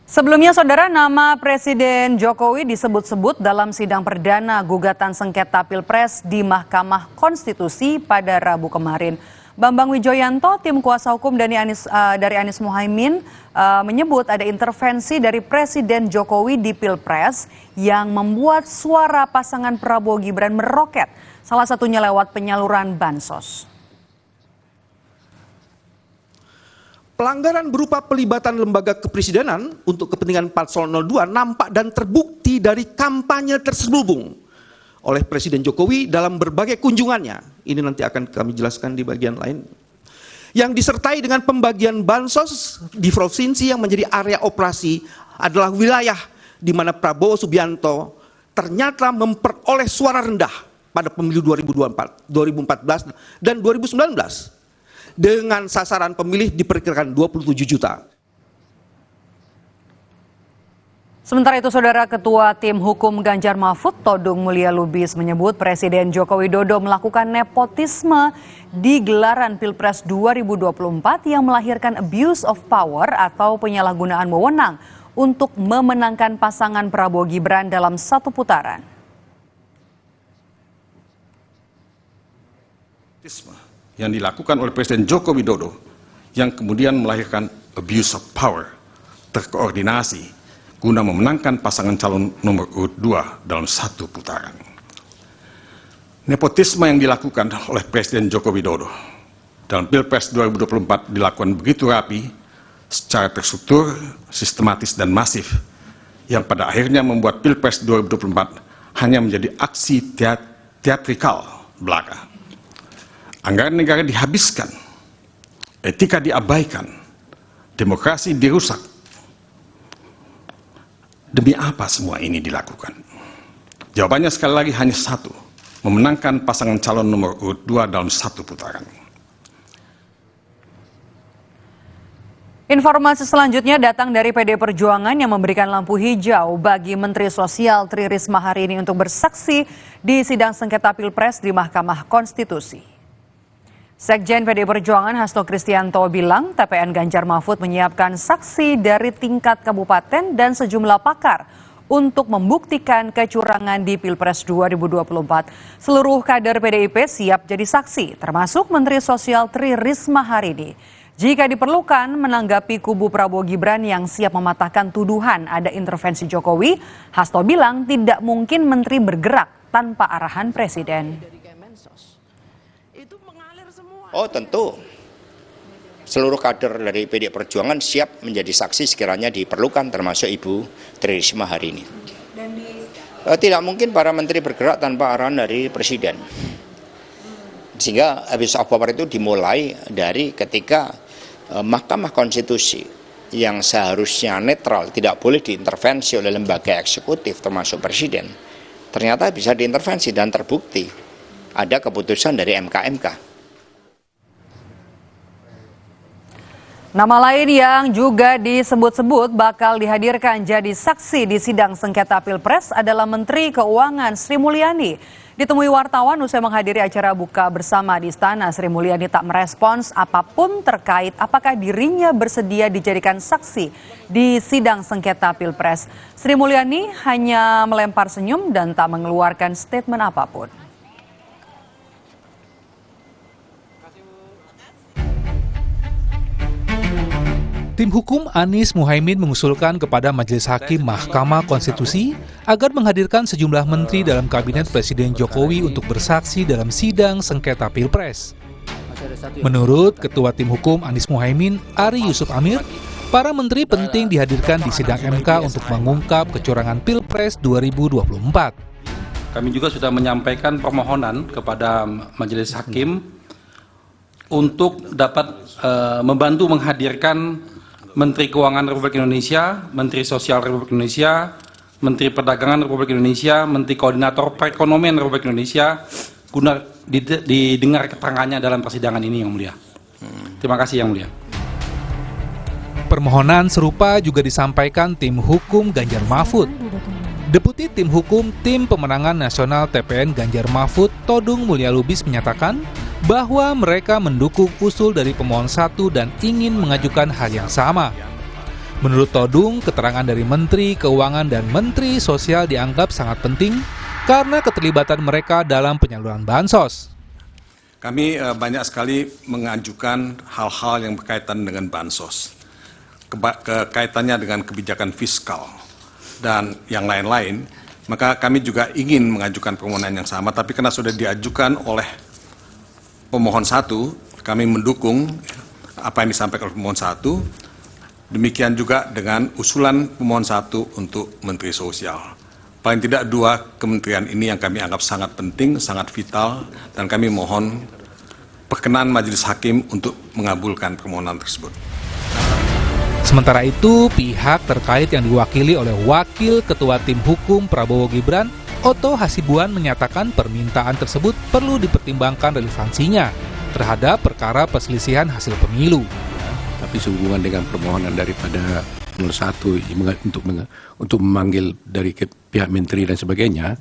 Sebelumnya saudara, nama Presiden Jokowi disebut-sebut dalam sidang perdana gugatan sengketa Pilpres di Mahkamah Konstitusi pada Rabu kemarin. Bambang Wijoyanto, tim kuasa hukum dari Anies Muhaimin, menyebut ada intervensi dari Presiden Jokowi di Pilpres yang membuat suara pasangan Prabowo Gibran meroket salah satunya lewat penyaluran bansos. Pelanggaran berupa pelibatan lembaga kepresidenan untuk kepentingan Paslon 02 nampak dan terbukti dari kampanye terselubung oleh Presiden Jokowi dalam berbagai kunjungannya. Ini nanti akan kami jelaskan di bagian lain. Yang disertai dengan pembagian bansos di provinsi yang menjadi area operasi adalah wilayah di mana Prabowo Subianto ternyata memperoleh suara rendah pada pemilu 2014 dan 2019. Dengan sasaran pemilih diperkirakan 27 juta. Sementara itu, Saudara, Ketua Tim Hukum Ganjar Mahfud, Todung Mulya Lubis, menyebut Presiden Joko Widodo melakukan nepotisme di gelaran Pilpres 2024 yang melahirkan abuse of power atau penyalahgunaan wewenang untuk memenangkan pasangan Prabowo Gibran dalam satu putaran. Yang dilakukan oleh Presiden Joko Widodo yang kemudian melahirkan abuse of power terkoordinasi guna memenangkan pasangan calon nomor urut 2 dalam satu putaran. Nepotisme yang dilakukan oleh Presiden Joko Widodo dalam Pilpres 2024 dilakukan begitu rapi, secara terstruktur, sistematis dan masif yang pada akhirnya membuat Pilpres 2024 hanya menjadi aksi teatrikal belaka. Anggaran negara dihabiskan, etika diabaikan, demokrasi dirusak. Demi apa semua ini dilakukan? Jawabannya sekali lagi hanya satu, memenangkan pasangan calon nomor urut 2 dalam satu putaran. Informasi selanjutnya datang dari PD Perjuangan yang memberikan lampu hijau bagi Menteri Sosial Tri Risma hari ini untuk bersaksi di sidang sengketa Pilpres di Mahkamah Konstitusi. Sekjen PD Perjuangan Hasto Kristianto bilang TPN Ganjar Mahfud menyiapkan saksi dari tingkat kabupaten dan sejumlah pakar untuk membuktikan kecurangan di Pilpres 2024. Seluruh kader PDIP siap jadi saksi, termasuk Menteri Sosial Tri Risma hari ini. Jika diperlukan menanggapi kubu Prabowo Gibran yang siap mematahkan tuduhan ada intervensi Jokowi, Hasto bilang tidak mungkin menteri bergerak tanpa arahan Presiden. Oh tentu, seluruh kader dari PD Perjuangan siap menjadi saksi sekiranya diperlukan, termasuk Ibu Tri Risma hari ini. Tidak mungkin para menteri bergerak tanpa arahan dari Presiden. Sehingga abuse of power itu dimulai dari ketika Mahkamah Konstitusi yang seharusnya netral, tidak boleh diintervensi oleh lembaga eksekutif termasuk Presiden, ternyata bisa diintervensi dan terbukti ada keputusan dari MK. Nama lain yang juga disebut-sebut bakal dihadirkan jadi saksi di sidang sengketa Pilpres adalah Menteri Keuangan Sri Mulyani. Ditemui wartawan usai menghadiri acara buka bersama di Istana, Sri Mulyani tak merespons apapun terkait apakah dirinya bersedia dijadikan saksi di sidang sengketa Pilpres. Sri Mulyani hanya melempar senyum dan tak mengeluarkan statement apapun. Tim hukum Anies Muhaimin mengusulkan kepada Majelis Hakim Mahkamah Konstitusi agar menghadirkan sejumlah menteri dalam Kabinet Presiden Jokowi untuk bersaksi dalam sidang sengketa Pilpres. Menurut Ketua Tim Hukum Anies Muhaimin, Ari Yusuf Amir, para menteri penting dihadirkan di sidang MK untuk mengungkap kecurangan Pilpres 2024. Kami juga sudah menyampaikan permohonan kepada Majelis Hakim untuk dapat membantu menghadirkan Menteri Keuangan Republik Indonesia, Menteri Sosial Republik Indonesia, Menteri Perdagangan Republik Indonesia, Menteri Koordinator Perekonomian Republik Indonesia, guna didengar keterangannya dalam persidangan ini, Yang Mulia. Terima kasih, Yang Mulia. Permohonan serupa juga disampaikan tim hukum Ganjar Mahfud. Deputi Tim Hukum Tim Pemenangan Nasional TPN Ganjar Mahfud, Todung Mulya Lubis menyatakan bahwa mereka mendukung usul dari pemohon 1 dan ingin mengajukan hal yang sama. Menurut Todung, keterangan dari Menteri Keuangan dan Menteri Sosial dianggap sangat penting karena keterlibatan mereka dalam penyaluran bansos. Kami banyak sekali mengajukan hal-hal yang berkaitan dengan bansos, kaitannya dengan kebijakan fiskal, dan yang lain-lain maka kami juga ingin mengajukan permohonan yang sama, tapi karena sudah diajukan oleh pemohon 1, kami mendukung apa yang disampaikan oleh pemohon 1. Demikian juga dengan usulan pemohon 1 untuk Menteri Sosial. Paling tidak 2 kementerian ini yang kami anggap sangat penting, sangat vital, dan kami mohon perkenan Majelis Hakim untuk mengabulkan permohonan tersebut. Sementara itu, pihak terkait yang diwakili oleh Wakil Ketua Tim Hukum Prabowo Gibran, Otto Hasibuan, menyatakan permintaan tersebut perlu dipertimbangkan relevansinya terhadap perkara perselisihan hasil pemilu. Tapi sehubungan dengan permohonan daripada 01 untuk memanggil dari pihak menteri dan sebagainya,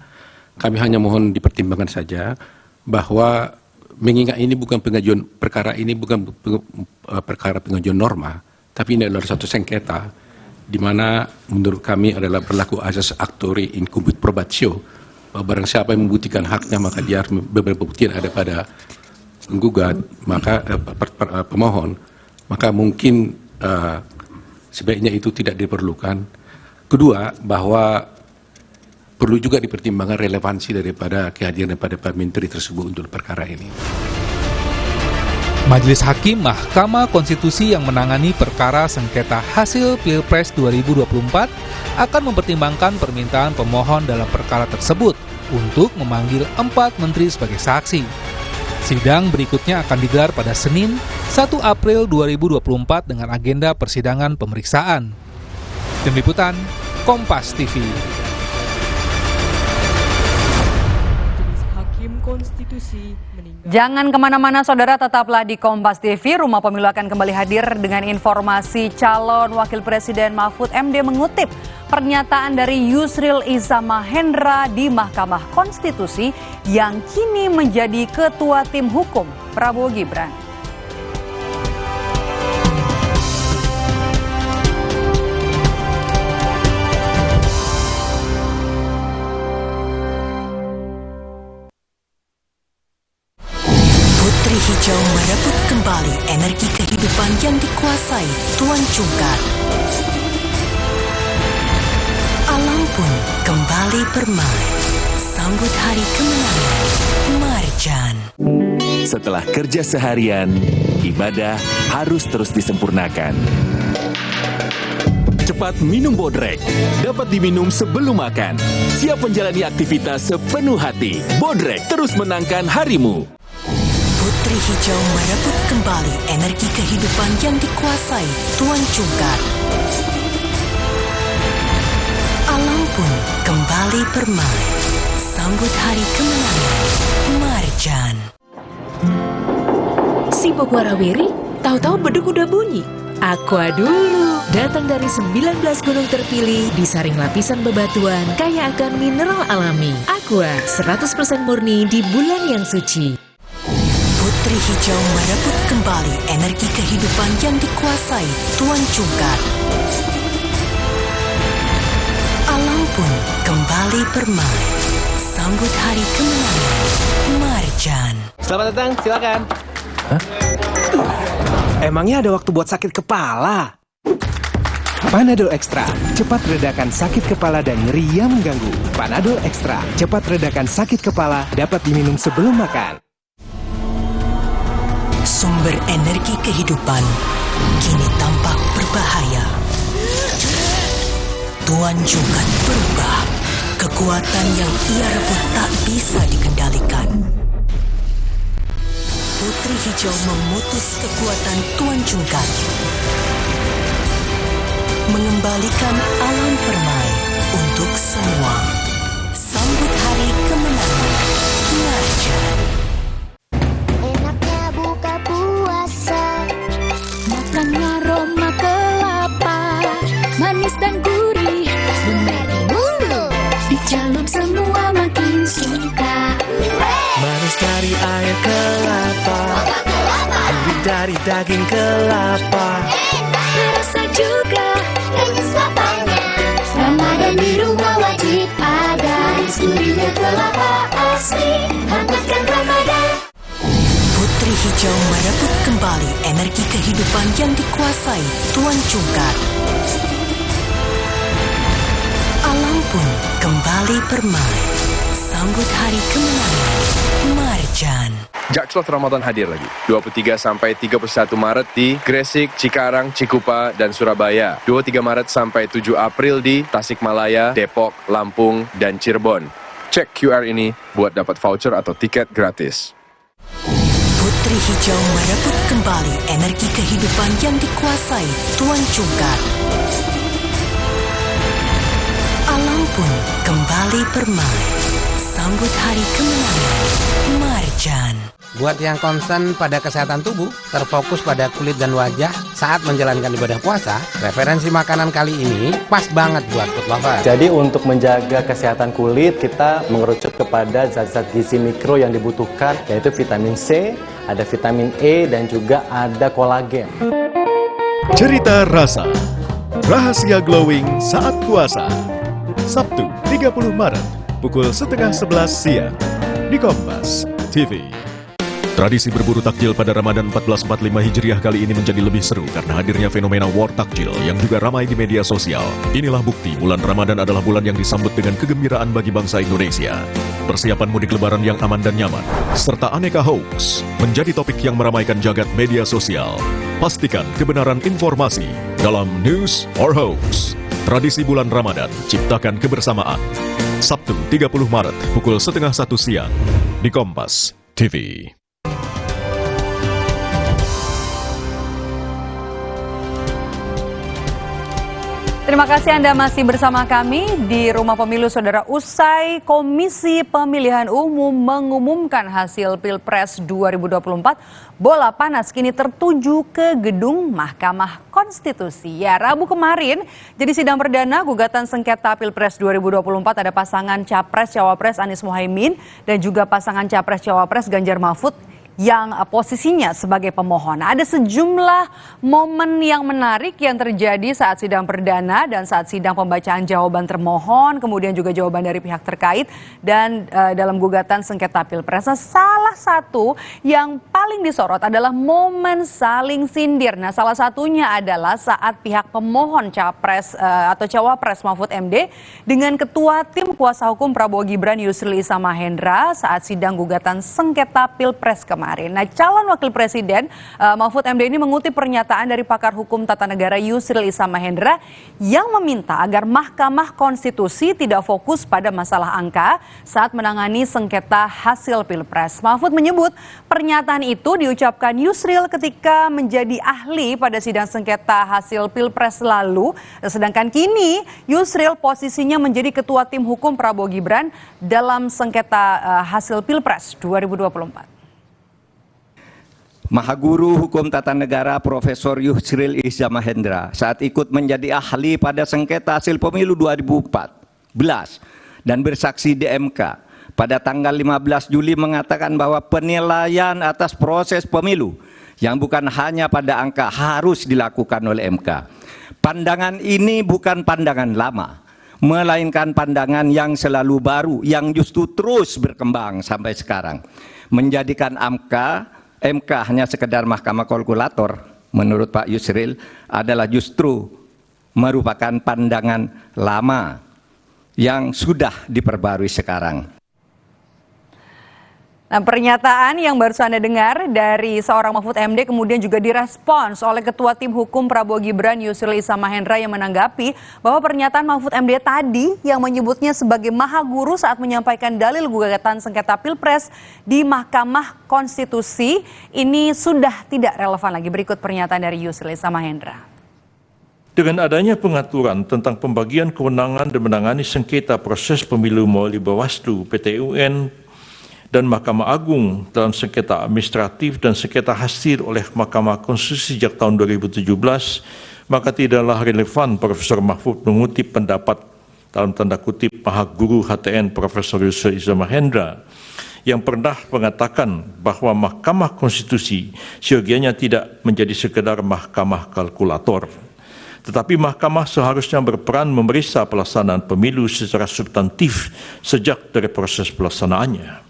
kami hanya mohon dipertimbangkan saja bahwa mengingat ini bukan pengajuan perkara ini bukan perkara pengajuan norma, tapi ini adalah satu sengketa di mana menurut kami adalah berlaku asas actori incumbit probatio. Barang siapa yang membuktikan haknya maka dia harus berbukti ada pada penggugat, maka pemohon, maka mungkin sebaiknya itu tidak diperlukan. Kedua, bahwa perlu juga dipertimbangkan relevansi daripada kehadiran daripada Pak Menteri tersebut untuk perkara ini. Majelis Hakim Mahkamah Konstitusi yang menangani perkara sengketa hasil Pilpres 2024 akan mempertimbangkan permintaan pemohon dalam perkara tersebut untuk memanggil 4 menteri sebagai saksi. Sidang berikutnya akan digelar pada Senin, 1 April 2024 dengan agenda persidangan pemeriksaan. Tim Liputan, Kompas TV. Jangan kemana-mana saudara, tetaplah di Kompas TV. Rumah Pemilu akan kembali hadir dengan informasi calon Wakil Presiden Mahfud MD mengutip pernyataan dari Yusril Iza Mahendra di Mahkamah Konstitusi yang kini menjadi Ketua Tim Hukum Prabowo Gibran. Hijau merebut kembali energi kehidupan yang dikuasai Tuan Cungkar. Alam pun kembali bermain. Sambut hari kemenangan Marjan. Setelah kerja seharian, ibadah harus terus disempurnakan. Cepat minum Bodrek. Dapat diminum sebelum makan. Siap menjalani aktivitas sepenuh hati. Bodrek terus menangkan harimu. Putri Hijau merebut kembali energi kehidupan yang dikuasai Tuan Cungkar. Alam pun kembali bermain. Sambut hari kemenangan Marjan. Sibuk warawiri? Tahu-tahu beduk udah bunyi. Aqua dulu. Datang dari 19 gunung terpilih, disaring lapisan bebatuan, kaya akan mineral alami. Aqua 100% murni di bulan yang suci. Putri Hijau merebut kembali energi kehidupan yang dikuasai Tuan Cungkar. Alam pun kembali bermain. Sambut hari kemenangan Marjan. Selamat datang, silakan. Hah? Emangnya ada waktu buat sakit kepala? Panadol Extra, cepat redakan sakit kepala dan nyeri yang mengganggu. Panadol Extra, cepat redakan sakit kepala, dapat diminum sebelum makan. Sumber energi kehidupan kini tampak berbahaya. Tuan Cungkar berubah. Kekuatan yang ia rebut tak bisa dikendalikan. Putri Hijau memutus kekuatan Tuan Cungkar. Mengembalikan alam permai untuk semua. Sambut hari kemenangan Marjan. Enaknya buka puasa, makan aroma kelapa, manis dan gurih, bermeri mulu, dicelup semua makin suka. Manis dari air kelapa, gurih dari daging kelapa, Rasa juga manis kelapanya. Ramadan di rumah wajib ada, gurihnya kelapa asli, hangatkan Ramadan. Putri Hijau merebut kembali energi kehidupan yang dikuasai Tuan Cungkar. Alam pun kembali bermain. Sambut hari kemenangan Marjan. Jakclot Ramadan hadir lagi 23 sampai 31 Maret di Gresik, Cikarang, Cikupa, dan Surabaya. 23 Maret sampai 7 April di Tasikmalaya, Depok, Lampung, dan Cirebon. Cek QR ini buat dapat voucher atau tiket gratis. Putri Hijau merebut kembali energi kehidupan yang dikuasai Tuan Cungkar. Alam pun kembali bermain. Sambut hari kemenangan Marjan. Buat yang concern pada kesehatan tubuh, terfokus pada kulit dan wajah saat menjalankan ibadah puasa, referensi makanan kali ini pas banget buat food lover. Jadi untuk menjaga kesehatan kulit, kita mengerucut kepada zat-zat gizi mikro yang dibutuhkan, yaitu vitamin C, ada vitamin E, dan juga ada kolagen. Cerita rasa, rahasia glowing saat puasa. Sabtu 30 Maret, pukul 10:30 siang, di Kompas TV. Tradisi berburu takjil pada Ramadan 1445 Hijriah kali ini menjadi lebih seru karena hadirnya fenomena war takjil yang juga ramai di media sosial. Inilah bukti bulan Ramadan adalah bulan yang disambut dengan kegembiraan bagi bangsa Indonesia. Persiapan mudik lebaran yang aman dan nyaman, serta aneka hoax, menjadi topik yang meramaikan jagat media sosial. Pastikan kebenaran informasi dalam News or Hoax. Tradisi bulan Ramadan, ciptakan kebersamaan. Sabtu 30 Maret, pukul 12:30 siang, di Kompas TV. Terima kasih Anda masih bersama kami di Rumah Pemilu, Saudara. Usai Komisi Pemilihan Umum mengumumkan hasil Pilpres 2024, bola panas kini tertuju ke gedung Mahkamah Konstitusi. Ya, Rabu kemarin jadi sidang perdana gugatan sengketa Pilpres 2024. Ada pasangan Capres-Cawapres Anies Mohaimin dan juga pasangan Capres-Cawapres Ganjar Mahfud yang posisinya sebagai pemohon. Ada sejumlah momen yang menarik yang terjadi saat sidang perdana dan saat sidang pembacaan jawaban termohon, kemudian juga jawaban dari pihak terkait dan dalam gugatan sengketa Pilpres. Nah, salah satu yang paling disorot adalah momen saling sindir. Nah, salah satunya adalah saat pihak pemohon Capres atau Cawapres Mahfud MD dengan Ketua Tim Kuasa Hukum Prabowo Gibran Yusril Iza Mahendra saat sidang gugatan sengketa Pilpres kemarin. Nah, calon wakil presiden Mahfud MD ini mengutip pernyataan dari pakar hukum tata negara Yusril Iza Mahendra yang meminta agar Mahkamah Konstitusi tidak fokus pada masalah angka saat menangani sengketa hasil Pilpres. Mahfud menyebut pernyataan itu diucapkan Yusril ketika menjadi ahli pada sidang sengketa hasil Pilpres lalu, sedangkan kini Yusril posisinya menjadi Ketua Tim Hukum Prabowo Gibran dalam sengketa hasil Pilpres 2024. Mahaguru Hukum Tata Negara Profesor Yusril Iza Mahendra saat ikut menjadi ahli pada sengketa hasil pemilu 2014 dan bersaksi di MK pada tanggal 15 Juli mengatakan bahwa penilaian atas proses pemilu yang bukan hanya pada angka harus dilakukan oleh MK. Pandangan ini bukan pandangan lama, melainkan pandangan yang selalu baru yang justru terus berkembang sampai sekarang. Menjadikan MK hanya sekedar mahkamah kalkulator, menurut Pak Yusril, adalah justru merupakan pandangan lama yang sudah diperbarui sekarang. Nah, pernyataan yang baru Anda dengar dari seorang Mahfud MD kemudian juga direspons oleh Ketua Tim Hukum Prabowo Gibran Yusril Iza Mahendra yang menanggapi bahwa pernyataan Mahfud MD tadi yang menyebutnya sebagai mahaguru saat menyampaikan dalil gugatan sengketa Pilpres di Mahkamah Konstitusi ini sudah tidak relevan lagi. Berikut pernyataan dari Yusril Iza Mahendra. Dengan adanya pengaturan tentang pembagian kewenangan dan menangani sengketa proses pemilu melalui Bawaslu, PT UN, dan Mahkamah Agung dalam sengketa administratif dan sengketa hasil oleh Mahkamah Konstitusi sejak tahun 2017, maka tidaklah relevan Profesor Mahfud mengutip pendapat dalam tanda kutip Mahaguru HTN Profesor Yusril Iza Mahendra yang pernah mengatakan bahwa Mahkamah Konstitusi seyogianya tidak menjadi sekedar mahkamah kalkulator. Tetapi mahkamah seharusnya berperan memeriksa pelaksanaan pemilu secara substantif sejak dari proses pelaksanaannya.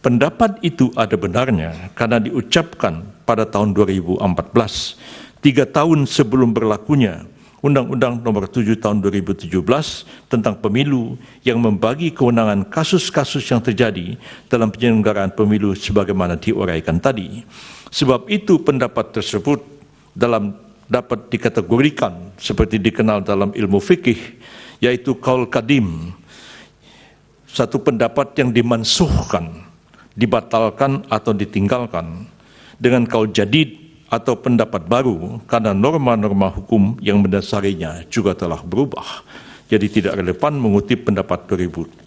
Pendapat itu ada benarnya karena diucapkan pada tahun 2014, 3 tahun sebelum berlakunya Undang-Undang Nomor 7 Tahun 2017 tentang Pemilu yang membagi kewenangan kasus-kasus yang terjadi dalam penyelenggaraan pemilu sebagaimana diuraikan tadi. Sebab itu pendapat tersebut dapat dikategorikan seperti dikenal dalam ilmu fikih, yaitu qaul qadim, satu pendapat yang dimansuhkan, dibatalkan atau ditinggalkan, dengan qaul jadid atau pendapat baru karena norma-norma hukum yang mendasarinya juga telah berubah. Jadi tidak relevan mengutip pendapat 2014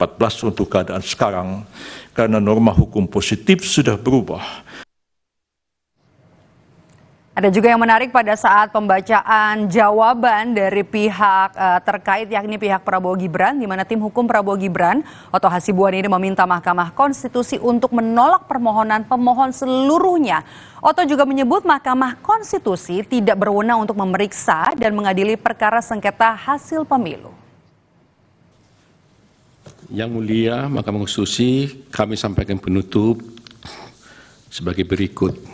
untuk keadaan sekarang karena norma hukum positif sudah berubah. Ada juga yang menarik pada saat pembacaan jawaban dari pihak terkait, yakni pihak Prabowo Gibran, di mana tim hukum Prabowo Gibran, Oto Hasibuan ini meminta Mahkamah Konstitusi untuk menolak permohonan pemohon seluruhnya. Oto juga menyebut Mahkamah Konstitusi tidak berwenang untuk memeriksa dan mengadili perkara sengketa hasil pemilu. Yang Mulia Mahkamah Konstitusi, kami sampaikan penutup sebagai berikut.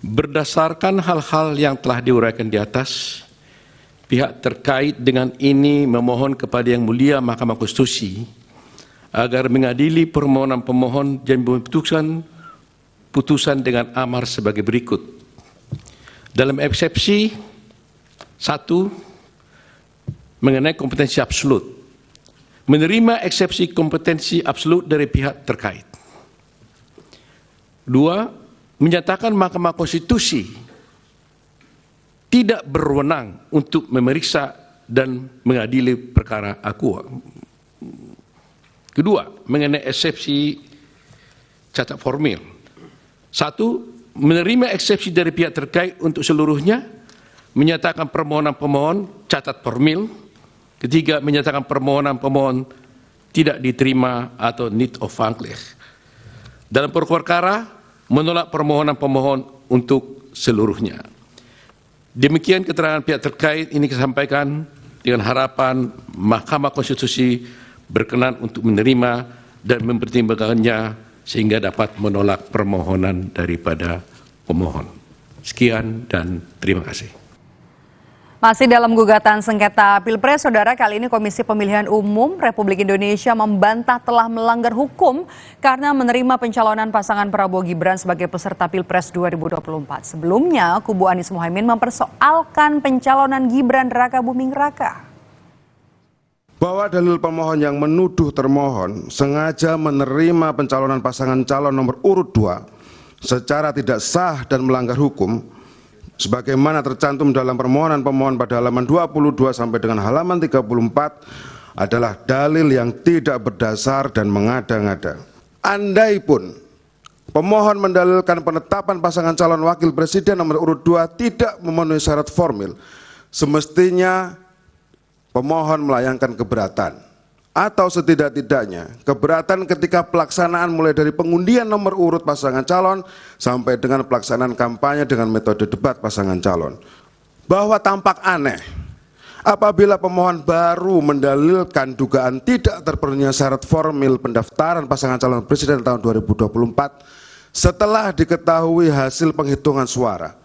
Berdasarkan hal-hal yang telah diuraikan di atas, pihak terkait dengan ini memohon kepada Yang Mulia Mahkamah Konstitusi agar mengadili permohonan pemohon dan memutuskan putusan dengan amar sebagai berikut. Dalam eksepsi 1 mengenai kompetensi absolut, menerima eksepsi kompetensi absolut dari pihak terkait. 2, menyatakan Mahkamah Konstitusi tidak berwenang untuk memeriksa dan mengadili perkara akuo. Kedua, mengenai eksepsi cacat formil. 1, menerima eksepsi dari pihak terkait untuk seluruhnya, menyatakan permohonan pemohon cacat formil. Ketiga, menyatakan permohonan pemohon tidak diterima atau need of vanquilage. Dalam pokok perkara, menolak permohonan pemohon untuk seluruhnya. Demikian keterangan pihak terkait ini disampaikan dengan harapan Mahkamah Konstitusi berkenan untuk menerima dan mempertimbangkannya sehingga dapat menolak permohonan daripada pemohon. Sekian dan terima kasih. Masih dalam gugatan sengketa Pilpres, Saudara, kali ini Komisi Pemilihan Umum Republik Indonesia membantah telah melanggar hukum karena menerima pencalonan pasangan Prabowo Gibran sebagai peserta Pilpres 2024. Sebelumnya, kubu Anies Mohaimin mempersoalkan pencalonan Gibran Raka Buming Raka. Bahwa dalil pemohon yang menuduh termohon sengaja menerima pencalonan pasangan calon nomor urut 2 secara tidak sah dan melanggar hukum, sebagaimana tercantum dalam permohonan pemohon pada halaman 22 sampai dengan halaman 34 adalah dalil yang tidak berdasar dan mengada-ngada. Andaipun pemohon mendalilkan penetapan pasangan calon wakil presiden nomor urut 2 tidak memenuhi syarat formil, semestinya pemohon melayangkan keberatan. Atau setidak-tidaknya keberatan ketika pelaksanaan mulai dari pengundian nomor urut pasangan calon sampai dengan pelaksanaan kampanye dengan metode debat pasangan calon. Bahwa tampak aneh apabila pemohon baru mendalilkan dugaan tidak terpenuhinya syarat formil pendaftaran pasangan calon presiden tahun 2024 setelah diketahui hasil penghitungan suara.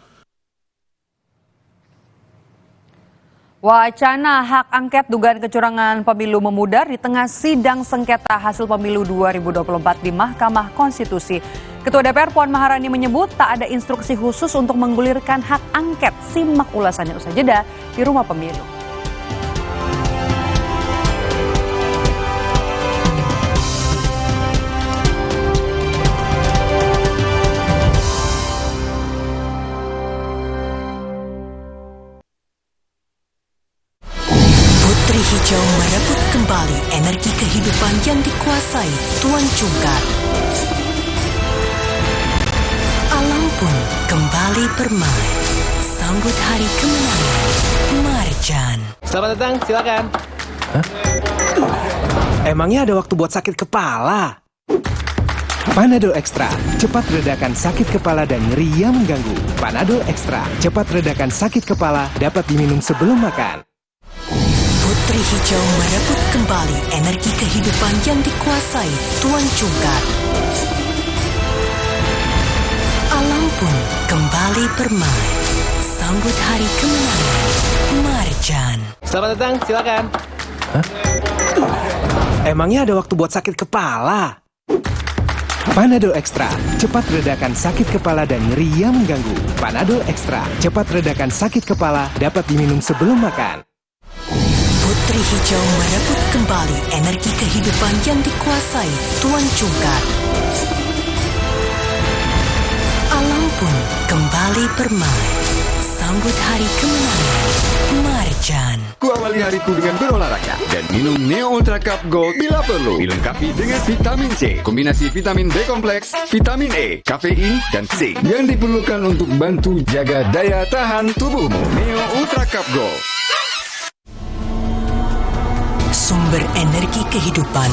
Wacana hak angket dugaan kecurangan pemilu memudar di tengah sidang sengketa hasil pemilu 2024 di Mahkamah Konstitusi. Ketua DPR Puan Maharani menyebut tak ada instruksi khusus untuk menggulirkan hak angket. Simak ulasannya usai jeda di Rumah Pemilu. Hijau merebut kembali energi kehidupan yang dikuasai Tuan Cungkar. Alam pun kembali bermain. Sambut hari kemenangan Marjan. Selamat datang, silakan. Hah? Emangnya ada waktu buat sakit kepala? Panadol Extra, cepat redakan sakit kepala dan nyeri yang mengganggu. Panadol Extra, cepat redakan sakit kepala, dapat diminum sebelum makan. Putri Hijau merebut kembali energi kehidupan yang dikuasai Tuan Cungkar. Alam pun kembali bermain. Sambut hari kemenangan. Marjan. Selamat datang, silakan. Emangnya ada waktu buat sakit kepala? Panadol Extra, cepat redakan sakit kepala dan nyeri yang mengganggu. Panadol Extra, cepat redakan sakit kepala, dapat diminum sebelum makan. Putri Hijau merebut kembali energi kehidupan yang dikuasai Tuan Cungkar. Alam pun kembali bermain. Sambut hari kemenangan. Marjan. Kuawali hariku dengan berolahraga dan minum Neo Ultra Cup Gold bila perlu. Dilengkapi dengan vitamin C, kombinasi vitamin B kompleks, vitamin E, kafein, dan zinc yang diperlukan untuk bantu jaga daya tahan tubuhmu. Neo Ultra Cup Gold. Sumber energi kehidupan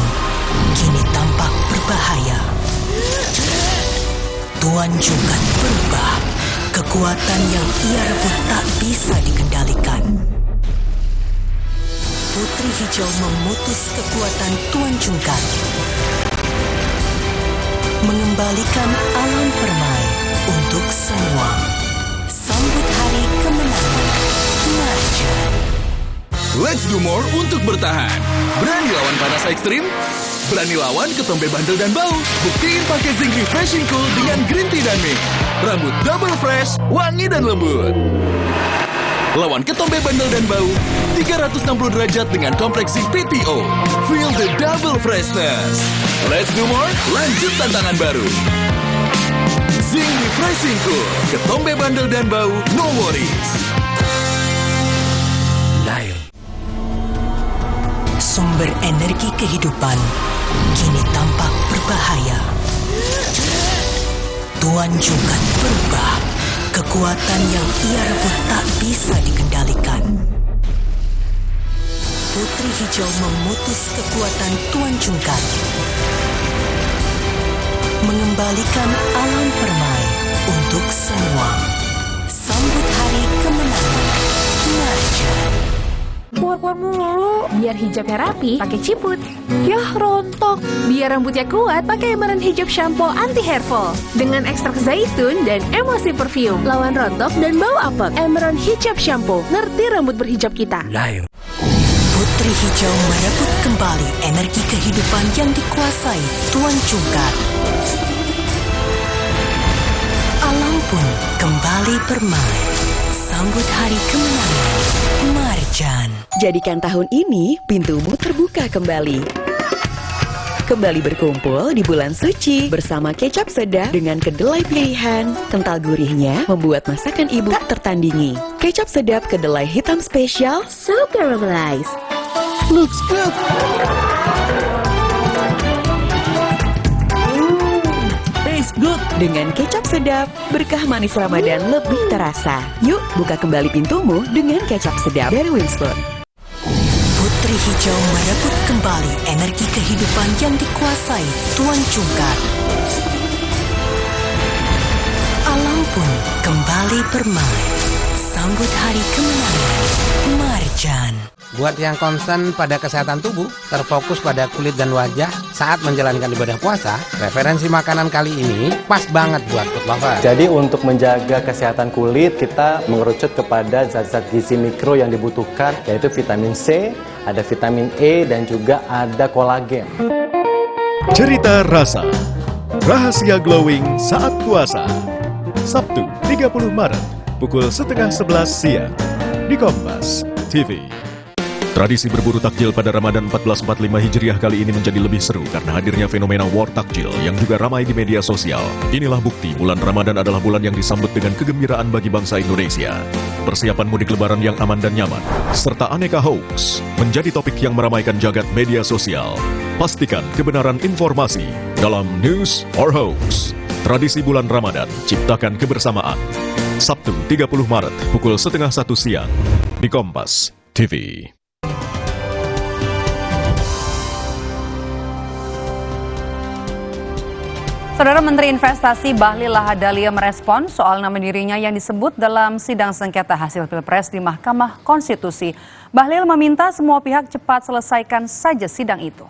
kini tampak berbahaya. Tuan Cungkar berubah. Kekuatan yang ia rebut tak bisa dikendalikan. Putri Hijau memutus kekuatan Tuan Cungkar. Mengembalikan alam permai untuk semua. Sambut hari kemenangan. Marjan. Let's do more untuk bertahan. Berani lawan panas ekstrim? Berani lawan ketombe bandel dan bau? Buktiin pakai Zinc Refreshing Cool dengan green tea dan mint. Rambut double fresh, wangi dan lembut. Lawan ketombe bandel dan bau 360 derajat dengan kompleks Zinc PTO. Feel the double freshness. Let's do more, lanjut tantangan baru. Zinc Refreshing Cool, ketombe bandel dan bau, no worries. Lain. Sumber energi kehidupan kini tampak berbahaya. Tuan Cungkar berubah. Kekuatan yang ia rebut tak bisa dikendalikan. Putri Hijau memutus kekuatan Tuan Cungkar. Mengembalikan alam permai untuk semua. Sambut hari kemenangan. Marjan. Keluar mulu, biar hijabnya rapi, pakai ciput. Yah, rontok. Biar rambutnya kuat, pakai Emerald Hijab Shampoo Anti Hair Fall. Dengan ekstrak zaitun dan emosi perfume. Lawan rontok dan bau apek. Emerald Hijab Shampoo. Ngerti rambut berhijab kita. Lain. Putri Hijau merebut kembali energi kehidupan yang dikuasai Tuan Cungkar. Alam pun kembali bermain. Sambut hari kemenangan. Marjan. Jadikan tahun ini pintumu terbuka kembali. Kembali berkumpul di bulan suci bersama kecap sedap dengan kedelai pilihan. Kental gurihnya membuat masakan ibu tertandingi. Kecap sedap kedelai hitam spesial, so caramelized. Looks good. Taste good. Dengan kecap sedap, berkah manis Ramadan lebih terasa. Yuk, buka kembali pintumu dengan kecap sedap dari Winston. Putri Hijau merebut kembali energi kehidupan yang dikuasai Tuan Cungkar. Alam pun kembali bermain. Sambut hari kemenangan. Marjan. Buat yang concern pada kesehatan tubuh, terfokus pada kulit dan wajah saat menjalankan ibadah puasa, referensi makanan kali ini pas banget buat food lover. Jadi untuk menjaga kesehatan kulit, kita mengerucut kepada zat-zat gizi mikro yang dibutuhkan, yaitu vitamin C, ada vitamin E, dan juga ada kolagen. Cerita rasa, rahasia glowing saat puasa. Sabtu 30 Maret, pukul 10:30 siang, di Kompas TV. Tradisi berburu takjil pada Ramadan 1445 Hijriah kali ini menjadi lebih seru karena hadirnya fenomena war takjil yang juga ramai di media sosial. Inilah bukti bulan Ramadan adalah bulan yang disambut dengan kegembiraan bagi bangsa Indonesia. Persiapan mudik lebaran yang aman dan nyaman, serta aneka hoax, menjadi topik yang meramaikan jagat media sosial. Pastikan kebenaran informasi dalam News or Hoax. Tradisi bulan Ramadan, ciptakan kebersamaan. Sabtu 30 Maret, pukul 12:30 siang, di Kompas TV. Saudara Menteri Investasi Bahlil Lahadalia merespon soal nama dirinya yang disebut dalam sidang sengketa hasil Pilpres di Mahkamah Konstitusi. Bahlil meminta semua pihak cepat selesaikan saja sidang itu.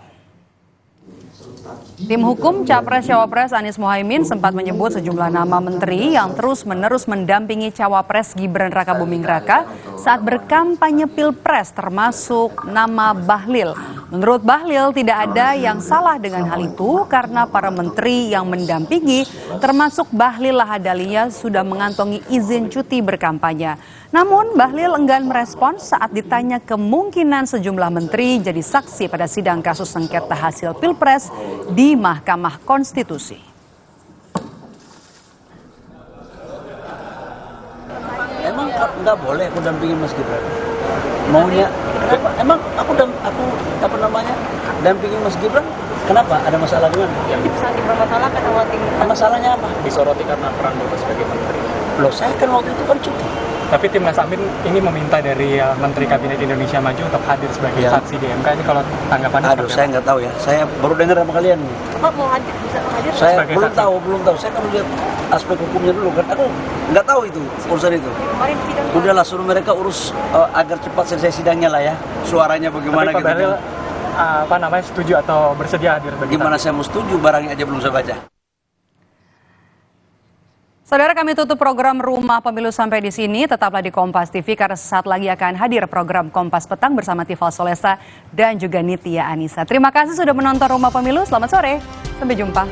Tim hukum Capres-Cawapres Anies Mohaimin sempat menyebut sejumlah nama menteri yang terus-menerus mendampingi Cawapres Gibran Rakabuming Raka saat berkampanye Pilpres, termasuk nama Bahlil. Menurut Bahlil, tidak ada yang salah dengan hal itu karena para menteri yang mendampingi, termasuk Bahlil Lahadalia, sudah mengantongi izin cuti berkampanye. Namun, Bahlil enggan merespons saat ditanya kemungkinan sejumlah menteri jadi saksi pada sidang kasus sengketa hasil Pilpres di Mahkamah Konstitusi. Emang nggak boleh aku dampingin Mas Gibran? Maunya kenapa? Emang aku apa namanya dampingin Mas Gibran? Kenapa? Ada masalah dengan? Yang bisa dipermasalahkan awal tim. Masalahnya apa? Disoroti karena peran Bapak sebagai menteri. Loh, saya kan waktu itu kan cuti. Tapi Timnas Amin ini meminta dari Menteri Kabinet Indonesia Maju untuk hadir sebagai saksi di MK. Ini kalau tanggapannya? Aduh, saya nggak tahu ya. Saya baru dengar sama kalian. Bapak mau hadir, bisa hadir? Saya belum tahu. Saya kan lihat aspek hukumnya dulu kan. Aku nggak tahu itu urusan itu. Udahlah, suruh mereka urus agar cepat selesai sidangnya lah ya. Suaranya bagaimana gitu. Bahlil, setuju atau bersedia hadir? Gimana saya mau setuju? Barangnya aja belum saya baca. Saudara, kami tutup program Rumah Pemilu sampai di sini. Tetaplah di Kompas TV karena sesaat lagi akan hadir program Kompas Petang bersama Tifal Solesa dan juga Nitya Anissa. Terima kasih sudah menonton Rumah Pemilu. Selamat sore. Sampai jumpa.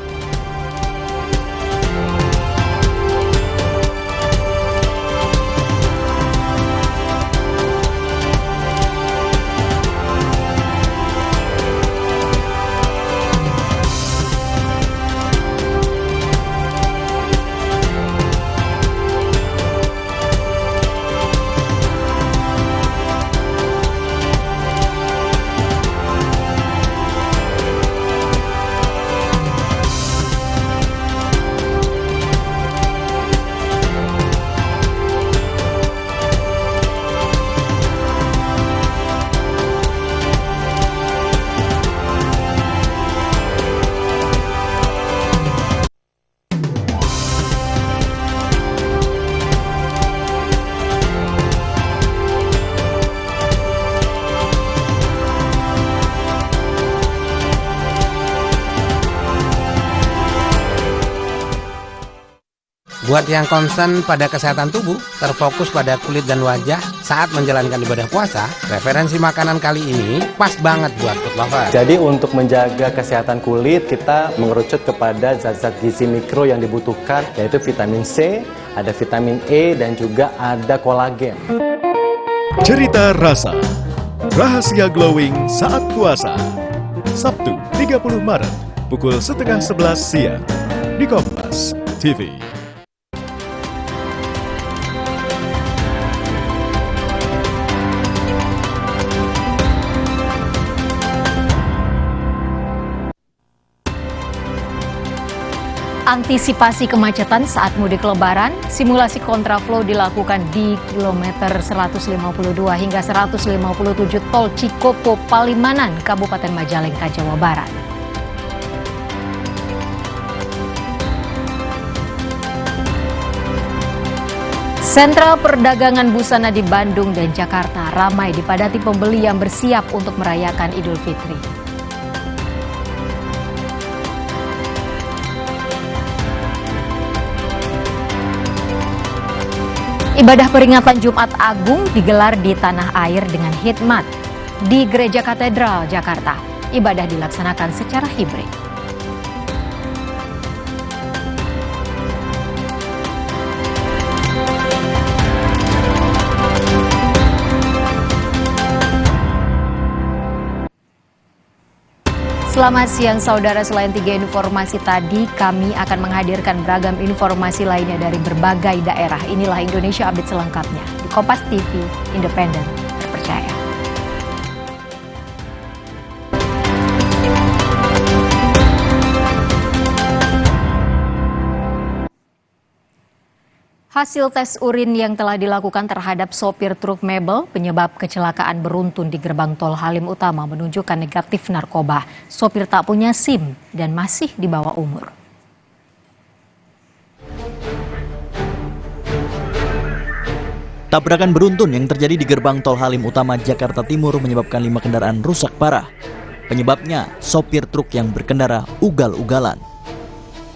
Buat yang concern pada kesehatan tubuh, terfokus pada kulit dan wajah saat menjalankan ibadah puasa, referensi makanan kali ini pas banget buat food lover. Jadi untuk menjaga kesehatan kulit, kita mengerucut kepada zat-zat gizi mikro yang dibutuhkan, yaitu vitamin C, ada vitamin E, dan juga ada kolagen. Cerita rasa, rahasia glowing saat puasa. Sabtu 30 Maret, pukul 10:30 siang, di Kompas TV. Antisipasi kemacetan saat mudik lebaran, simulasi kontraflow dilakukan di kilometer 152 hingga 157 tol Cikopo Palimanan, Kabupaten Majalengka, Jawa Barat. Sentra perdagangan busana di Bandung dan Jakarta ramai dipadati pembeli yang bersiap untuk merayakan Idul Fitri. Ibadah peringatan Jumat Agung digelar di tanah air dengan khidmat di Gereja Katedral Jakarta. Ibadah dilaksanakan secara hibrid. Selamat siang saudara, selain 3 informasi tadi, kami akan menghadirkan beragam informasi lainnya dari berbagai daerah. Inilah Indonesia Update selengkapnya di Kompas TV, independen, terpercaya. Hasil tes urin yang telah dilakukan terhadap sopir truk mebel penyebab kecelakaan beruntun di gerbang tol Halim Utama menunjukkan negatif narkoba. Sopir tak punya SIM dan masih di bawah umur. Tabrakan beruntun yang terjadi di gerbang tol Halim Utama, Jakarta Timur menyebabkan 5 kendaraan rusak parah. Penyebabnya, sopir truk yang berkendara ugal-ugalan.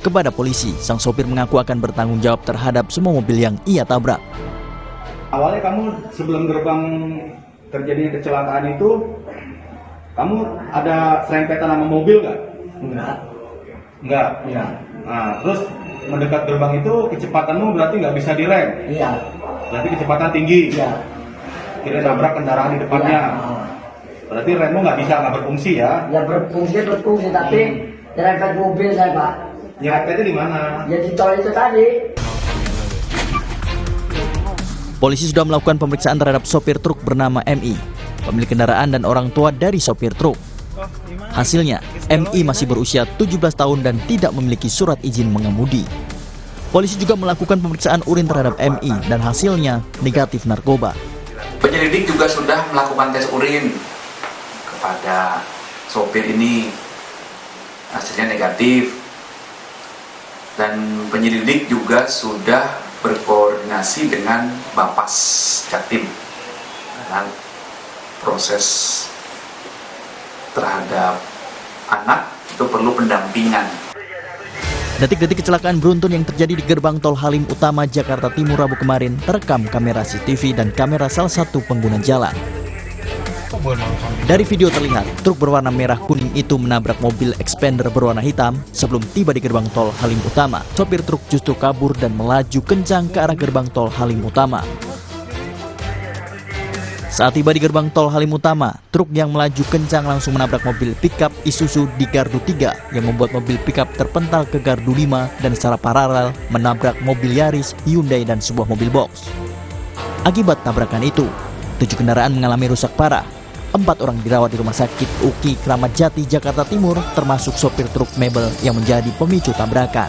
Kepada polisi, sang sopir mengaku akan bertanggung jawab terhadap semua mobil yang ia tabrak. Awalnya kamu sebelum gerbang terjadi kecelakaan itu, kamu ada serempetan sama mobil nggak? Enggak. Iya. Nah, terus mendekat gerbang itu kecepatanmu berarti nggak bisa direm? Iya. Berarti kecepatan tinggi? Iya. Kira nabrak kendaraan di depannya? Iya. Berarti remmu nggak berfungsi ya? Ya berfungsi tapi nyerempet mobil saya Pak. Nyerempetnya di mana? Ya di tol itu tadi. Polisi sudah melakukan pemeriksaan terhadap sopir truk bernama MI, pemilik kendaraan dan orang tua dari sopir truk. Hasilnya, MI masih berusia 17 tahun dan tidak memiliki surat izin mengemudi. Polisi juga melakukan pemeriksaan urin terhadap MI dan hasilnya negatif narkoba. Penyelidik juga sudah melakukan tes urin kepada sopir ini, hasilnya negatif, dan penyelidik juga sudah berkoordinasi dengan Bapas Jatim dan proses terhadap anak itu perlu pendampingan. Detik-detik kecelakaan beruntun yang terjadi di gerbang tol Halim Utama Jakarta Timur Rabu kemarin terekam kamera CCTV dan kamera salah satu pengguna jalan. Dari video terlihat, truk berwarna merah kuning itu menabrak mobil Expander berwarna hitam sebelum tiba di gerbang tol Halim Utama. Sopir truk justru kabur dan melaju kencang ke arah gerbang tol Halim Utama. Saat tiba di gerbang tol Halim Utama, truk yang melaju kencang langsung menabrak mobil pickup Isuzu di gardu 3 yang membuat mobil pickup terpental ke gardu 5 dan secara paralel menabrak mobil Yaris, Hyundai dan sebuah mobil box. Akibat tabrakan itu, 7 kendaraan mengalami rusak parah. 4 orang dirawat di Rumah Sakit UKI Kramat Jati, Jakarta Timur, termasuk sopir truk mebel yang menjadi pemicu tabrakan.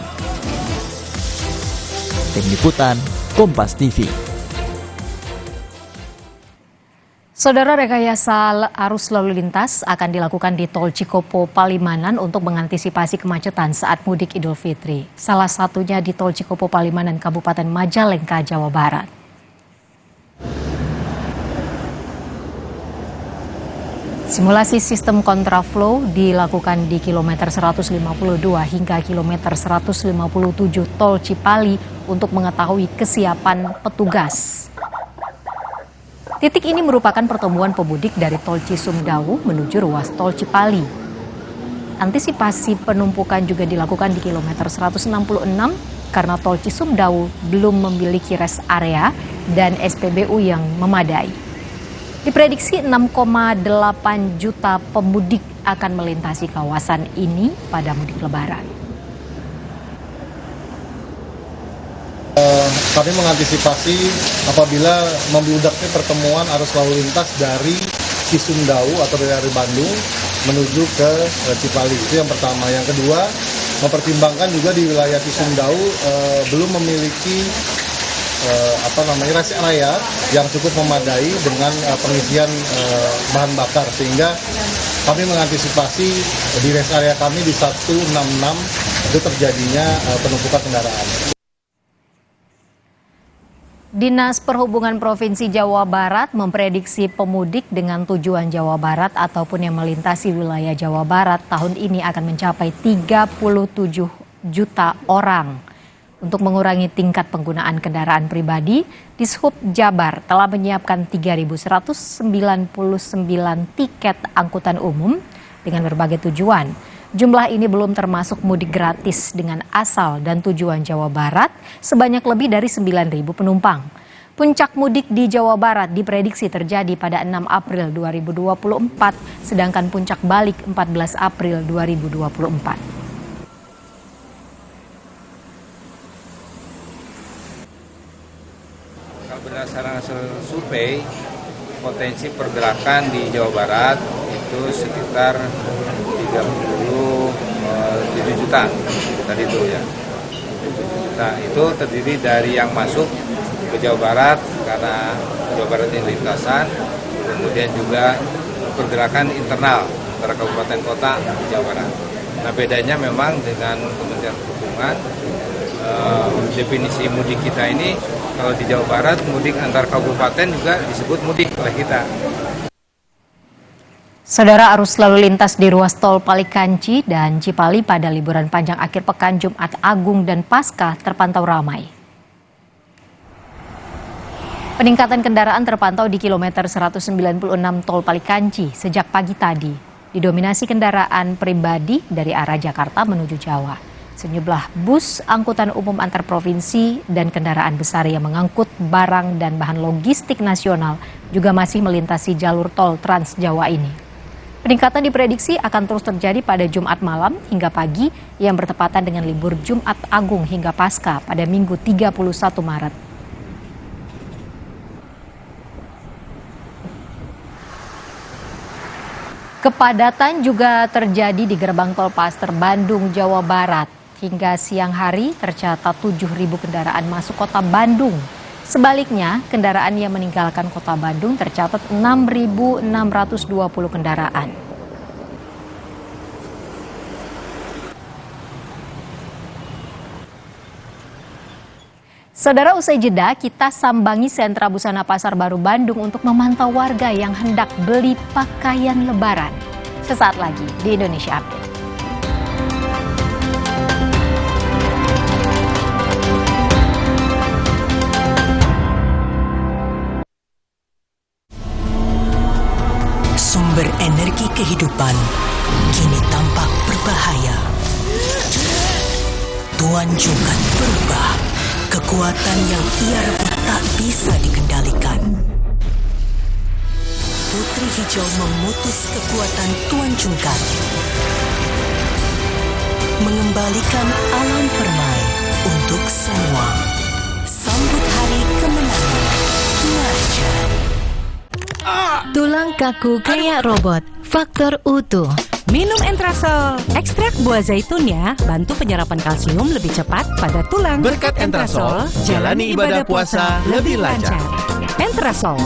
Tim Liputan, Kompas TV. Saudara, rekayasa arus lalu lintas akan dilakukan di Tol Cikopo Palimanan untuk mengantisipasi kemacetan saat mudik Idul Fitri. Salah satunya di Tol Cikopo Palimanan, Kabupaten Majalengka, Jawa Barat. Simulasi sistem kontraflow dilakukan di kilometer 152 hingga kilometer 157 Tol Cipali untuk mengetahui kesiapan petugas. Titik ini merupakan pertemuan pemudik dari Tol Cisumdawu menuju ruas Tol Cipali. Antisipasi penumpukan juga dilakukan di kilometer 166 karena Tol Cisumdawu belum memiliki rest area dan SPBU yang memadai. Diprediksi 6,8 juta pemudik akan melintasi kawasan ini pada mudik Lebaran. Kami mengantisipasi apabila membludaknya pertemuan arus lalu lintas dari Cisumdawu atau dari Bandung menuju ke Cipali. Itu yang pertama. Yang kedua, mempertimbangkan juga di wilayah Cisumdawu belum memiliki rest area yang cukup memadai dengan pengisian bahan bakar, sehingga kami mengantisipasi di rest area kami di 166 itu terjadinya penumpukan kendaraan. Dinas Perhubungan Provinsi Jawa Barat memprediksi pemudik dengan tujuan Jawa Barat ataupun yang melintasi wilayah Jawa Barat tahun ini akan mencapai 37 juta orang. Untuk mengurangi tingkat penggunaan kendaraan pribadi, Dishub Jabar telah menyiapkan 3.199 tiket angkutan umum dengan berbagai tujuan. Jumlah ini belum termasuk mudik gratis dengan asal dan tujuan Jawa Barat sebanyak lebih dari 9.000 penumpang. Puncak mudik di Jawa Barat diprediksi terjadi pada 6 April 2024, sedangkan puncak balik 14 April 2024. Berdasarkan hasil survei, potensi pergerakan di Jawa Barat itu sekitar 37 juta tadi itu ya. 37 juta itu terdiri dari yang masuk ke Jawa Barat karena Jawa Barat ini lintasan, kemudian juga pergerakan internal antara kabupaten kota di Jawa Barat. Nah, bedanya memang dengan Kementerian Perhubungan, definisi mudik kita ini kalau di Jawa Barat mudik antar kabupaten juga disebut mudik oleh kita. Saudara, arus lalu lintas di ruas tol Palikanci dan Cipali pada liburan panjang akhir pekan Jumat Agung dan Paskah terpantau ramai. Peningkatan kendaraan terpantau di kilometer 196 tol Palikanci sejak pagi tadi. Didominasi kendaraan pribadi dari arah Jakarta menuju Jawa. Sejumlah bus angkutan umum antar provinsi dan kendaraan besar yang mengangkut barang dan bahan logistik nasional juga masih melintasi jalur tol Trans Jawa ini. Peningkatan diprediksi akan terus terjadi pada Jumat malam hingga pagi yang bertepatan dengan libur Jumat Agung hingga Paskah pada Minggu 31 Maret. Kepadatan juga terjadi di gerbang tol Paster Bandung, Jawa Barat. Hingga siang hari tercatat 7.000 kendaraan masuk kota Bandung. Sebaliknya, kendaraan yang meninggalkan kota Bandung tercatat 6.620 kendaraan. Saudara, usai jeda, kita sambangi sentra busana Pasar Baru Bandung untuk memantau warga yang hendak beli pakaian lebaran. Sesaat lagi di Indonesia Update. Sumber energi kehidupan kini tampak berbahaya. Tuan Jungkat berubah. Kekuatan yang ia rebut tak bisa dikendalikan. Putri Hijau memutus kekuatan Tuan Jungkat. Mengembalikan alam permai untuk semua. Sambut hari kemenangan. Marjan. Tulang kaku kayak robot, faktor utuh. Minum Entrasol, ekstrak buah zaitun ya, bantu penyerapan kalsium lebih cepat pada tulang. Berkat Entrasol, jalani ibadah puasa lebih lancar. Entrasol.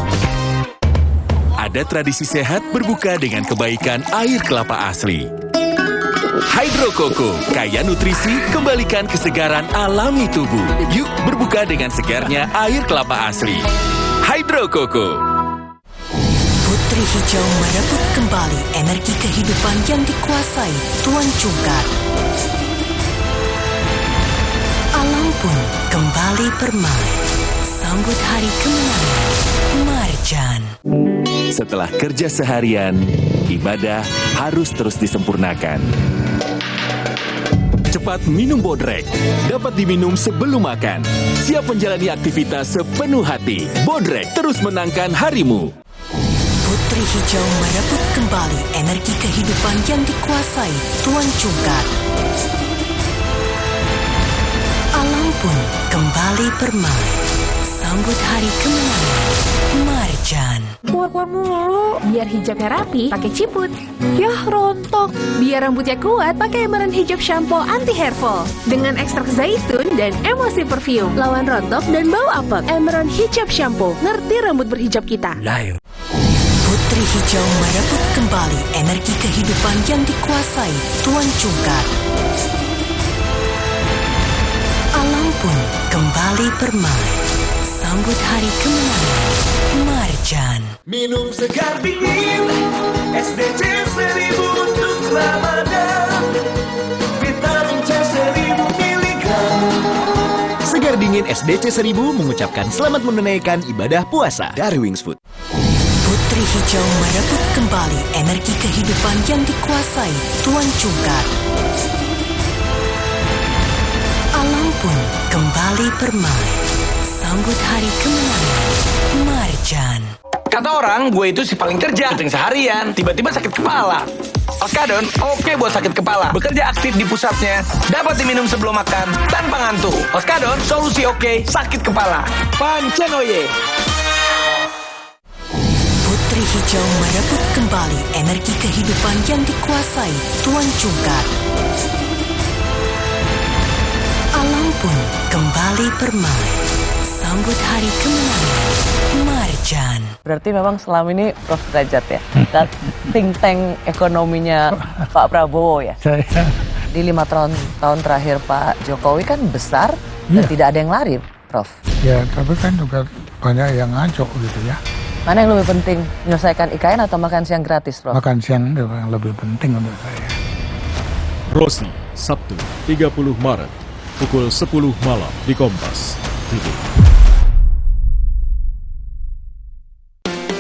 Ada tradisi sehat berbuka dengan kebaikan air kelapa asli. Hydro Coco, kaya nutrisi, kembalikan kesegaran alami tubuh. Yuk berbuka dengan segarnya air kelapa asli. Hydro Coco. Putri Hijau merebut kembali energi kehidupan yang dikuasai Tuan Jungkat. Alam pun kembali permai. Sambut hari kemenangan. Marjan. Setelah kerja seharian, ibadah harus terus disempurnakan. Cepat minum Bodrek. Dapat diminum sebelum makan. Siap menjalani aktivitas sepenuh hati. Bodrek terus menangkan harimu. Putri Hijau merebut kembali energi kehidupan yang dikuasai Tuan Jungkat. Alam pun kembali permai. Sambut hari kemenangan. Marjan. Keluar mulu, biar hijabnya rapi, pakai ciput. Yah, rontok. Biar rambutnya kuat, pakai Emerald Hijab Shampoo Anti Hair Fall. Dengan ekstrak zaitun dan emosi perfume. Lawan rontok dan bau apek. Emerald Hijab Shampoo. Ngerti rambut berhijab kita. Layu. Putri Hijau merebut kembali energi kehidupan yang dikuasai Tuan Jungkat. Alam pun kembali permai. Sambut hari kemenangan. Marjan. Minum segar dingin SDC 1000 untuk Ramadan. Vitamin C 1000 mg. Segar dingin SDC 1000 mengucapkan selamat menunaikan ibadah puasa dari Wings Food. Putri Hijau merebut kembali energi kehidupan yang dikuasai Tuan Jungkat. Alam pun kembali permai. Sambut hari kemenangan. Marjan. Kata orang, gue itu si paling kerja, syuting seharian, tiba-tiba sakit kepala. Oskadon, oke buat sakit kepala. Bekerja aktif di pusatnya, dapat diminum sebelum makan, tanpa ngantuk. Oskadon, solusi oke, sakit kepala. Pancenoye. Putri Hijau merebut kembali energi kehidupan yang dikuasai Tuan Jungkat. Alam pun kembali permai. Sambut hari kemenangan. Marjan. Berarti memang selama ini Prof Derajat ya, think tank ekonominya Pak Prabowo ya. Di 5 tahun terakhir Pak Jokowi kan besar dan tidak ada yang lari, Prof. Ya, tapi kan juga banyak yang ngaco gitu ya. Mana yang lebih penting, menyelesaikan IKN atau makan siang gratis, Prof? Makan siang yang lebih penting untuk saya. Rosi, Sabtu 30 Maret, pukul 10 malam di Kompas TV.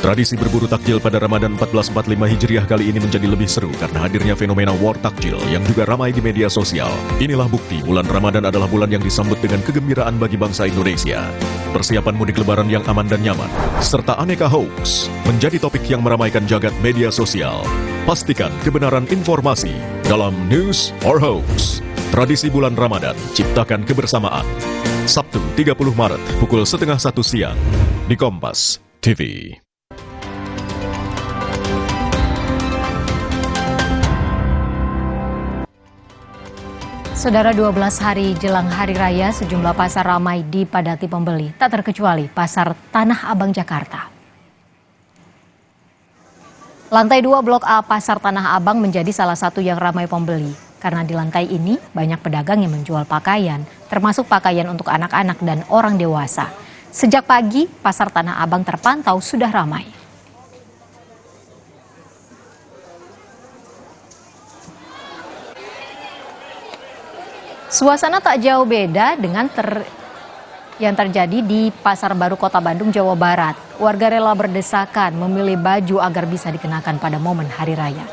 Tradisi berburu takjil pada Ramadan 1445 Hijriah kali ini menjadi lebih seru karena hadirnya fenomena war takjil yang juga ramai di media sosial. Inilah bukti bulan Ramadan adalah bulan yang disambut dengan kegembiraan bagi bangsa Indonesia. Persiapan mudik lebaran yang aman dan nyaman, serta aneka hoax, menjadi topik yang meramaikan jagat media sosial. Pastikan kebenaran informasi dalam News or Hoax. Tradisi bulan Ramadan, ciptakan kebersamaan. Sabtu 30 Maret, pukul 12:30 siang, di Kompas TV. Saudara, 12 hari jelang Hari Raya, sejumlah pasar ramai dipadati pembeli, tak terkecuali Pasar Tanah Abang Jakarta. Lantai 2 Blok A Pasar Tanah Abang menjadi salah satu yang ramai pembeli, karena di lantai ini banyak pedagang yang menjual pakaian, termasuk pakaian untuk anak-anak dan orang dewasa. Sejak pagi, Pasar Tanah Abang terpantau sudah ramai. Suasana tak jauh beda dengan yang terjadi di Pasar Baru Kota Bandung, Jawa Barat. Warga rela berdesakan memilih baju agar bisa dikenakan pada momen Hari Raya.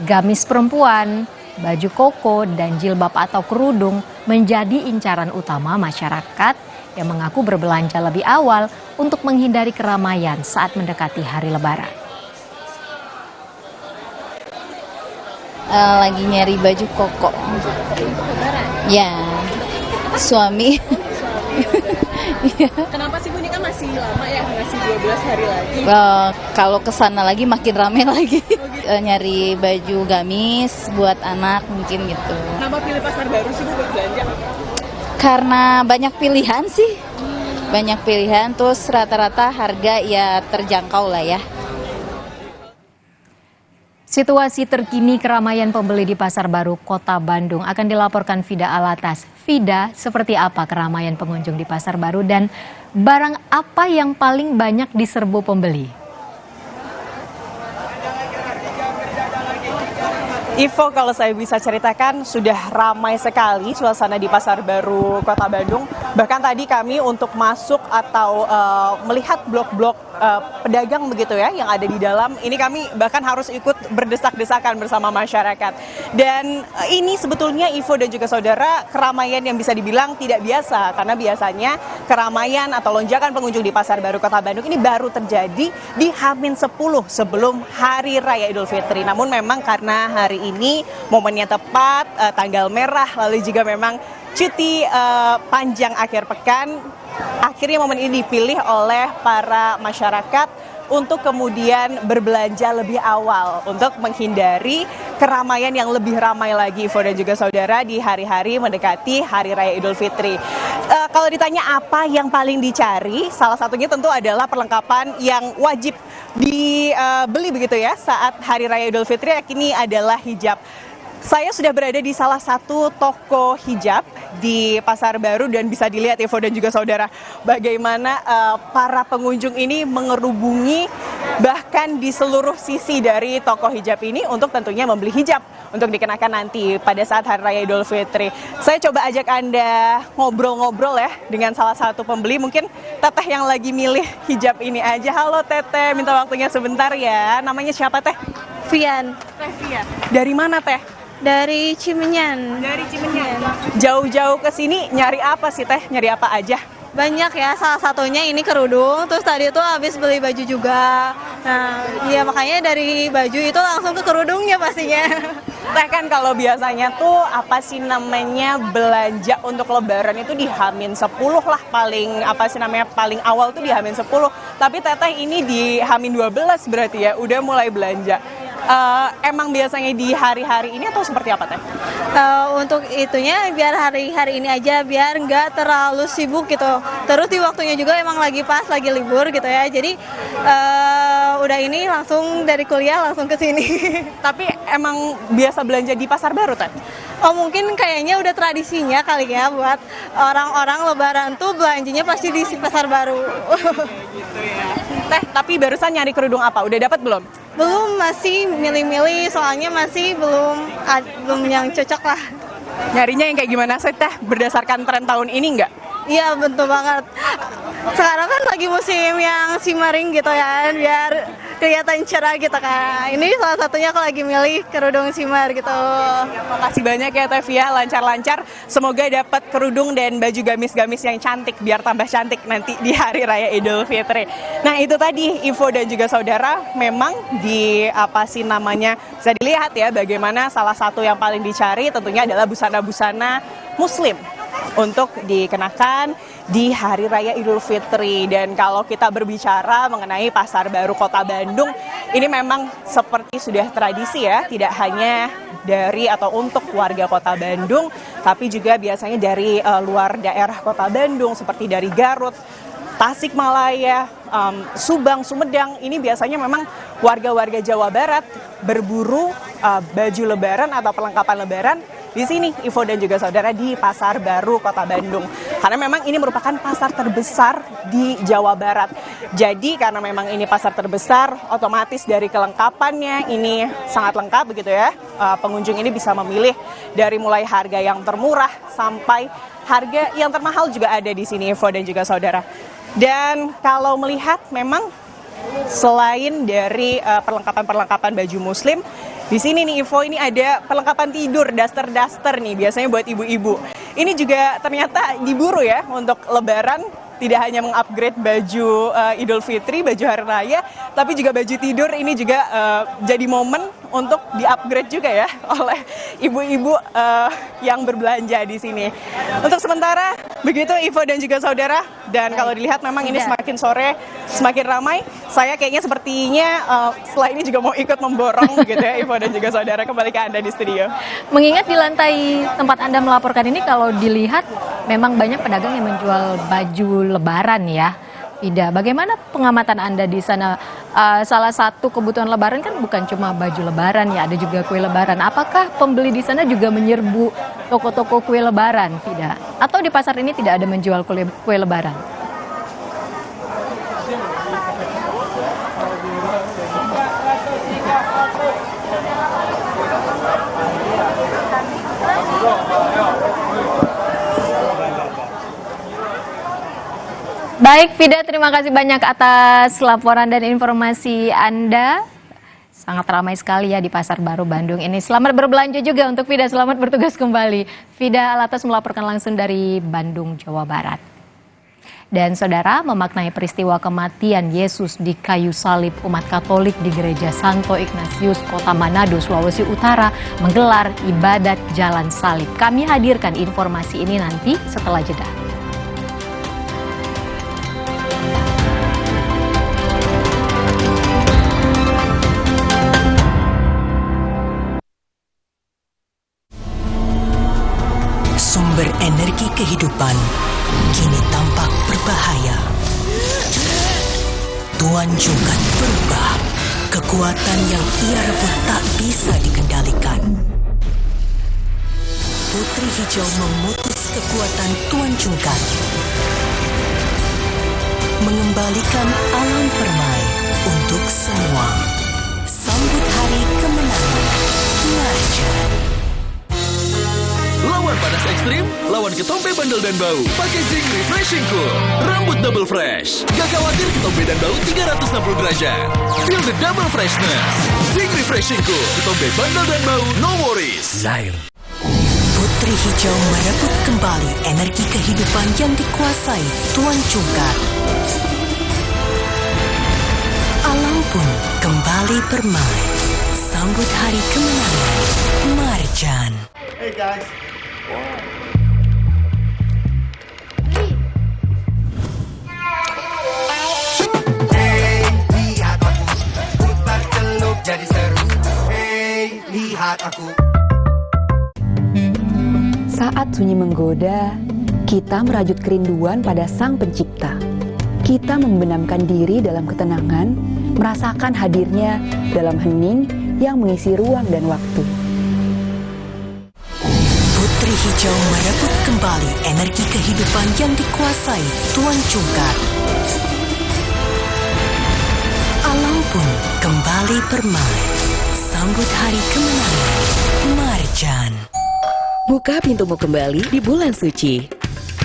Gamis perempuan, baju koko, dan jilbab atau kerudung menjadi incaran utama masyarakat yang mengaku berbelanja lebih awal untuk menghindari keramaian saat mendekati Hari Lebaran. Lagi nyari baju koko. Ya, suami. Kenapa sih Bu, ini kan masih lama ya, masih 12 hari lagi? Kalau kesana lagi makin rame lagi. Nyari baju gamis buat anak mungkin gitu. Kenapa pilih Pasar Baru sih Bu buat belanja? Karena banyak pilihan sih. Banyak pilihan, terus rata-rata harga ya terjangkau lah ya. Situasi terkini keramaian pembeli di Pasar Baru Kota Bandung akan dilaporkan Vida Alatas. Vida, seperti apa keramaian pengunjung di Pasar Baru dan barang apa yang paling banyak diserbu pembeli? Ivo, kalau saya bisa ceritakan sudah ramai sekali suasana di Pasar Baru Kota Bandung. Bahkan tadi kami untuk masuk atau melihat blok-blok pedagang begitu ya yang ada di dalam, ini kami bahkan harus ikut berdesak-desakan bersama masyarakat. Dan ini sebetulnya Ivo dan juga saudara keramaian yang bisa dibilang tidak biasa, karena biasanya keramaian atau lonjakan pengunjung di Pasar Baru Kota Bandung ini baru terjadi di H-10 sebelum Hari Raya Idul Fitri. Namun memang karena hari ini momennya tepat, tanggal merah, lalu juga memang cuti panjang akhir pekan, akhirnya momen ini dipilih oleh para masyarakat untuk kemudian berbelanja lebih awal untuk menghindari keramaian yang lebih ramai lagi, Ivo dan juga saudara, di hari-hari mendekati Hari Raya Idul Fitri. Kalau ditanya apa yang paling dicari, salah satunya tentu adalah perlengkapan yang wajib dibeli begitu ya saat Hari Raya Idul Fitri, yakni adalah hijab. Saya sudah berada di salah satu toko hijab di Pasar Baru dan bisa dilihat Ivo dan juga saudara bagaimana para pengunjung ini mengerubungi bahkan di seluruh sisi dari toko hijab ini untuk tentunya membeli hijab untuk dikenakan nanti pada saat Hari Raya Idul Fitri. Saya coba ajak Anda ngobrol-ngobrol ya dengan salah satu pembeli, mungkin Teteh yang lagi milih hijab ini aja. Halo Teteh, minta waktunya sebentar ya. Namanya siapa Teh? Vian. Teh Vian. Dari mana Teh? Dari Cimenyan. Dari Cimenyan. Jauh-jauh ke sini nyari apa sih Teh? Nyari apa aja? Banyak ya, salah satunya ini kerudung, terus tadi tuh habis beli baju juga. Nah, iya makanya dari baju itu langsung ke kerudungnya pastinya. Teh, kan kalau biasanya tuh apa sih namanya belanja untuk lebaran itu di H-10 lah paling awal tuh di H-10. Tapi Teteh ini di H-12 berarti ya udah mulai belanja. Emang biasanya di hari-hari ini atau seperti apa Teh? Untuk itunya biar hari-hari ini aja, biar nggak terlalu sibuk gitu. Terus di waktunya juga emang lagi pas, lagi libur gitu ya. Jadi udah ini langsung dari kuliah langsung ke sini. Tapi emang biasa belanja di Pasar Baru, Teh? Oh, mungkin kayaknya udah tradisinya kali ya buat orang-orang Lebaran tuh belanjanya pasti di Pasar Baru. Teh, tapi barusan nyari kerudung apa? Udah dapat belum? Belum, masih milih-milih, soalnya masih belum yang cocok lah. Nyarinya yang kayak gimana sih, Teh? Berdasarkan tren tahun ini nggak? Iya, betul banget. Sekarang kan lagi musim yang shimmering gitu ya, biar kelihatan cerah gitu kan. Ini salah satunya aku lagi milih kerudung shimmer gitu. Makasih banyak ya Teh Via, lancar-lancar. Semoga dapat kerudung dan baju gamis-gamis yang cantik biar tambah cantik nanti di Hari Raya Idul Fitri. Nah, itu tadi Ivo dan juga saudara, memang di bisa dilihat ya bagaimana salah satu yang paling dicari tentunya adalah busana-busana Muslim untuk dikenakan di Hari Raya Idul Fitri. Dan kalau kita berbicara mengenai Pasar Baru Kota Bandung, ini memang seperti sudah tradisi ya, tidak hanya dari atau untuk warga Kota Bandung, tapi juga biasanya dari luar daerah Kota Bandung seperti dari Garut, Tasikmalaya, Subang, Sumedang. Ini biasanya memang warga-warga Jawa Barat berburu baju lebaran atau perlengkapan lebaran di sini, Ivo dan juga saudara, di Pasar Baru Kota Bandung. Karena memang ini merupakan pasar terbesar di Jawa Barat. Jadi karena memang ini pasar terbesar, otomatis dari kelengkapannya ini sangat lengkap begitu ya. Pengunjung ini bisa memilih dari mulai harga yang termurah sampai harga yang termahal juga ada di sini, Ivo dan juga saudara. Dan kalau melihat memang selain dari perlengkapan-perlengkapan baju Muslim, di sini nih Ivo, ini ada perlengkapan tidur, daster-daster nih, biasanya buat ibu-ibu. Ini juga ternyata diburu ya untuk Lebaran, tidak hanya mengupgrade baju Idul Fitri, baju Hari Raya, tapi juga baju tidur ini juga jadi momen untuk di-upgrade juga ya oleh ibu-ibu yang berbelanja di sini. Untuk sementara begitu Ivo dan juga saudara, dan kalau dilihat memang ini semakin sore semakin ramai. Saya kayaknya sepertinya setelah ini juga mau ikut memborong gitu ya Ivo dan juga saudara. Kembali ke Anda di studio. Mengingat di lantai tempat Anda melaporkan ini kalau dilihat memang banyak pedagang yang menjual baju Lebaran ya. Ida, bagaimana pengamatan Anda di sana? Salah satu kebutuhan Lebaran kan bukan cuma baju Lebaran ya, ada juga kue Lebaran. Apakah pembeli di sana juga menyerbu toko-toko kue Lebaran, Ida? Atau di pasar ini tidak ada menjual kue Lebaran? Baik, Vida, terima kasih banyak atas laporan dan informasi Anda. Sangat ramai sekali ya di Pasar Baru Bandung ini. Selamat berbelanja juga untuk Vida, selamat bertugas kembali. Vida Alatas melaporkan langsung dari Bandung, Jawa Barat. Dan saudara, memaknai peristiwa kematian Yesus di kayu salib, umat Katolik di Gereja Santo Ignatius, Kota Manado, Sulawesi Utara, menggelar ibadat jalan salib. Kami hadirkan informasi ini nanti setelah jeda. Sumber energi kehidupan kini tampak berbahaya. Tuan Jungkat berubah. Kekuatan yang ia rebut tak bisa dikendalikan. Putri Hijau memutus kekuatan Tuan Jungkat, mengembalikan alam permai untuk semua. Sambut hari kemenangan Marjan. Lawan panas ekstrim, lawan ketombe bandel dan bau. Pakai Zinc Refreshing Cool. Rambut double fresh. Gak khawatir ketombe dan bau 360 derajat. Feel the double freshness. Zinc Refreshing Cool. Ketombe bandel dan bau, no worries. Zair. Putri Hijau merebut kembali energi kehidupan yang dikuasai Tuan Jungkat. Alam pun kembali permai. Sambut hari kemenangan Marjan. Hey guys. Hey, lihat aku, putar celup jadi seru. Hey, lihat aku. Saat sunyi menggoda, kita merajut kerinduan pada Sang Pencipta. Kita membenamkan diri dalam ketenangan merasakan hadirnya dalam hening yang mengisi ruang dan waktu. Putri Hijau merebut kembali energi kehidupan yang dikuasai Tuan Cungkar. Alam pun kembali bermain, sambut hari kemenangan Marjan. Buka pintumu kembali di bulan suci.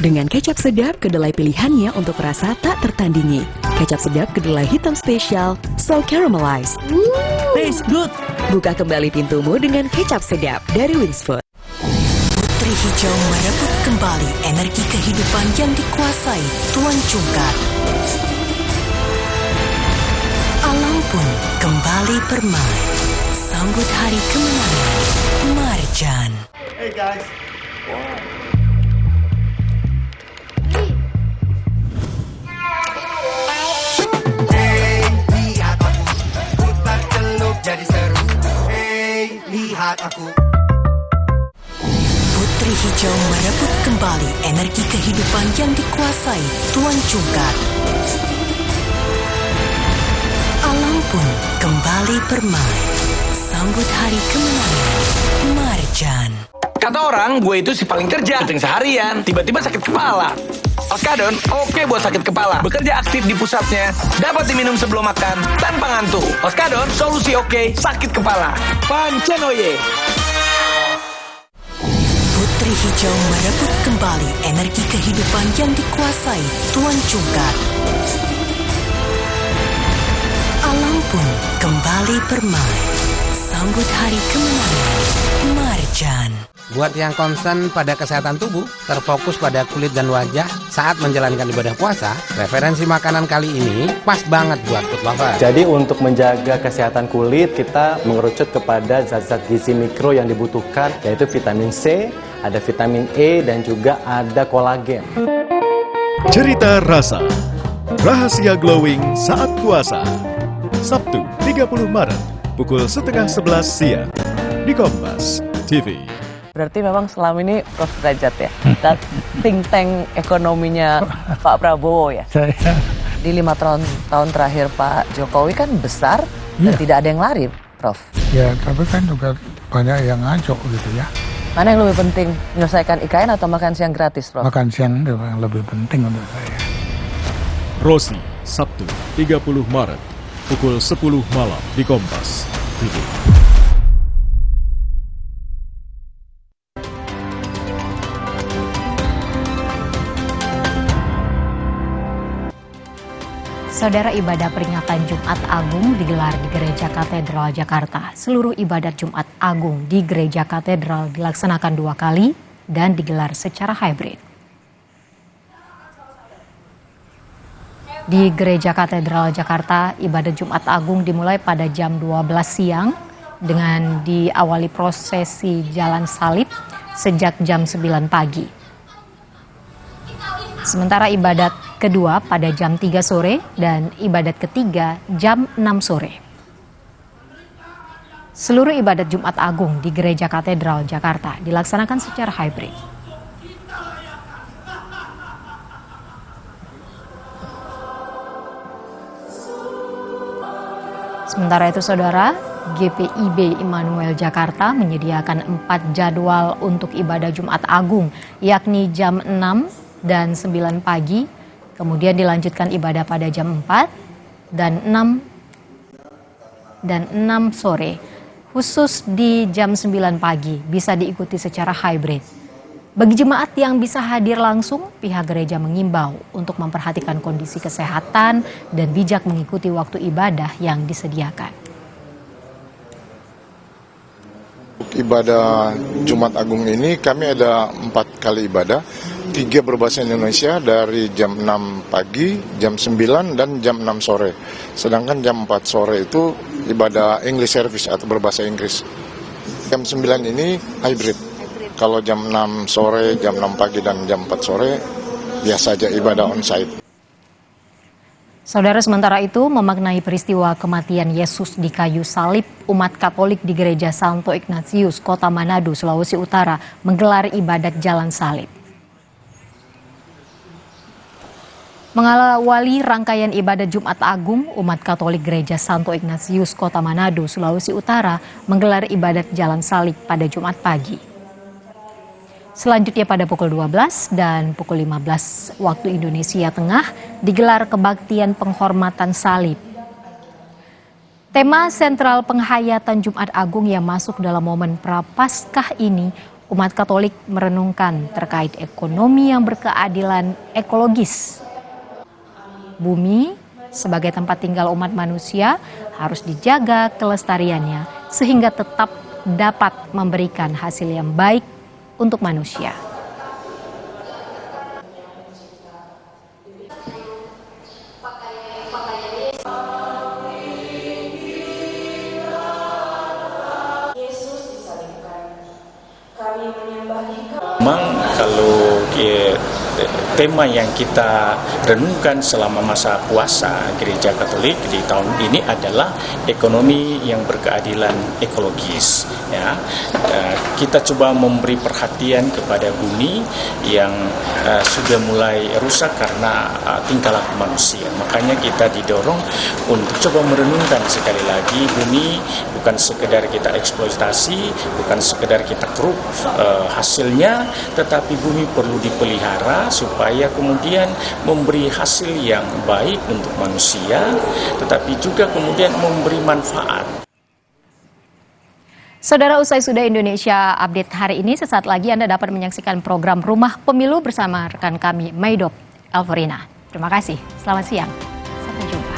Dengan kecap sedap kedelai pilihannya untuk rasa tak tertandingi. Kecap sedap kedelai hitam spesial, so caramelized. Taste good. Buka kembali pintumu dengan kecap sedap dari Wings Food. Putri Hijau merebut kembali energi kehidupan yang dikuasai Tuan Cungkar. Alam pun kembali bermain, sambut hari kemenangan Marjan. Hey guys. Hey, lihat aku putar celup jadi seru. Hey, lihat aku. Putri Hijau merebut kembali energi kehidupan yang dikuasai Tuan Cungkar. Alam pun kembali bermain, sambut hari kemenangan Marjan. Kata orang, gue itu si paling kerja, syuting seharian, tiba-tiba sakit kepala. Oskadon, oke buat sakit kepala. Bekerja aktif di pusatnya, dapat diminum sebelum makan, tanpa ngantuk. Oskadon, solusi oke, sakit kepala. Pancenoye. Putri Hijau merebut kembali energi kehidupan yang dikuasai Tuan Cungkar. Alam pun kembali bermain, sambut hari kemenangan Marjan. Buat yang concern pada kesehatan tubuh, terfokus pada kulit dan wajah saat menjalankan ibadah puasa, referensi makanan kali ini pas banget buat food lover. Jadi untuk menjaga kesehatan kulit, kita mengerucut kepada zat-zat gizi mikro yang dibutuhkan, yaitu vitamin C, ada vitamin E, dan juga ada kolagen. Cerita rasa, rahasia glowing saat puasa. Sabtu 30 Maret, pukul 10:30 siang, di Kompas TV. Berarti memang selama ini Prof Derajat ya, dan think tank ekonominya Pak Prabowo ya. Di 5 tahun terakhir Pak Jokowi kan besar dan tidak ada yang lari, Prof. Ya, tapi kan juga banyak yang ngaco gitu ya. Mana yang lebih penting, menyelesaikan IKN atau makan siang gratis, Prof? Makan siang itu yang lebih penting untuk saya. Rosi, Sabtu 30 Maret, pukul 10 malam di Kompas TV. Saudara, ibadah peringatan Jumat Agung digelar di Gereja Katedral Jakarta. Seluruh ibadat Jumat Agung di Gereja Katedral dilaksanakan 2 kali dan digelar secara hybrid. Di Gereja Katedral Jakarta, ibadat Jumat Agung dimulai pada jam 12 siang dengan diawali prosesi Jalan Salib sejak jam 9 pagi. Sementara ibadat kedua pada jam 3 sore dan ibadat ketiga jam 6 sore. Seluruh ibadat Jumat Agung di Gereja Katedral Jakarta dilaksanakan secara hybrid. Sementara itu, Saudara, GPIB Immanuel Jakarta menyediakan 4 jadwal untuk ibadah Jumat Agung, yakni jam 6 dan 9 pagi, kemudian dilanjutkan ibadah pada jam 4 dan 6 sore. Khusus di jam 9 pagi bisa diikuti secara hybrid. Bagi jemaat yang bisa hadir langsung, pihak gereja mengimbau untuk memperhatikan kondisi kesehatan dan bijak mengikuti waktu ibadah yang disediakan. Ibadah Jumat Agung ini kami ada 4 kali ibadah, 3 berbahasa Indonesia dari jam 6 pagi, jam 9 dan jam 6 sore. Sedangkan jam 4 sore itu ibadah English service atau berbahasa Inggris. Jam 9 ini hybrid. Kalau jam 6 sore, jam 6 pagi dan jam 4 sore biasa aja ibadah onsite. Saudara, sementara itu memaknai peristiwa kematian Yesus di kayu salib, umat Katolik di Gereja Santo Ignatius, Kota Manado, Sulawesi Utara menggelar ibadat Jalan Salib. Mengawali rangkaian ibadah Jumat Agung, umat Katolik Gereja Santo Ignatius Kota Manado, Sulawesi Utara menggelar ibadat jalan salib pada Jumat pagi. Selanjutnya pada pukul 12 dan pukul 15 waktu Indonesia Tengah digelar kebaktian penghormatan salib. Tema sentral penghayatan Jumat Agung yang masuk dalam momen Prapaskah ini, umat Katolik merenungkan terkait ekonomi yang berkeadilan ekologis. Bumi sebagai tempat tinggal umat manusia harus dijaga kelestariannya sehingga tetap dapat memberikan hasil yang baik untuk manusia. Memang kalau tema yang kita renungkan selama masa puasa Gereja Katolik di tahun ini adalah ekonomi yang berkeadilan ekologis. Ya, kita coba memberi perhatian kepada bumi yang sudah mulai rusak karena tingkah laku manusia. Makanya kita didorong untuk coba merenungkan sekali lagi bumi bukan sekedar kita eksploitasi, bukan sekedar kita keruk hasilnya, tetapi bumi perlu dipelihara supaya kemudian memberi hasil yang baik untuk manusia, tetapi juga kemudian memberi manfaat. Saudara, usai sudah Indonesia Update hari ini, sesaat lagi Anda dapat menyaksikan program Rumah Pemilu bersama rekan kami Maidop Elverina. Terima kasih, selamat siang. Sampai jumpa.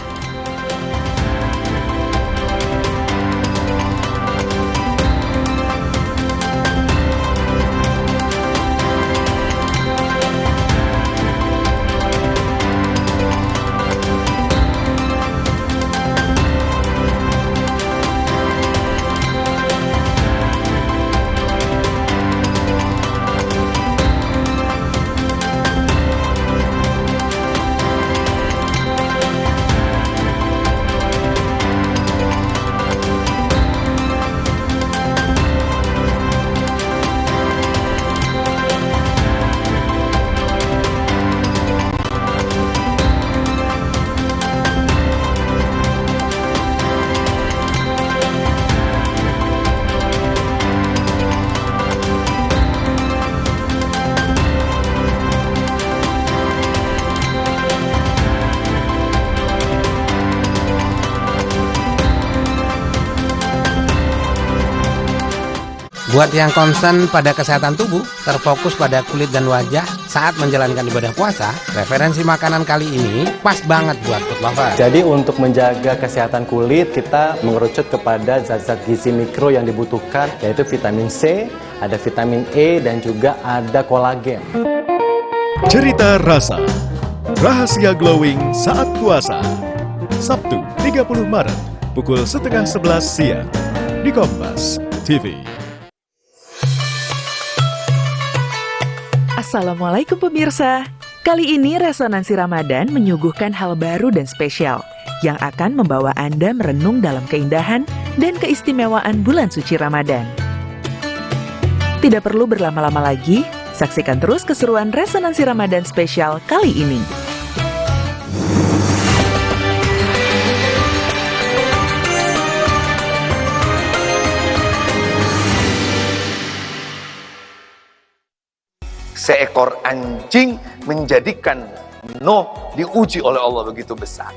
Buat yang concern pada kesehatan tubuh, terfokus pada kulit dan wajah saat menjalankan ibadah puasa, referensi makanan kali ini pas banget buat food lover. Jadi untuk menjaga kesehatan kulit, kita mengerucut kepada zat-zat gizi mikro yang dibutuhkan, yaitu vitamin C, ada vitamin E, dan juga ada kolagen. Cerita Rasa, rahasia glowing saat puasa. Sabtu 30 Maret, pukul 10:30 siang, di Kompas TV. Assalamualaikum pemirsa. Kali ini Resonansi Ramadan menyuguhkan hal baru dan spesial yang akan membawa Anda merenung dalam keindahan dan keistimewaan bulan suci Ramadan. Tidak perlu berlama-lama lagi, saksikan terus keseruan Resonansi Ramadan spesial kali ini. Seekor anjing menjadikan Nuh diuji oleh Allah begitu besar.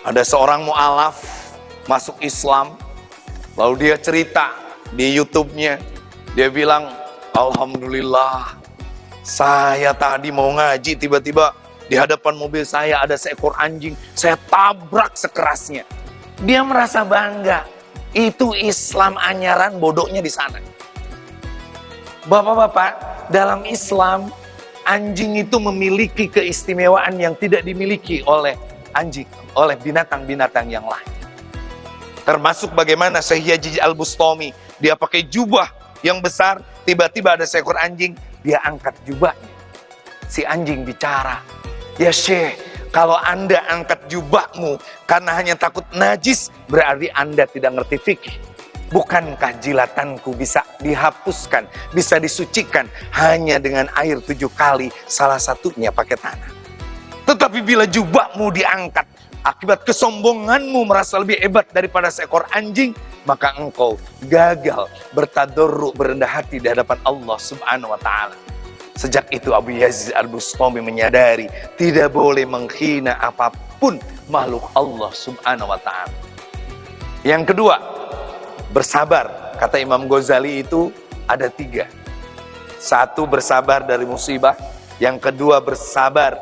Ada seorang mu'alaf masuk Islam, lalu dia cerita di YouTube-nya, dia bilang, Alhamdulillah, saya tadi mau ngaji, tiba-tiba di hadapan mobil saya ada seekor anjing, saya tabrak sekerasnya. Dia merasa bangga, itu Islam anyaran, bodohnya di sana. Bapak-bapak, dalam Islam, anjing itu memiliki keistimewaan yang tidak dimiliki oleh anjing, oleh binatang-binatang yang lain. Termasuk bagaimana Syekh Yazid Al-Bustami, dia pakai jubah yang besar, tiba-tiba ada seekor anjing, dia angkat jubahnya. Si anjing bicara, ya Syekh, kalau Anda angkat jubahmu karena hanya takut najis, berarti Anda tidak ngerti fikih. Bukankah jilatanku bisa dihapuskan, bisa disucikan hanya dengan air 7 kali, salah satunya pakai tanah. Tetapi bila jubahmu diangkat akibat kesombonganmu merasa lebih hebat daripada seekor anjing, maka engkau gagal bertadarruk, berendah hati di hadapan Allah Subhanahu wa taala. Sejak itu Abu Yazid Al-Bustami menyadari tidak boleh menghina apapun makhluk Allah Subhanahu wa taala. Yang kedua, bersabar. Kata Imam Ghazali itu ada 3. 1, bersabar dari musibah. Yang kedua, bersabar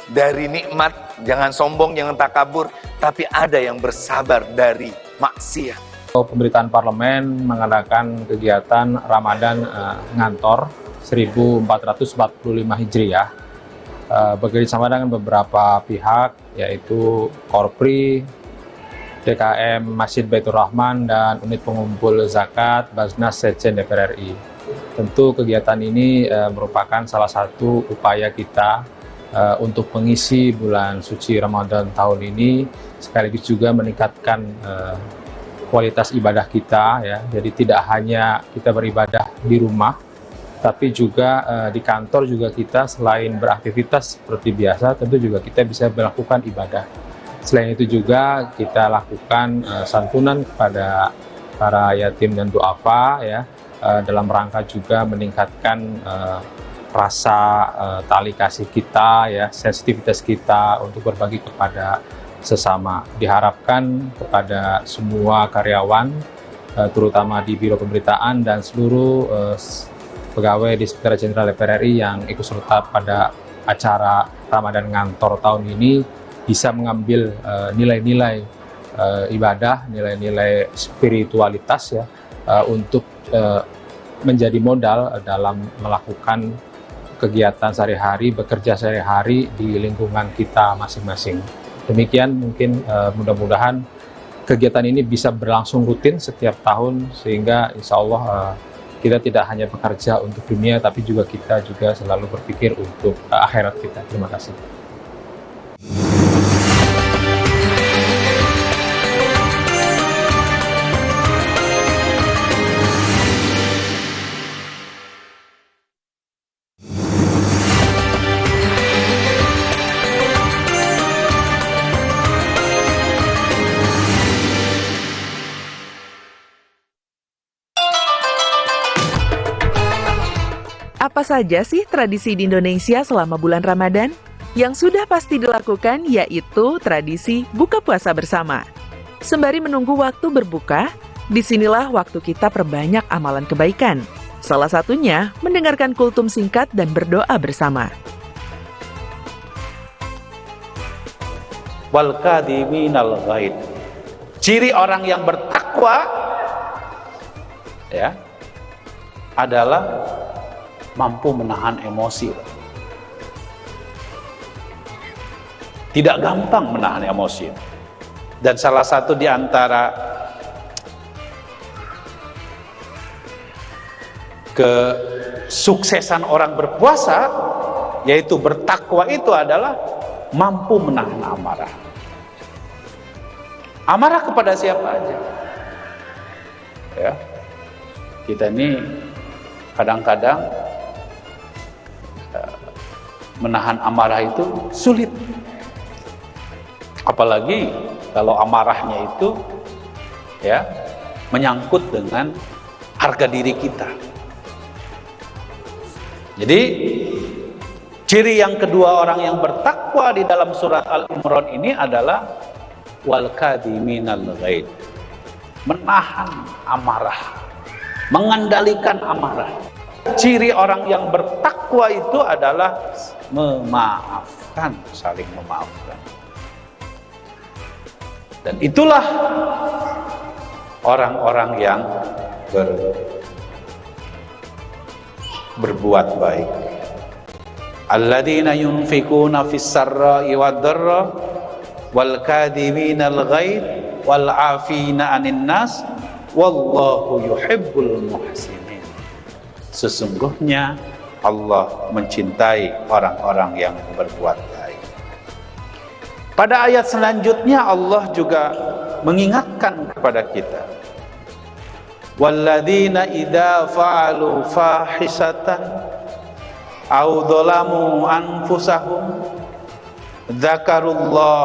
dari nikmat. Jangan sombong, jangan takabur. Tapi ada yang bersabar dari maksiat. Pemberitaan Parlemen mengadakan kegiatan Ramadan ngantor 1445 Hijriah. Bekerjasama dengan beberapa pihak, yaitu Korpri, DKM Masjid Baitur Rahman, dan Unit Pengumpul Zakat Basnas Sekjen DPR RI. Tentu kegiatan ini merupakan salah satu upaya kita untuk mengisi bulan suci Ramadan tahun ini, sekaligus juga meningkatkan kualitas ibadah kita, ya. Jadi tidak hanya kita beribadah di rumah, tapi juga di kantor juga kita selain beraktivitas seperti biasa, tentu juga kita bisa melakukan ibadah. Selain itu juga kita lakukan santunan kepada para yatim dan duafa, ya, dalam rangka juga meningkatkan rasa tali kasih kita, ya, sensitivitas kita untuk berbagi kepada sesama. Diharapkan kepada semua karyawan, terutama di Biro Pemberitaan dan seluruh pegawai di Sekretariat Jenderal DPR RI yang ikut serta pada acara Ramadan Ngantor tahun ini bisa mengambil nilai-nilai ibadah, nilai-nilai spiritualitas, ya, untuk menjadi modal dalam melakukan kegiatan sehari-hari, bekerja sehari-hari di lingkungan kita masing-masing. Demikian mungkin mudah-mudahan kegiatan ini bisa berlangsung rutin setiap tahun, sehingga insya Allah kita tidak hanya bekerja untuk dunia, tapi juga kita juga selalu berpikir untuk akhirat kita. Terima kasih. Apa saja sih tradisi di Indonesia selama bulan Ramadan? Yang sudah pasti dilakukan yaitu tradisi buka puasa bersama. Sembari menunggu waktu berbuka, disinilah waktu kita perbanyak amalan kebaikan. Salah satunya mendengarkan kultum singkat dan berdoa bersama. Wal kadhiminal ghaid. Ciri orang yang bertakwa, ya, adalah mampu menahan emosi. Tidak gampang menahan emosi. Dan salah satu di antara kesuksesan orang berpuasa, yaitu bertakwa, itu adalah mampu menahan amarah. Amarah kepada siapa aja. Ya. Kita ini kadang-kadang menahan amarah itu sulit. Apalagi kalau amarahnya itu, ya, menyangkut dengan harga diri kita. Jadi ciri yang kedua orang yang bertakwa di dalam surat Al-Imran ini adalah wal kadhiminal ghaid. Menahan amarah, mengendalikan amarah. Ciri orang yang bertakwa itu adalah memaafkan, saling memaafkan. Dan itulah orang-orang yang berbuat baik. Alladzina yunfikuna fis sarra'i wad dharra wal kadhiminal ghaid wal 'afina 'anil nas wallahu yuhibbul muhsinin. Sesungguhnya Allah mencintai orang-orang yang berbuat baik. Pada ayat selanjutnya Allah juga mengingatkan kepada kita. Walladzina idza fa'alu fahisatan aw dzalamu anfusahum Dzakarullah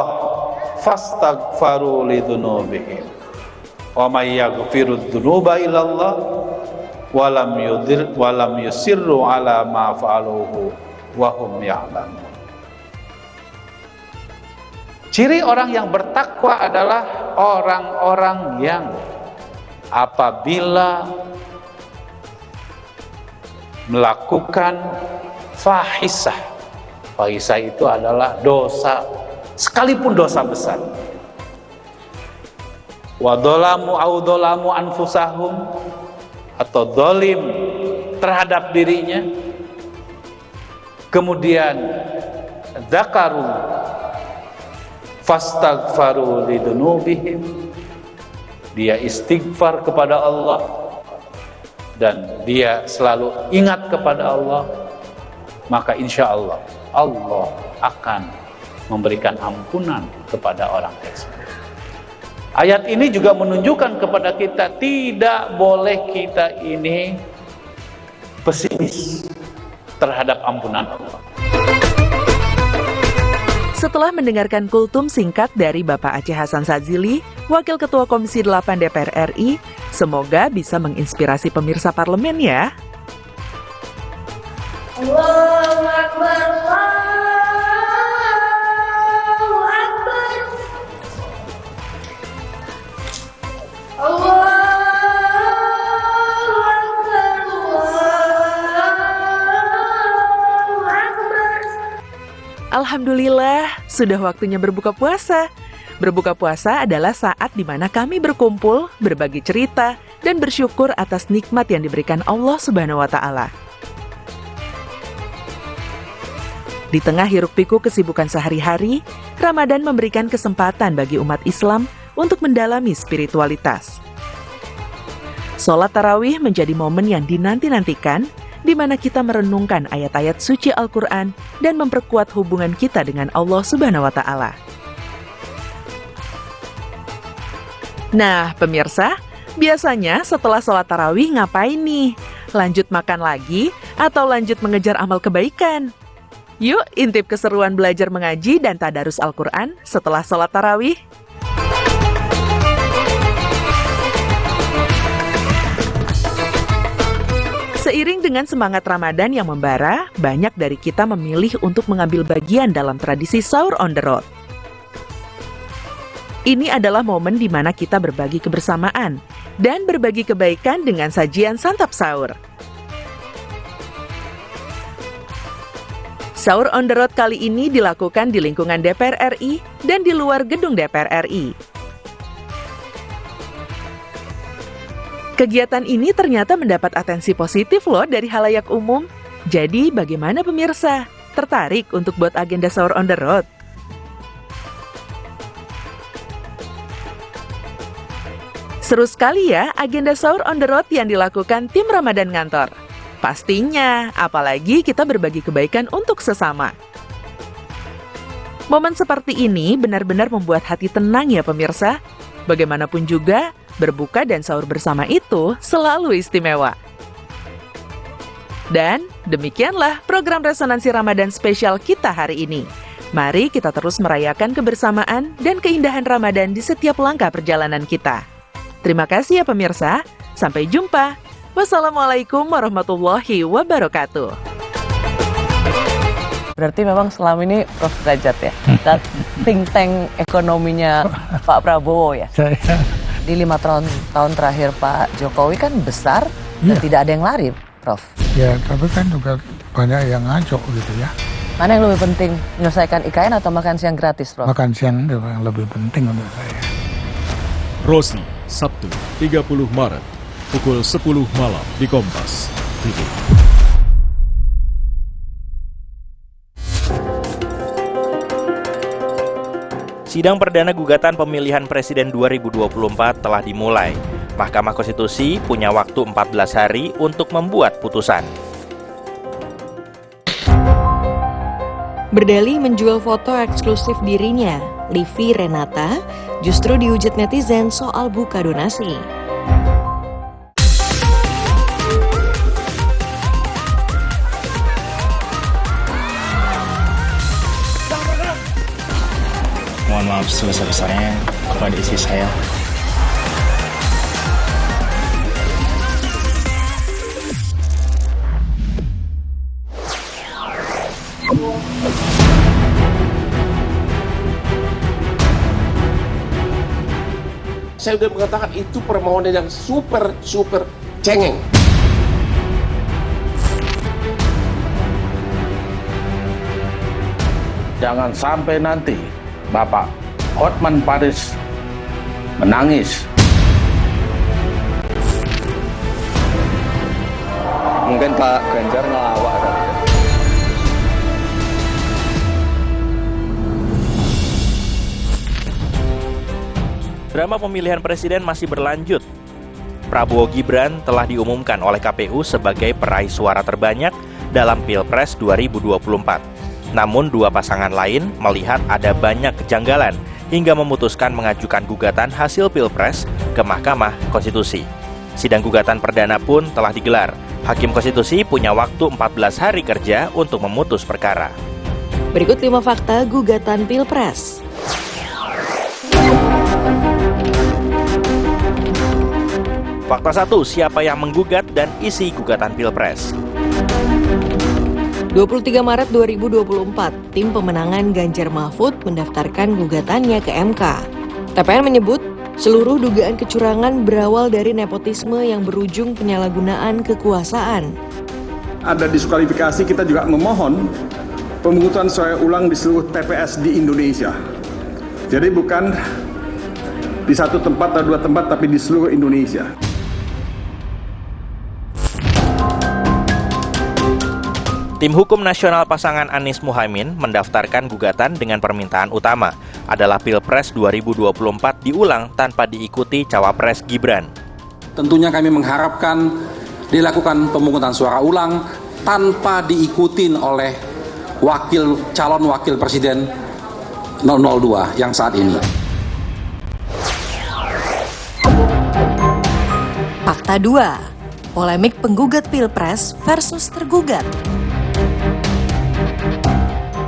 fastaghfaru lidzunubihim. Wa may yaghfiru dzunuba illallah wa lam yusirru ala ma fa'aluhu wa hum ya'lamun. Ciri orang yang bertakwa adalah orang-orang yang apabila melakukan fahisah. Fahisah itu adalah dosa, sekalipun dosa besar. Wa dzalamu au dzalamu anfusahum, atau dolim terhadap dirinya. Kemudian dzakaru fastaghfaru lidzunubihim, dia istighfar kepada Allah dan dia selalu ingat kepada Allah, maka insya Allah Allah akan memberikan ampunan kepada orang tersebut. Ayat ini juga menunjukkan kepada kita tidak boleh kita ini pesimis terhadap ampunan Allah. Setelah mendengarkan kultum singkat dari Bapak Aceh Hasan Sadzili, Wakil Ketua Komisi 8 DPR RI, semoga bisa menginspirasi pemirsa parlemen ya. Allahu Akbar, Allahu Akbar, Allahu Akbar, Allahu Akbar. Alhamdulillah, sudah waktunya berbuka puasa. Berbuka puasa adalah saat di mana kami berkumpul, berbagi cerita, dan bersyukur atas nikmat yang diberikan Allah Subhanahu wa Ta'ala. Di tengah hiruk-pikuk kesibukan sehari-hari, Ramadan memberikan kesempatan bagi umat Islam untuk mendalami spiritualitas. Sholat tarawih menjadi momen yang dinanti-nantikan, di mana kita merenungkan ayat-ayat suci Al-Quran dan memperkuat hubungan kita dengan Allah Subhanahu wa Ta'ala. Nah, pemirsa, biasanya setelah sholat tarawih ngapain nih? Lanjut makan lagi atau lanjut mengejar amal kebaikan? Yuk, intip keseruan belajar mengaji dan tadarus Al-Quran setelah sholat tarawih. Seiring dengan semangat Ramadan yang membara, banyak dari kita memilih untuk mengambil bagian dalam tradisi sahur on the road. Ini adalah momen di mana kita berbagi kebersamaan dan berbagi kebaikan dengan sajian santap sahur. Sahur on the road kali ini dilakukan di lingkungan DPR RI dan di luar gedung DPR RI. Kegiatan ini ternyata mendapat atensi positif loh dari halayak umum. Jadi bagaimana pemirsa? Tertarik untuk buat agenda sahur on the road? Seru sekali ya agenda sahur on the road yang dilakukan tim Ramadan Ngantor. Pastinya, apalagi kita berbagi kebaikan untuk sesama. Momen seperti ini benar-benar membuat hati tenang ya pemirsa. Bagaimanapun juga, berbuka dan sahur bersama itu selalu istimewa. Dan demikianlah program Resonansi Ramadan spesial kita hari ini. Mari kita terus merayakan kebersamaan dan keindahan Ramadan di setiap langkah perjalanan kita. Terima kasih ya pemirsa. Sampai jumpa. Wassalamualaikum warahmatullahi wabarakatuh. Berarti memang selama ini Prof Derajat ya, think tank ekonominya Pak Prabowo ya. Di 5 tahun terakhir Pak Jokowi kan besar dan tidak ada yang lari, Prof. Ya, tapi kan juga banyak yang ngaco gitu ya. Mana yang lebih penting, menyelesaikan IKN atau makan siang gratis, Prof? Makan siang itu yang lebih penting untuk saya. Rosi, Sabtu 30 Maret, pukul 10 malam di Kompas TV. Sidang perdana gugatan pemilihan presiden 2024 telah dimulai. Mahkamah Konstitusi punya waktu 14 hari untuk membuat putusan. Berdalih menjual foto eksklusif dirinya, Livi Renata justru dihujat netizen soal buka donasi. maaf sebesar-besarnya kepada istri saya. Saya sudah mengatakan itu permohonan yang super cengeng. Jangan sampai nanti Bapak Hotman Paris menangis. Mungkin Pak Ganjar ngelawak kali ya. Drama pemilihan presiden masih berlanjut. Prabowo Gibran telah diumumkan oleh KPU sebagai peraih suara terbanyak dalam Pilpres 2024. Namun dua pasangan lain melihat ada banyak kejanggalan hingga memutuskan mengajukan gugatan hasil Pilpres ke Mahkamah Konstitusi. Sidang gugatan perdana pun telah digelar. Hakim Konstitusi punya waktu 14 hari kerja untuk memutus perkara. Berikut 5 fakta gugatan Pilpres. Fakta 1, siapa yang menggugat dan isi gugatan Pilpres. 23 Maret 2024, tim pemenangan Ganjar Mahfud mendaftarkan gugatannya ke MK. TPN menyebut seluruh dugaan kecurangan berawal dari nepotisme yang berujung penyalahgunaan kekuasaan. Ada diskualifikasi, kita juga memohon pemungutan suara ulang di seluruh TPS di Indonesia. Jadi bukan di satu tempat atau dua tempat, tapi di seluruh Indonesia. Tim Hukum Nasional pasangan Anies Muhaimin mendaftarkan gugatan dengan permintaan utama adalah Pilpres 2024 diulang tanpa diikuti Cawapres Gibran. Tentunya kami mengharapkan dilakukan pemungutan suara ulang tanpa diikutin oleh calon wakil presiden 002 yang saat ini. Fakta 2, polemik penggugat Pilpres versus tergugat.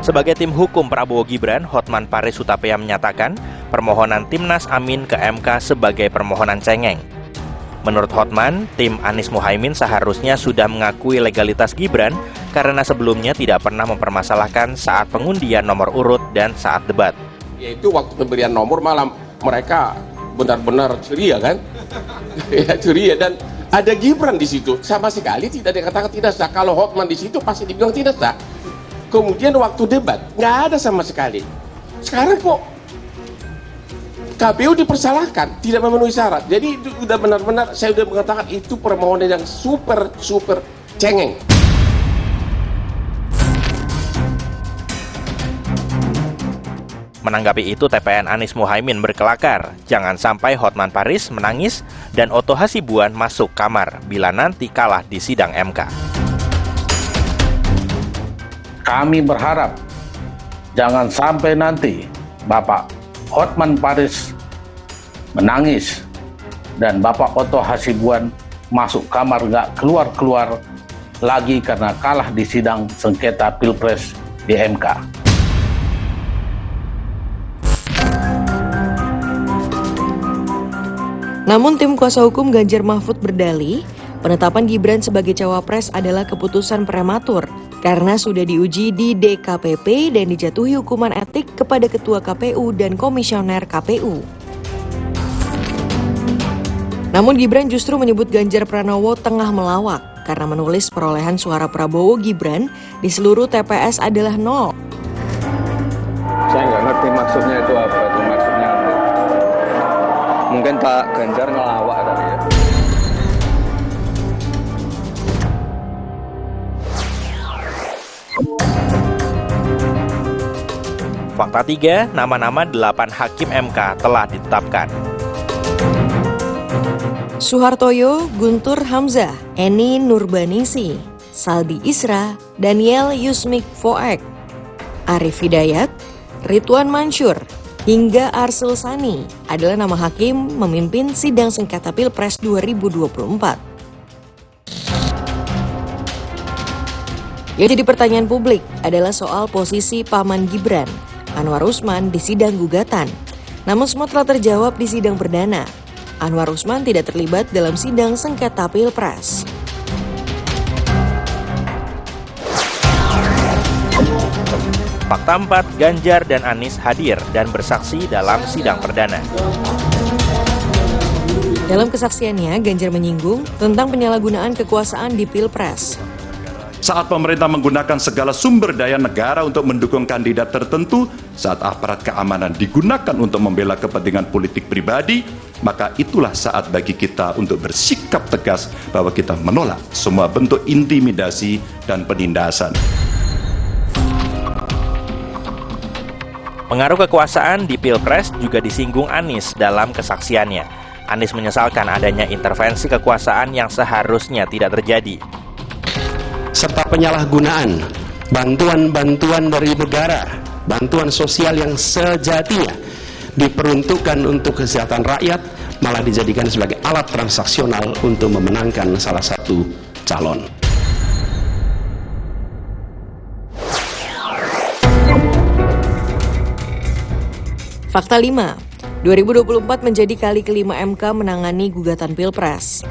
Sebagai tim hukum Prabowo Gibran, Hotman Paris Hutapea menyatakan permohonan Timnas Amin ke MK sebagai permohonan cengeng. Menurut Hotman, tim Anies Muhaimin seharusnya sudah mengakui legalitas Gibran karena sebelumnya tidak pernah mempermasalahkan saat pengundian nomor urut dan saat debat. Yaitu waktu pemberian nomor malam mereka benar-benar ceria kan? Ya, ceria, dan ada Gibran di situ, sama sekali tidak dikatakan tidak sah. Kalau Hotman di situ pasti dibilang tidak sah. Kemudian waktu debat nggak ada sama sekali. Sekarang kok KPU dipersalahkan, tidak memenuhi syarat. Jadi itu udah benar-benar, saya udah mengatakan itu permohonan yang super cengeng. Menanggapi itu, TPN Anies Muhaimin berkelakar, jangan sampai Hotman Paris menangis dan Otto Hasibuan masuk kamar bila nanti kalah di sidang MK. Kami berharap jangan sampai nanti Bapak Hotman Paris menangis dan Bapak Otto Hasibuan masuk kamar nggak keluar-keluar lagi karena kalah di sidang sengketa Pilpres di MK. Namun tim kuasa hukum Ganjar Mahfud berdalih, penetapan Gibran sebagai cawapres adalah keputusan prematur karena sudah diuji di DKPP dan dijatuhi hukuman etik kepada Ketua KPU dan Komisioner KPU. Namun Gibran justru menyebut Ganjar Pranowo tengah melawak karena menulis perolehan suara Prabowo Gibran di seluruh TPS adalah 0. Saya nggak ngerti maksudnya itu apa, itu maksudnya apa. Mungkin Pak Ganjar ngelawak tadi ya. Fakta 3, nama-nama 8 hakim MK telah ditetapkan. Suhartoyo, Guntur Hamzah, Eni Nurbanisi, Saldi Isra, Daniel Yusmik Foek, Arif Hidayat, Ridwan Mansur, hingga Arsul Sani adalah nama hakim memimpin sidang sengketa Pilpres 2024. Yang jadi pertanyaan publik adalah soal posisi paman Gibran. Anwar Usman di sidang gugatan. Namun semua telah terjawab di sidang perdana. Anwar Usman tidak terlibat dalam sidang sengketa Pilpres. Fakta 4, Ganjar dan Anies hadir dan bersaksi dalam sidang perdana. Dalam kesaksiannya, Ganjar menyinggung tentang penyalahgunaan kekuasaan di Pilpres. Saat pemerintah menggunakan segala sumber daya negara untuk mendukung kandidat tertentu, saat aparat keamanan digunakan untuk membela kepentingan politik pribadi, maka itulah saat bagi kita untuk bersikap tegas bahwa kita menolak semua bentuk intimidasi dan penindasan. Pengaruh kekuasaan di Pilpres juga disinggung Anies dalam kesaksiannya. Anies menyesalkan adanya intervensi kekuasaan yang seharusnya tidak terjadi. Serta penyalahgunaan bantuan-bantuan dari negara, bantuan sosial yang sejatinya diperuntukkan untuk kesejahteraan rakyat, malah dijadikan sebagai alat transaksional untuk memenangkan salah satu calon. Fakta 5, 2024 menjadi kali kelima MK menangani gugatan Pilpres.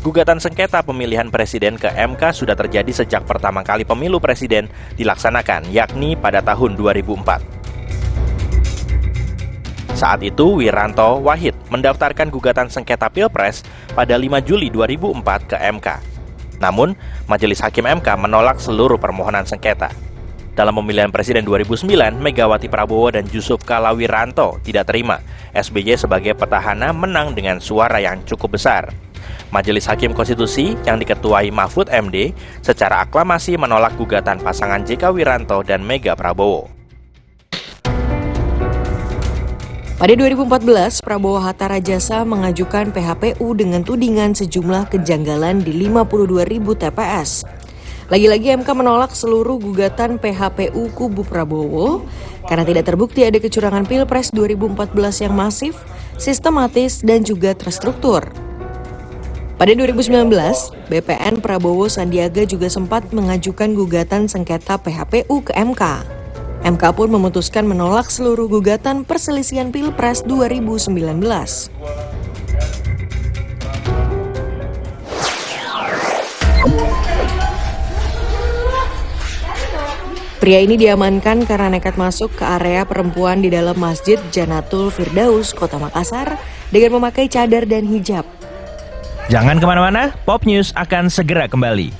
Gugatan sengketa pemilihan presiden ke MK sudah terjadi sejak pertama kali pemilu presiden dilaksanakan, yakni pada tahun 2004. Saat itu, Wiranto Wahid mendaftarkan gugatan sengketa Pilpres pada 5 Juli 2004 ke MK. Namun, Majelis Hakim MK menolak seluruh permohonan sengketa. Dalam pemilihan presiden 2009, Megawati Prabowo dan Yusuf Kala Wiranto tidak terima SBY sebagai petahana menang dengan suara yang cukup besar. Majelis Hakim Konstitusi yang diketuai Mahfud MD secara aklamasi menolak gugatan pasangan JK Wiranto dan Mega Prabowo. Pada 2014, Prabowo Hatta Rajasa mengajukan PHPU dengan tudingan sejumlah kejanggalan di 52.000 TPS. Lagi-lagi MK menolak seluruh gugatan PHPU kubu Prabowo karena tidak terbukti ada kecurangan Pilpres 2014 yang masif, sistematis, dan juga terstruktur. Pada 2019, BPN Prabowo Sandiaga juga sempat mengajukan gugatan sengketa PHPU ke MK. MK pun memutuskan menolak seluruh gugatan perselisihan Pilpres 2019. Pria ini diamankan karena nekat masuk ke area perempuan di dalam Masjid Janatul Firdaus, Kota Makassar, dengan memakai cadar dan hijab. Jangan kemana-mana, Pop News akan segera kembali.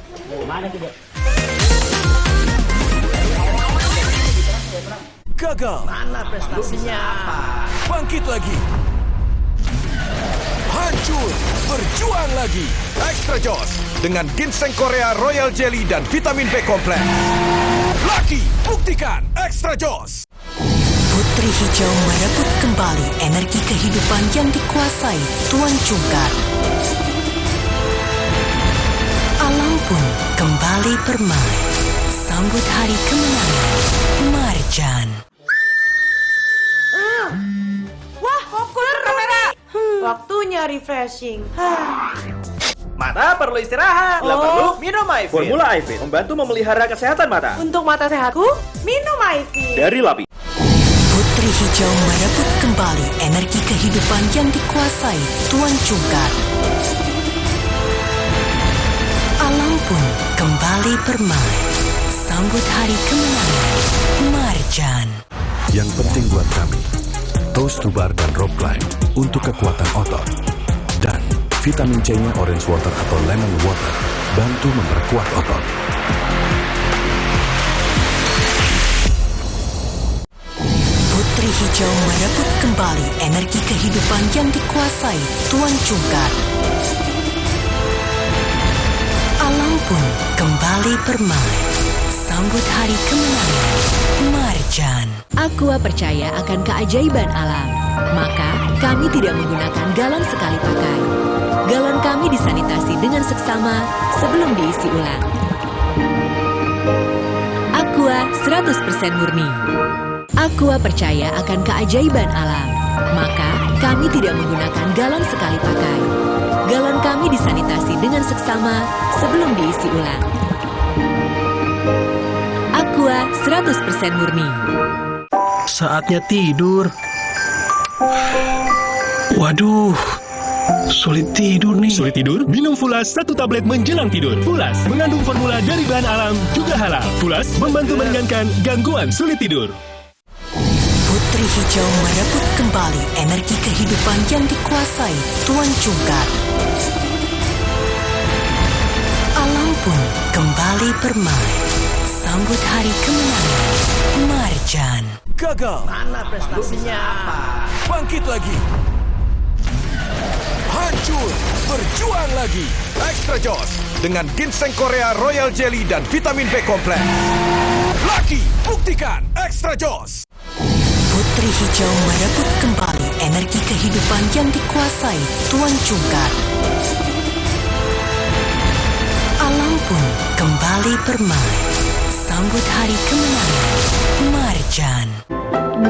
Gagal. Mana prestasinya? Bangkit lagi. Hancur, berjuang lagi. Extra Joss dengan ginseng Korea Royal Jelly dan vitamin B kompleks. Laki, buktikan Extra Joss. Putri Hijau merebut kembali energi kehidupan yang dikuasai Tuan Cungkar. Alam pun kembali bermain. Sambut hari kemenangan Marjan. Wah, populer kamera. Waktunya refreshing. Mata perlu istirahat. Bila perlu, minum Myfit. Formula Myfit membantu memelihara kesehatan mata. Untuk mata sehatku, minum Myfit. Dari Lapi. Putri Hijau merebut kembali energi kehidupan yang dikuasai Tuan Cungkar. Alam pun kembali bermain. Sambut hari kemenangan Marjan. Yang penting buat kami, Toast to Bar dan Rock Climb untuk kekuatan otot. Dan vitamin C-nya Orange Water atau Lemon Water bantu memperkuat otot. Putri Hijau merebut kembali energi kehidupan yang dikuasai Tuan Cungkar. Alam pun kembali bermain. Sambut hari kemenangan Marjan. Aqua percaya akan keajaiban alam. Maka kami tidak menggunakan galon sekali pakai. Galon kami disanitasi dengan seksama sebelum diisi ulang. Aqua 100% murni. Aqua percaya akan keajaiban alam. Maka kami tidak menggunakan galon sekali pakai. Galon kami disanitasi dengan seksama sebelum diisi ulang. Aqua 100% murni. Saatnya tidur. Waduh, sulit tidur nih. Sulit tidur? Minum Fulas 1 tablet menjelang tidur. Fulas mengandung formula dari bahan alam juga halal. Fulas membantu meringankan gangguan sulit tidur. Putri Hijau merebut kembali energi kehidupan yang dikuasai Tuan Cungkar. Alam pun kembali bermain. Sambut hari kemenangan Marjan. Gagal. Mana prestasinya? Bangkit lagi. Hancur. Berjuang lagi. Extra Joss dengan ginseng Korea Royal Jelly dan vitamin B kompleks. Lucky, buktikan Extra Joss. Putri Hijau merebut kembali energi kehidupan yang dikuasai Tuan Cungkar. Alam pun kembali bermain. Sambut hari kemenangan Marjan.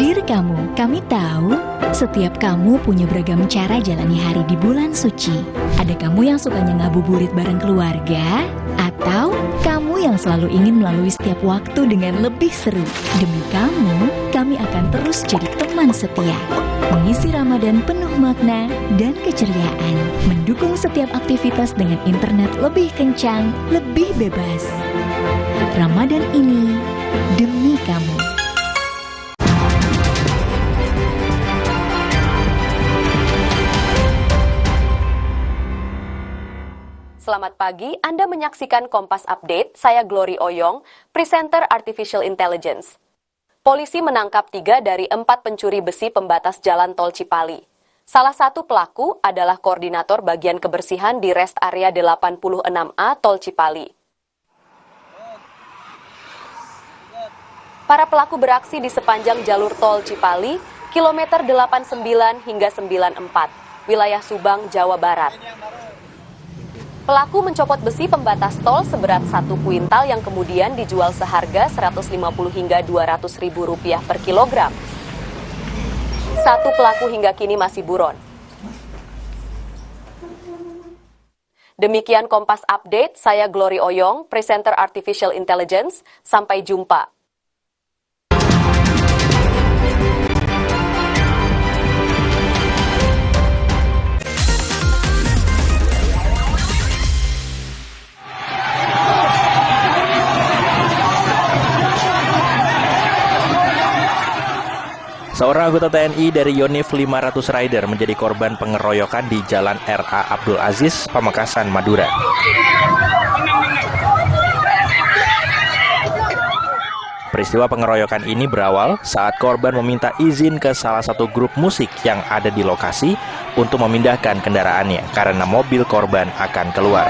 Dear kamu, kami tahu setiap kamu punya beragam cara jalani hari di bulan suci. Ada kamu yang sukanya ngabuburit bareng keluarga, atau kamu yang selalu ingin melalui setiap waktu dengan lebih seru. Demi kamu, kami akan terus jadi teman setia. Mengisi Ramadan penuh makna dan keceriaan. Mendukung setiap aktivitas dengan internet lebih kencang, lebih bebas. Ramadan ini demi kamu. Selamat pagi, Anda menyaksikan Kompas Update, saya Glory Oyong, presenter Artificial Intelligence. Polisi menangkap 3 dari 4 pencuri besi pembatas jalan tol Cipali. Salah satu pelaku adalah koordinator bagian kebersihan di rest area 86A tol Cipali. Para pelaku beraksi di sepanjang jalur tol Cipali, kilometer 89 hingga 94, wilayah Subang, Jawa Barat. Pelaku mencopot besi pembatas tol seberat 1 kuintal yang kemudian dijual seharga Rp150 hingga Rp200.000 per kilogram. 1 pelaku hingga kini masih buron. Demikian Kompas Update, saya Glory Oyong, presenter Artificial Intelligence. Sampai jumpa. Seorang anggota TNI dari Yonif 500 Rider menjadi korban pengeroyokan di Jalan R.A. Abdul Aziz, Pamekasan, Madura. Peristiwa pengeroyokan ini berawal saat korban meminta izin ke salah satu grup musik yang ada di lokasi untuk memindahkan kendaraannya karena mobil korban akan keluar.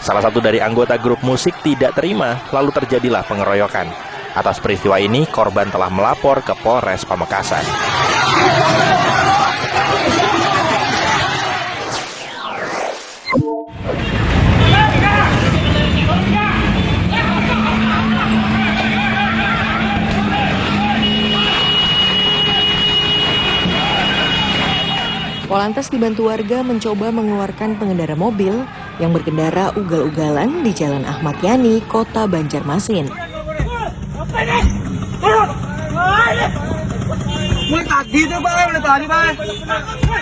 Salah satu dari anggota grup musik tidak terima, lalu terjadilah pengeroyokan. Atas peristiwa ini, korban telah melapor ke Polres Pamekasan. Polantas dibantu warga mencoba mengeluarkan pengendara mobil yang berkendara ugal-ugalan di Jalan Ahmad Yani, Kota Banjarmasin.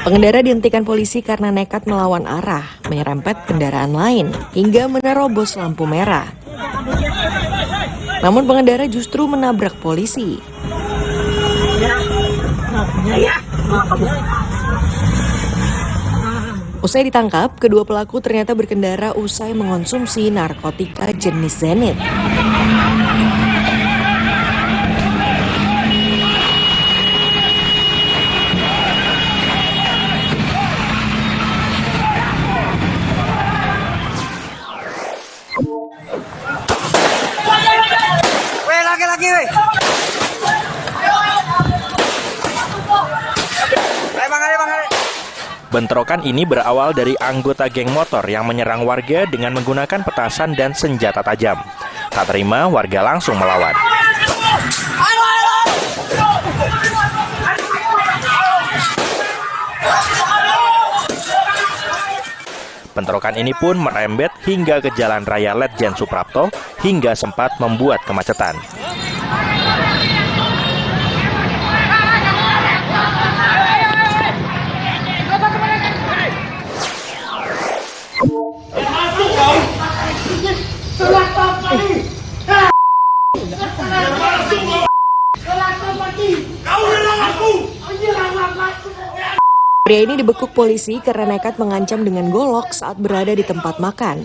Pengendara dihentikan polisi karena nekat melawan arah, menyerempet kendaraan lain, hingga menerobos lampu merah. Namun pengendara justru menabrak polisi. Usai ditangkap, kedua pelaku ternyata berkendara usai mengonsumsi narkotika jenis Zenit. Laki-laki, weh. Bentrokan ini berawal dari anggota geng motor yang menyerang warga dengan menggunakan petasan dan senjata tajam. Tak terima, warga langsung melawan. Bentrokan ini pun merembet hingga ke Jalan Raya Letjen Suprapto hingga sempat membuat kemacetan. Pria ini dibekuk polisi karena nekat mengancam dengan golok saat berada di tempat makan.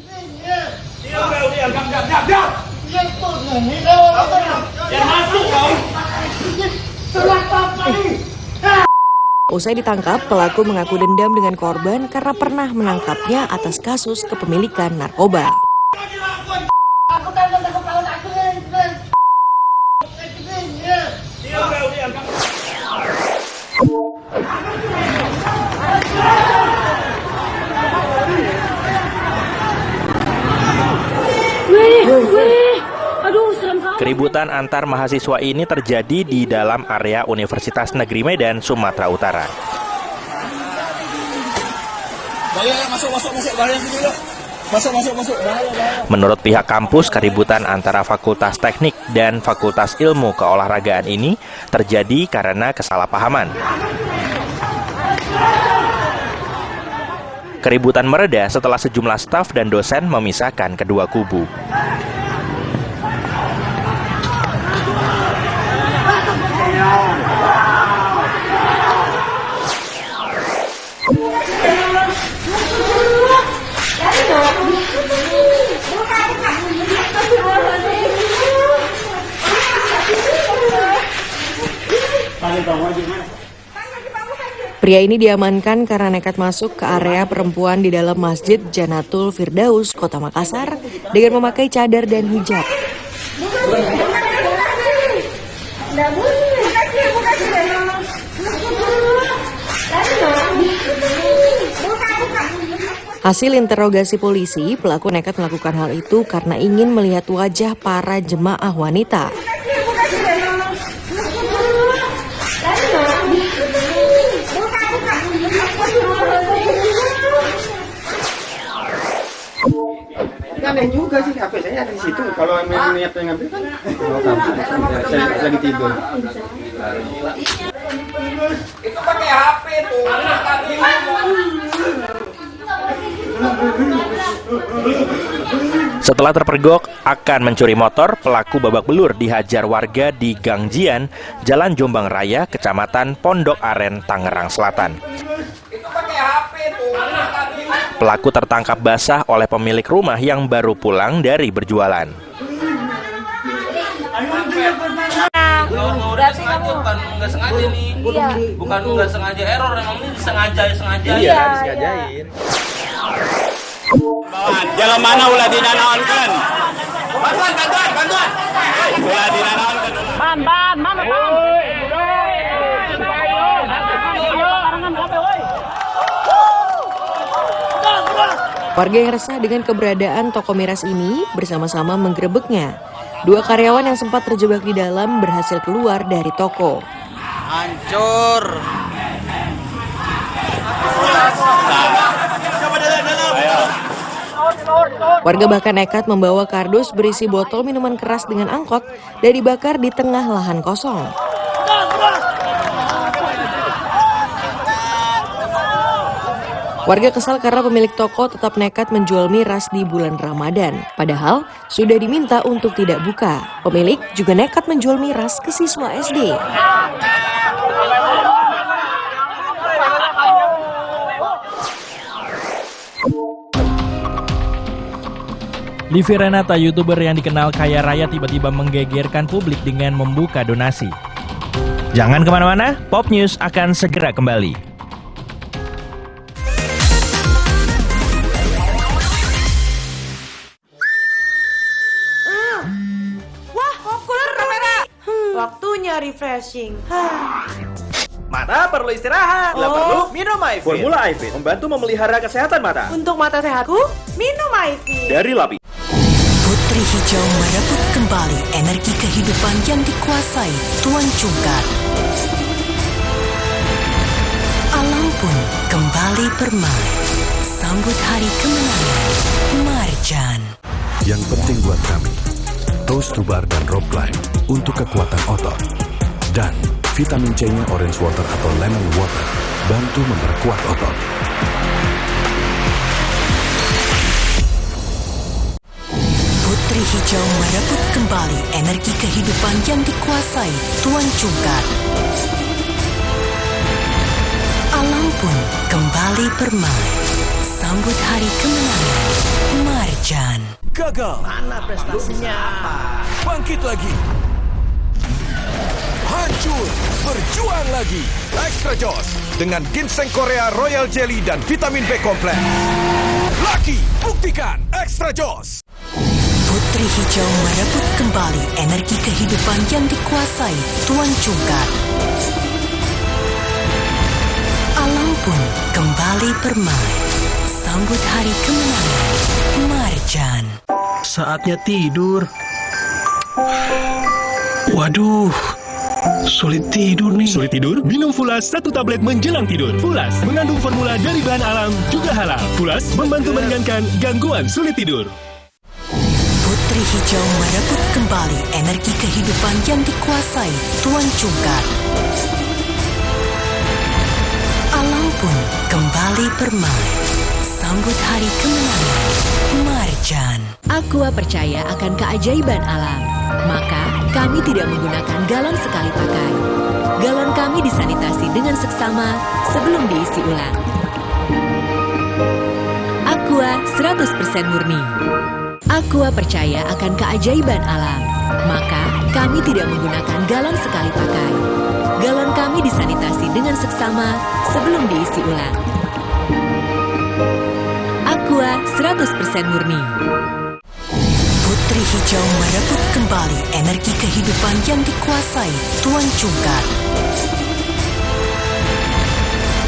Usai ditangkap, pelaku mengaku dendam dengan korban karena pernah menangkapnya atas kasus kepemilikan narkoba. Keributan antar mahasiswa ini terjadi di dalam area Universitas Negeri Medan, Sumatera Utara. Menurut pihak kampus, keributan antara Fakultas Teknik dan Fakultas Ilmu Keolahragaan ini terjadi karena kesalahpahaman. Keributan mereda setelah sejumlah staf dan dosen memisahkan kedua kubu. Pria ini diamankan karena nekat masuk ke area perempuan di dalam Masjid Janatul Firdaus, Kota Makassar, dengan memakai cadar dan hijab. Hasil interogasi polisi, pelaku nekat melakukan hal itu karena ingin melihat wajah para jemaah wanita. Aneh juga sih, HP saya ada di situ. Kalau memang niatnya ngambil kan, saya lagi tidur. Itu pakai HP tuh. Setelah terpergok akan mencuri motor, pelaku babak belur dihajar warga di Gang Jian, Jalan Jombang Raya, Kecamatan Pondok Aren, Tangerang Selatan. Pelaku tertangkap basah oleh pemilik rumah yang baru pulang dari berjualan. Berarti kamu bukan nggak sengaja nih, bukan nggak sengaja error, emang ini sengaja. Iya, disengajain. Jalan mana ulah dinanaonkeun? Bantuan. Ulah dinanaonkeun. Ban, mana ban? Warga yang resah dengan keberadaan toko miras ini bersama-sama menggerebeknya. Dua karyawan yang sempat terjebak di dalam berhasil keluar dari toko. Hancur. Warga bahkan nekat membawa kardus berisi botol minuman keras dengan angkot dan dibakar di tengah lahan kosong. Warga kesal karena pemilik toko tetap nekat menjual miras di bulan Ramadan. Padahal sudah diminta untuk tidak buka. Pemilik juga nekat menjual miras ke siswa SD. Livi Renata, YouTuber yang dikenal kaya raya, tiba-tiba menggegerkan publik dengan membuka donasi. Jangan kemana-mana, Pop News akan segera kembali. Waktunya refreshing. Mata perlu istirahat, bila perlu minum Myfit. Formula Myfit membantu memelihara kesehatan mata. Untuk mata sehatku, minum Myfit. Dari Lapi. Putri Hijau merebut kembali energi kehidupan yang dikuasai Tuan Cungkar. Alam pun kembali bermain. Sambut hari kemenangan. Marjan. Yang penting buat kami, Toast to Bar dan Rock Climb untuk kekuatan otot. Dan vitamin C-nya Orange Water atau Lemon Water bantu memperkuat otot. Putri Hijau merebut kembali energi kehidupan yang dikuasai Tuan Cungkar. Alam pun kembali bermain. Sambut hari kemenangan. Marjan. Gagal. Mana prestasinya? Bangkit lagi. Hancur. Berjuang lagi. Extra Joss dengan ginseng Korea Royal Jelly dan vitamin B kompleks. Lucky, buktikan Extra Joss. Putri Hijau merebut kembali energi kehidupan yang dikuasai Tuan Cungkar. Alam pun kembali bermain. Sambut hari kemenangan. Marjan. Saatnya tidur. Waduh, sulit tidur nih. Sulit tidur? Minum Fulas 1 tablet menjelang tidur. Fulas mengandung formula dari bahan alam juga halal. Fulas membantu meringankan gangguan sulit tidur. Putri Hijau merebut kembali energi kehidupan yang dikuasai Tuan Cungkar. Alam pun kembali bermain. Sambut hari kemenangan. Marjan. Aqua percaya akan keajaiban alam. Maka kami tidak menggunakan galon sekali pakai. Galon kami disanitasi dengan seksama sebelum diisi ulang. Aqua 100% murni. Aqua percaya akan keajaiban alam. Maka kami tidak menggunakan galon sekali pakai. Galon kami disanitasi dengan seksama sebelum diisi ulang. Aqua 100% murni. Putri Hijau merebut kembali energi kehidupan yang dikuasai Tuan Cungkar.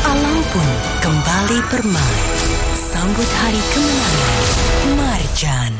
Alam pun kembali bermain. Sambut hari kemenangan. Marjan.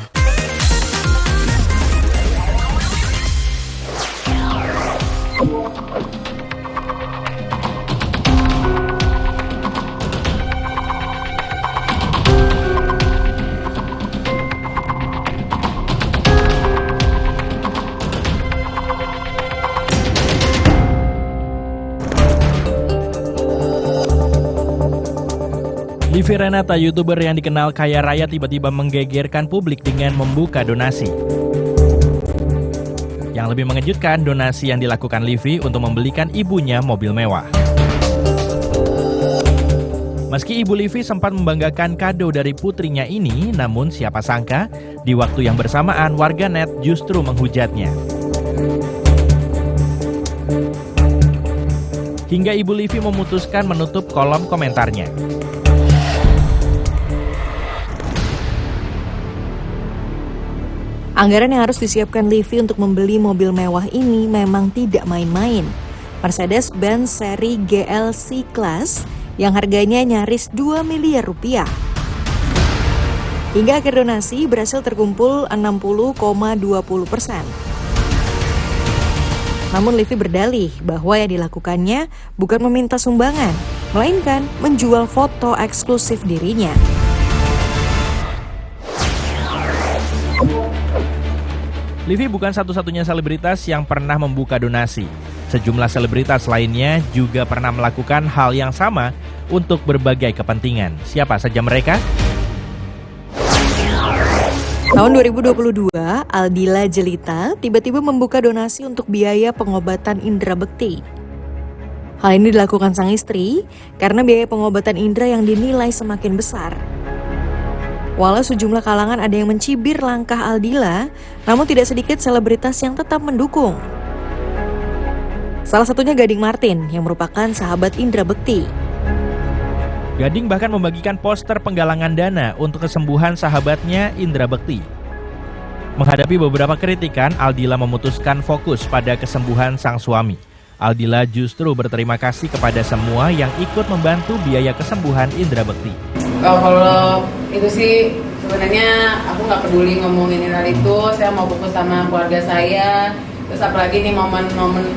Livi Renata, YouTuber yang dikenal kaya raya, tiba-tiba menggegerkan publik dengan membuka donasi. Yang lebih mengejutkan, donasi yang dilakukan Livi untuk membelikan ibunya mobil mewah. Meski ibu Livi sempat membanggakan kado dari putrinya ini, namun siapa sangka di waktu yang bersamaan warganet justru menghujatnya. Hingga ibu Livi memutuskan menutup kolom komentarnya. Anggaran yang harus disiapkan Livi untuk membeli mobil mewah ini memang tidak main-main. Mercedes-Benz seri GL C-Class yang harganya nyaris 2 miliar rupiah. Hingga akhir donasi berhasil terkumpul 60,20%. Namun Livi berdalih bahwa yang dilakukannya bukan meminta sumbangan, melainkan menjual foto eksklusif dirinya. Livi bukan satu-satunya selebritas yang pernah membuka donasi. Sejumlah selebritas lainnya juga pernah melakukan hal yang sama untuk berbagai kepentingan. Siapa saja mereka? Tahun 2022, Aldila Jelita tiba-tiba membuka donasi untuk biaya pengobatan indera bekti. Hal ini dilakukan sang istri karena biaya pengobatan indera yang dinilai semakin besar. Walau sejumlah kalangan ada yang mencibir langkah Aldila, namun tidak sedikit selebritas yang tetap mendukung. Salah satunya Gading Martin yang merupakan sahabat indera bekti. Gading bahkan membagikan poster penggalangan dana untuk kesembuhan sahabatnya Indra Bekti. Menghadapi beberapa kritikan, Aldila memutuskan fokus pada kesembuhan sang suami. Aldila justru berterima kasih kepada semua yang ikut membantu biaya kesembuhan Indra Bekti. Kalau itu sih sebenarnya aku nggak peduli ngomongin hal itu, saya mau fokus sama keluarga saya. Terus apalagi nih momen-momen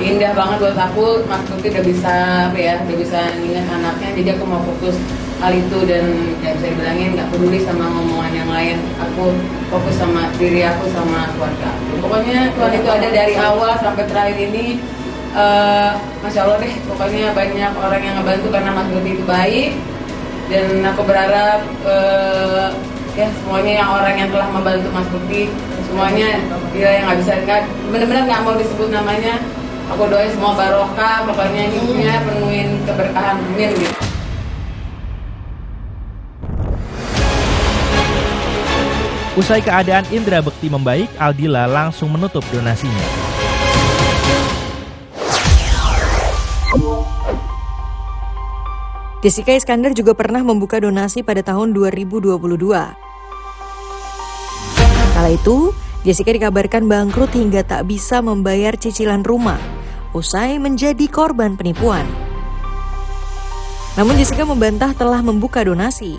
indah banget buat aku, Mas Bukti udah bisa udah bisa ingat anaknya, jadi aku mau fokus hal itu dan ya bisa bilangin nggak peduli sama ngomongan yang lain. Aku fokus sama diri aku sama keluarga. Pokoknya Tuhan itu ada dari awal sampai terakhir ini. Masya Allah deh, pokoknya banyak orang yang ngebantu karena Mas Budi itu baik. Dan aku berharap ya semuanya yang orang yang telah membantu Mas Budi, semuanya dia yang nggak bisa, benar-benar nggak mau disebut namanya. Aku doain semua barokah, pokoknya hidupnya penuhin keberkahan, amin gitu. Usai keadaan Indra Bekti membaik, Aldila langsung menutup donasinya. Jessica Iskandar juga pernah membuka donasi pada tahun 2022. Kala itu, Jessica dikabarkan bangkrut hingga tak bisa membayar cicilan rumah, usai menjadi korban penipuan. Namun Jessica membantah telah membuka donasi.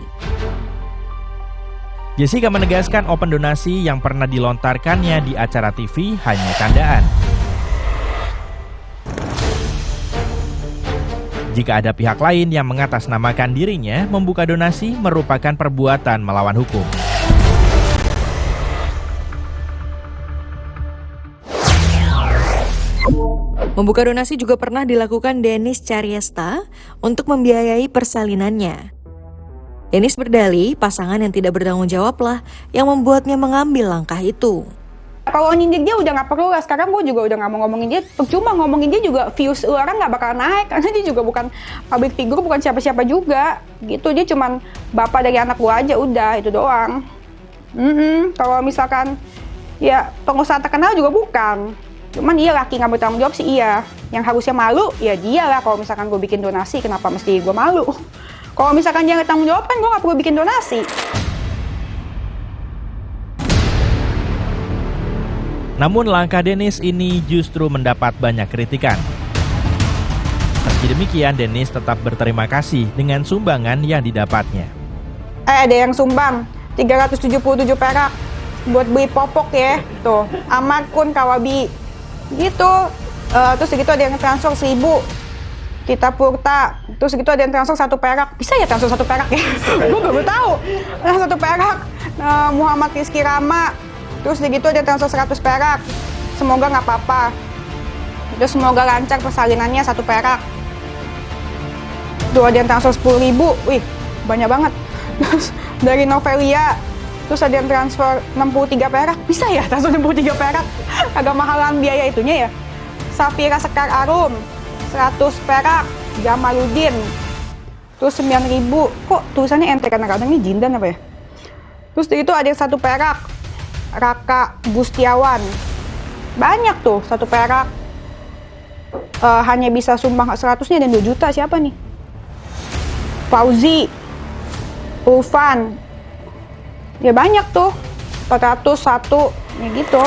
Jessica menegaskan open donasi yang pernah dilontarkannya di acara TV hanya candaan. Jika ada pihak lain yang mengatasnamakan dirinya, membuka donasi merupakan perbuatan melawan hukum. Membuka donasi juga pernah dilakukan Dennis Caryesta untuk membiayai persalinannya. Dennis berdalih pasangan yang tidak bertanggung jawablah yang membuatnya mengambil langkah itu. Kalau nyindir dia udah nggak perlu lah, sekarang gue juga udah nggak mau ngomongin dia, percuma ngomongin dia juga views orang nggak bakal naik karena dia juga bukan public figure, bukan siapa-siapa juga gitu, dia cuman bapak dari anak gue aja, udah itu doang. Kalau misalkan ya pengusaha terkenal juga bukan, cuman iya laki nggak bertanggung jawab sih iya, yang harusnya malu ya dia lah. Kalau misalkan gue bikin donasi kenapa mesti gue malu? Kalau misalkan dia nggak tanggung jawab kan gue nggak perlu bikin donasi. Namun langkah Dennis ini justru mendapat banyak kritikan. Meski demikian, Dennis tetap berterima kasih dengan sumbangan yang didapatnya. Ada yang sumbang 377 perak buat beli popok ya, tuh Amar Kun Kawabi gitu. Terus segitu ada yang transfer 1000 kita Purta, terus segitu ada yang transfer 1 perak. Bisa ya transfer 1 perak ya? Gue baru tahu. 1 perak. Muhammad Rizky Rama, terus segitu ada yang transfer 100 perak. Semoga nggak apa-apa. Terus semoga lancar persalinannya 1 perak. Tuh ada yang transfer 10.000, wih banyak banget. Terus dari Novelia, terus ada yang transfer 63 perak. Bisa ya transfer 63 perak? Agak mahalan biaya itunya ya. Safira Sekar Arum 100 perak. Jamaludin terus 9.000. Kok tulisannya ente, kadang-kadang ini Jindan apa ya. Terus itu ada yang 1 perak. Raka Gustiawan banyak tuh 1 perak. Hanya bisa sumbang 100-nya dan 2 juta. Siapa nih? Fauzi, Ulfan, ya banyak tuh 401 ya gitu.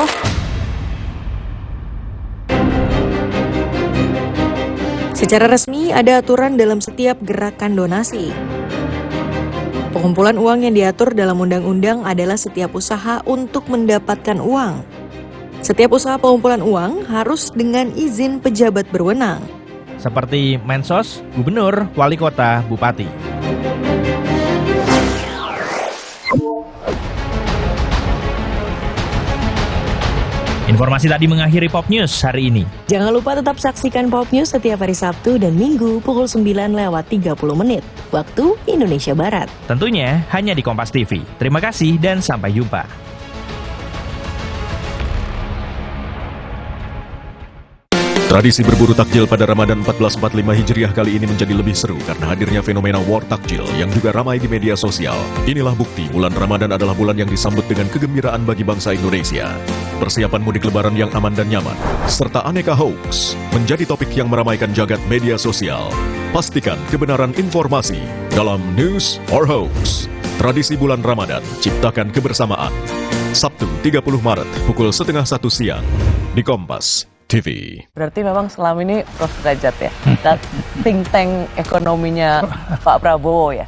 Secara resmi ada aturan dalam setiap gerakan donasi. Pengumpulan uang yang diatur dalam undang-undang adalah setiap usaha untuk mendapatkan uang. Setiap usaha pengumpulan uang harus dengan izin pejabat berwenang. Seperti Mensos, Gubernur, Wali Kota, Bupati. Informasi tadi mengakhiri Pop News hari ini. Jangan lupa tetap saksikan Pop News setiap hari Sabtu dan Minggu pukul 9:30 waktu Indonesia Barat. Tentunya hanya di Kompas TV. Terima kasih dan sampai jumpa. Tradisi berburu takjil pada Ramadan 1445 Hijriah kali ini menjadi lebih seru karena hadirnya fenomena war takjil yang juga ramai di media sosial. Inilah bukti bulan Ramadan adalah bulan yang disambut dengan kegembiraan bagi bangsa Indonesia. Persiapan mudik lebaran yang aman dan nyaman, serta aneka hoax menjadi topik yang meramaikan jagat media sosial. Pastikan kebenaran informasi dalam News or Hoax. Tradisi bulan Ramadan, ciptakan kebersamaan. Sabtu 30 Maret pukul 12:30 siang di Kompas TV. Berarti memang selama ini Prof. Derajat ya, dan think tank ekonominya Pak Prabowo ya.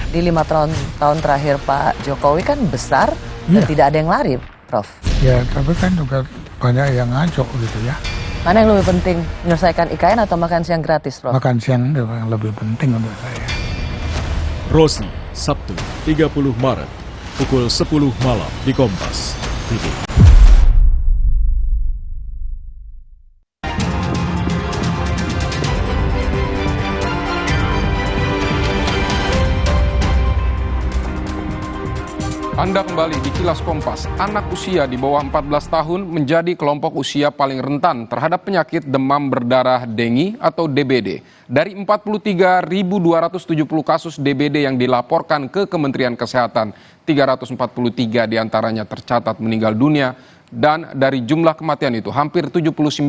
Di 5 tahun terakhir Pak Jokowi kan besar dan tidak ada yang lari, Prof. Ya, tapi kan juga banyak yang ngaco gitu ya. Mana yang lebih penting, menyelesaikan IKN atau makan siang gratis, Prof? Makan siang yang lebih penting untuk saya. Rosi, Sabtu 30 Maret, pukul 10 malam di Kompas TV. Anda kembali di Kilas Kompas. Anak usia di bawah 14 tahun menjadi kelompok usia paling rentan terhadap penyakit demam berdarah dengue atau DBD. Dari 43.270 kasus DBD yang dilaporkan ke Kementerian Kesehatan, 343 diantaranya tercatat meninggal dunia, dan dari jumlah kematian itu hampir 79%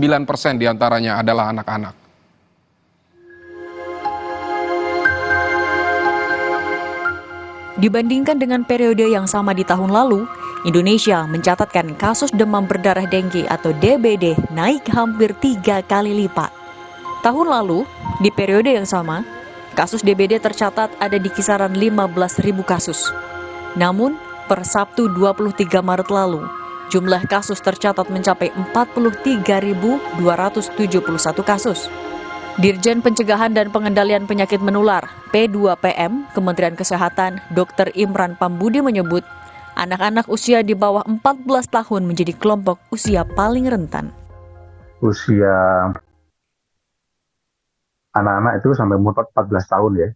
diantaranya adalah anak-anak. Dibandingkan dengan periode yang sama di tahun lalu, Indonesia mencatatkan kasus demam berdarah dengue atau DBD naik hampir 3 kali lipat. Tahun lalu, di periode yang sama, kasus DBD tercatat ada di kisaran 15.000 kasus. Namun, per Sabtu 23 Maret lalu, jumlah kasus tercatat mencapai 43.271 kasus. Dirjen Pencegahan dan Pengendalian Penyakit Menular P2PM Kementerian Kesehatan Dr. Imran Pambudi menyebut anak-anak usia di bawah 14 tahun menjadi kelompok usia paling rentan. Usia anak-anak itu sampai umur 14 tahun ya.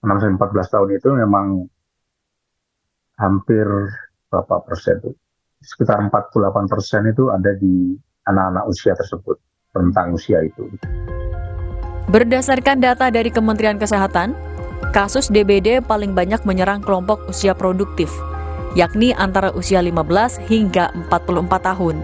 6-14 tahun itu memang hampir berapa persen itu? Sekitar 48% itu ada di anak-anak usia tersebut, rentang usia itu. Berdasarkan data dari Kementerian Kesehatan, kasus DBD paling banyak menyerang kelompok usia produktif, yakni antara usia 15 hingga 44 tahun.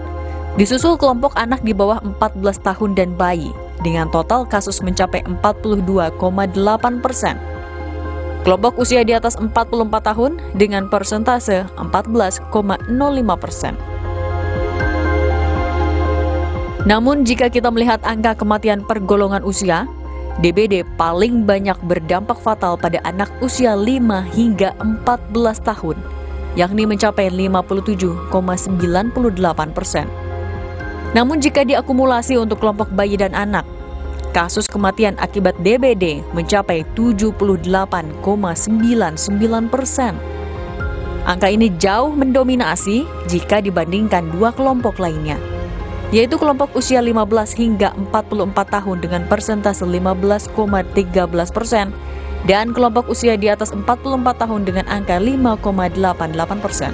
Disusul kelompok anak di bawah 14 tahun dan bayi, dengan total kasus mencapai 42,8%. Kelompok usia di atas 44 tahun dengan persentase 14,05%. Namun jika kita melihat angka kematian per golongan usia, DBD paling banyak berdampak fatal pada anak usia 5 hingga 14 tahun, yakni mencapai 57,98%. Namun jika diakumulasi untuk kelompok bayi dan anak, kasus kematian akibat DBD mencapai 78,99%. Angka ini jauh mendominasi jika dibandingkan dua kelompok lainnya, yaitu kelompok usia 15 hingga 44 tahun dengan persentase 15,13% dan kelompok usia di atas 44 tahun dengan angka 5,88%.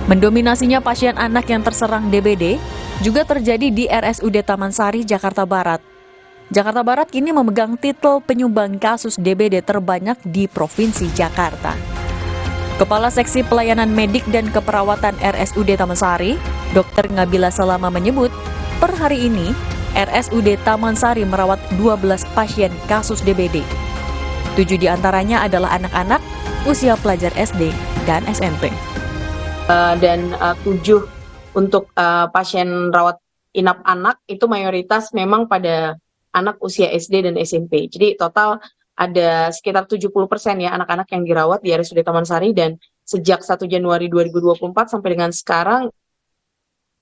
Mendominasinya pasien anak yang terserang DBD juga terjadi di RSUD Taman Sari, Jakarta Barat. Jakarta Barat kini memegang titel penyumbang kasus DBD terbanyak di Provinsi Jakarta. Kepala Seksi Pelayanan Medik dan Keperawatan RSUD Taman Sari, Dr. Ngabila Salama menyebut, per hari ini RSUD Taman Sari merawat 12 pasien kasus DBD. 7 diantaranya adalah anak-anak, usia pelajar SD dan SMP. Dan 7 untuk pasien rawat inap anak itu mayoritas memang pada anak usia SD dan SMP. Jadi total ada sekitar 70% ya anak-anak yang dirawat di RSUD Taman Sari, dan sejak 1 Januari 2024 sampai dengan sekarang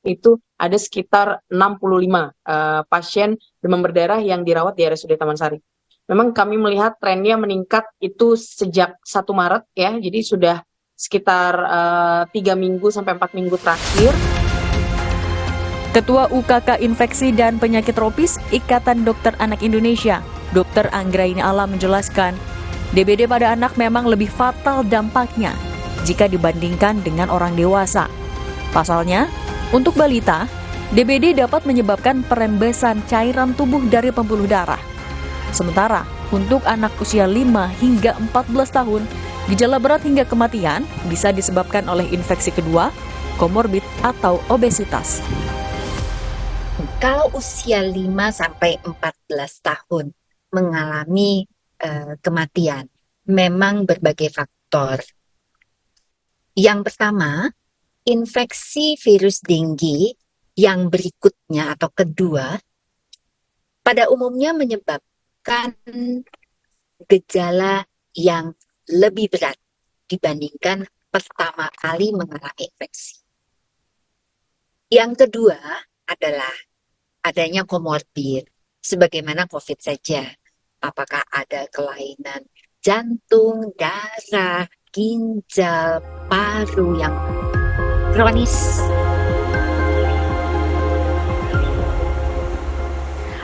itu ada sekitar 65 pasien demam berdarah yang dirawat di RSUD Taman Sari. Memang kami melihat trennya meningkat itu sejak 1 Maret ya, jadi sudah sekitar 3 minggu sampai 4 minggu terakhir. Ketua UKK Infeksi dan Penyakit Tropis Ikatan Dokter Anak Indonesia, Dr. Anggraini Alam menjelaskan, DBD pada anak memang lebih fatal dampaknya jika dibandingkan dengan orang dewasa. Pasalnya, untuk balita, DBD dapat menyebabkan perembesan cairan tubuh dari pembuluh darah. Sementara, untuk anak usia 5 hingga 14 tahun, gejala berat hingga kematian bisa disebabkan oleh infeksi kedua, komorbid, atau obesitas. Kalau usia 5 sampai 14 tahun mengalami kematian, memang berbagai faktor. Yang pertama, infeksi virus dengue yang berikutnya atau kedua, pada umumnya menyebabkan gejala yang lebih berat dibandingkan pertama kali mengalami infeksi. Yang kedua adalah adanya komorbid, sebagaimana COVID saja. apakah ada kelainan jantung, darah, ginjal, paru yang kronis.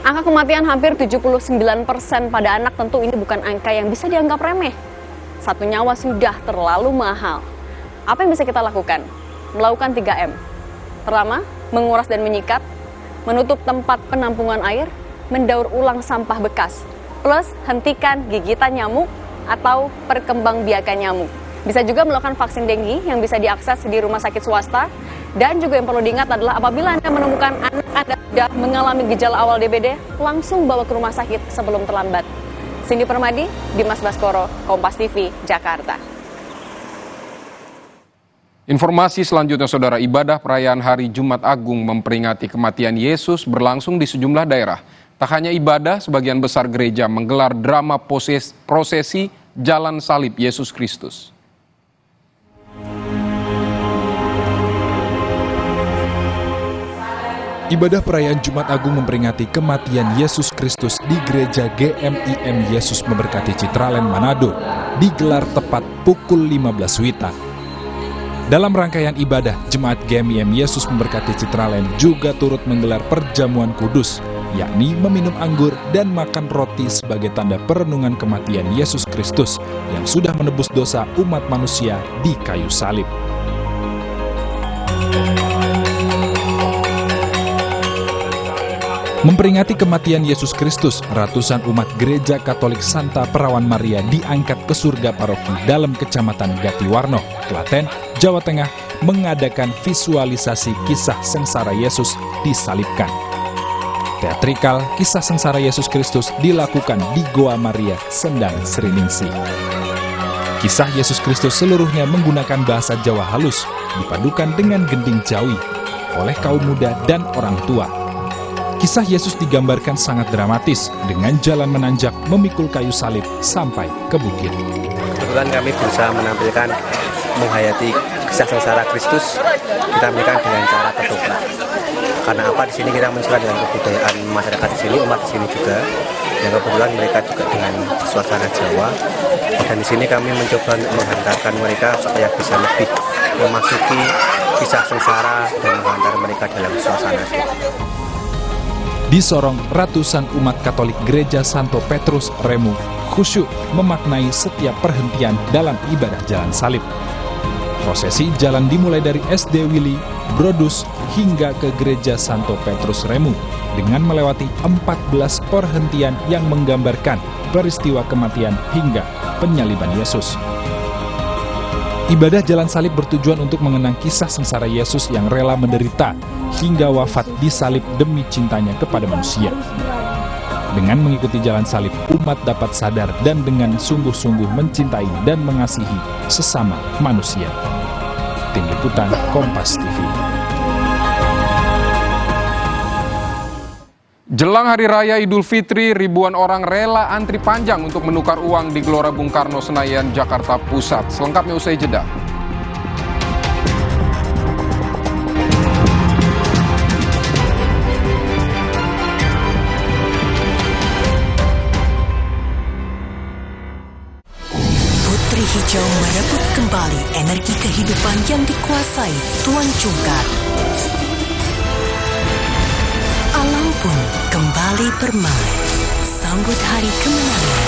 Angka kematian hampir 79% pada anak tentu ini bukan angka yang bisa dianggap remeh. Satu nyawa sudah terlalu mahal. Apa yang bisa kita lakukan? Melakukan 3M. Pertama, menguras dan menyikat, menutup tempat penampungan air, mendaur ulang sampah bekas, plus hentikan gigitan nyamuk atau perkembangbiakan nyamuk. Bisa juga melakukan vaksin dengue yang bisa diakses di rumah sakit swasta. Dan juga yang perlu diingat adalah apabila Anda menemukan anak Anda sudah mengalami gejala awal DBD, langsung bawa ke rumah sakit sebelum terlambat. Cindy Permadi, Dimas Baskoro, Kompas TV, Jakarta. Informasi selanjutnya, Saudara, ibadah perayaan Hari Jumat Agung memperingati kematian Yesus berlangsung di sejumlah daerah. Tak hanya ibadah, sebagian besar gereja menggelar drama prosesi Jalan Salib Yesus Kristus. Ibadah perayaan Jumat Agung memperingati kematian Yesus Kristus di Gereja GMIM Yesus Memberkati Citraland, Manado, digelar tepat pukul 15 WITA. Dalam rangkaian ibadah, Jemaat GMIM Yesus Memberkati Citraland juga turut menggelar perjamuan kudus, yakni meminum anggur dan makan roti sebagai tanda perenungan kematian Yesus Kristus yang sudah menebus dosa umat manusia di kayu salib. Memperingati kematian Yesus Kristus, ratusan umat Gereja Katolik Santa Perawan Maria diangkat ke surga paroki dalam Kecamatan Gatiwarno, Klaten, Jawa Tengah, mengadakan visualisasi kisah sengsara Yesus disalibkan. Teatrikal kisah sengsara Yesus Kristus dilakukan di Goa Maria, Sendang, Sriningsih. Kisah Yesus Kristus seluruhnya menggunakan bahasa Jawa halus, dipadukan dengan gending Jawi oleh kaum muda dan orang tua. Kisah Yesus digambarkan sangat dramatis dengan jalan menanjak memikul kayu salib sampai ke bukit. Kebetulan kami berusaha menampilkan menghayati kisah sengsara Kristus, kita tampilkan dengan cara ketoprak. Karena apa, di sini kita menyesuaikan dengan kebudayaan masyarakat di sini, umat di sini juga, yang kebetulan mereka juga dengan suasana Jawa. Dan di sini kami mencoba menghantarkan mereka supaya bisa lebih memasuki kisah sengsara dan menghantar mereka dalam suasana Jawa. Di Sorong, ratusan umat Katolik Gereja Santo Petrus Remu khusyuk memaknai setiap perhentian dalam ibadah jalan salib. Prosesi jalan dimulai dari SD Willy, Brodus, hingga ke Gereja Santo Petrus Remu dengan melewati 14 perhentian yang menggambarkan peristiwa kematian hingga penyaliban Yesus. Ibadah jalan salib bertujuan untuk mengenang kisah sengsara Yesus yang rela menderita hingga wafat disalib demi cintanya kepada manusia. Dengan mengikuti jalan salib, umat dapat sadar dan dengan sungguh-sungguh mencintai dan mengasihi sesama manusia. Tim Liputan Kompas TV. Jelang Hari Raya Idul Fitri, ribuan orang rela antri panjang untuk menukar uang di Gelora Bung Karno, Senayan, Jakarta Pusat. Selengkapnya usai jeda. Putri Hijau merebut kembali energi kehidupan yang dikuasai Tuan Cungkar. Alam pun kembali bermain, sambut hari kemenangan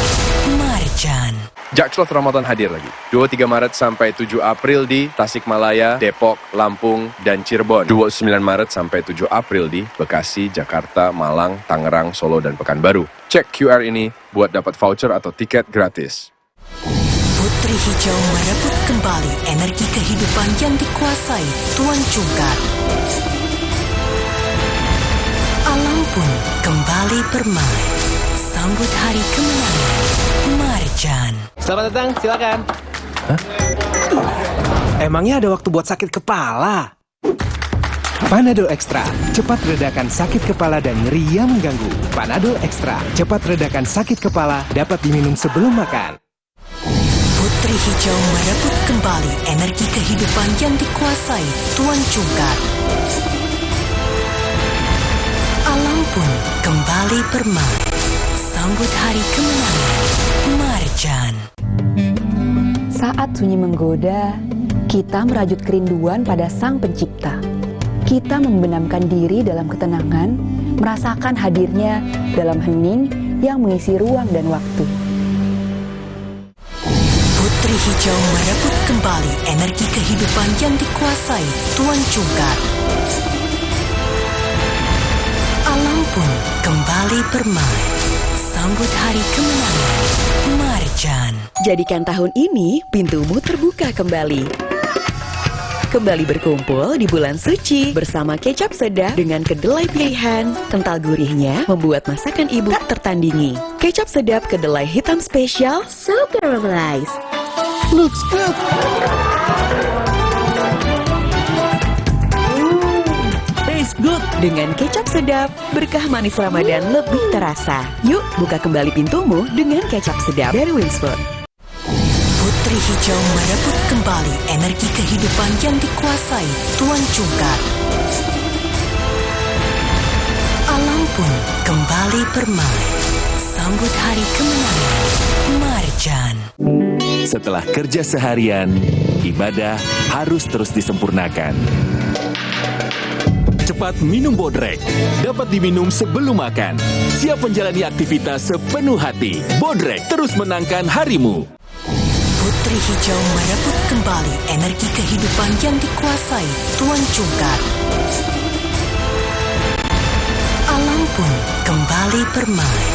Marjan. Jakclot Ramadan hadir lagi, 23 Maret sampai 7 April di Tasikmalaya, Depok, Lampung, dan Cirebon. 29 Maret sampai 7 April di Bekasi, Jakarta, Malang, Tangerang, Solo, dan Pekanbaru. Cek QR ini buat dapat voucher atau tiket gratis. Putri Hijau merebut kembali energi kehidupan yang dikuasai Tuan Cungkar. Alam pun kembali bermain, sambut hari kemenangan Marjan. Selamat datang, silakan. Hah? Emangnya ada waktu buat sakit kepala? Panadol Extra, cepat redakan sakit kepala dan nyeri yang mengganggu. Panadol Extra, cepat redakan sakit kepala, dapat diminum sebelum makan. Putri Hijau merebut kembali energi kehidupan yang dikuasai Tuan Cungkar. Alam pun kembali bermain, Sambut hari kemenangan. Marjan. Saat sunyi menggoda, kita merajut kerinduan pada Sang Pencipta. Kita membenamkan diri dalam ketenangan, merasakan hadirnya dalam hening yang mengisi ruang dan waktu. Putri Hijau merebut kembali energi kehidupan yang dikuasai Tuan Cungkar. Alam pun kembali bermain. Sambut hari kemenangan. Marjan. Jadikan tahun ini pintumu terbuka kembali. Kembali berkumpul di bulan suci bersama kecap sedap dengan kedelai pilihan. Kental gurihnya membuat masakan ibu tak tertandingi. Kecap sedap kedelai hitam spesial, so caramelized. Looks good. Tastes good. Dengan kecap sedap, berkah manis Ramadan lebih terasa. Yuk, buka kembali pintumu dengan kecap sedap dari Wings Food. Putri Hijau merebut kembali energi kehidupan yang dikuasai Tuan Cungkar. Alam pun kembali bermain. Sambut hari kemenangan. Marjan. Setelah kerja seharian, ibadah harus terus disempurnakan. Cepat minum Bodrek. Dapat diminum sebelum makan. Siap menjalani aktivitas sepenuh hati. Bodrek terus menangkan harimu. Putri Hijau merebut kembali energi kehidupan yang dikuasai Tuan Cungkar. Alam pun kembali bermain.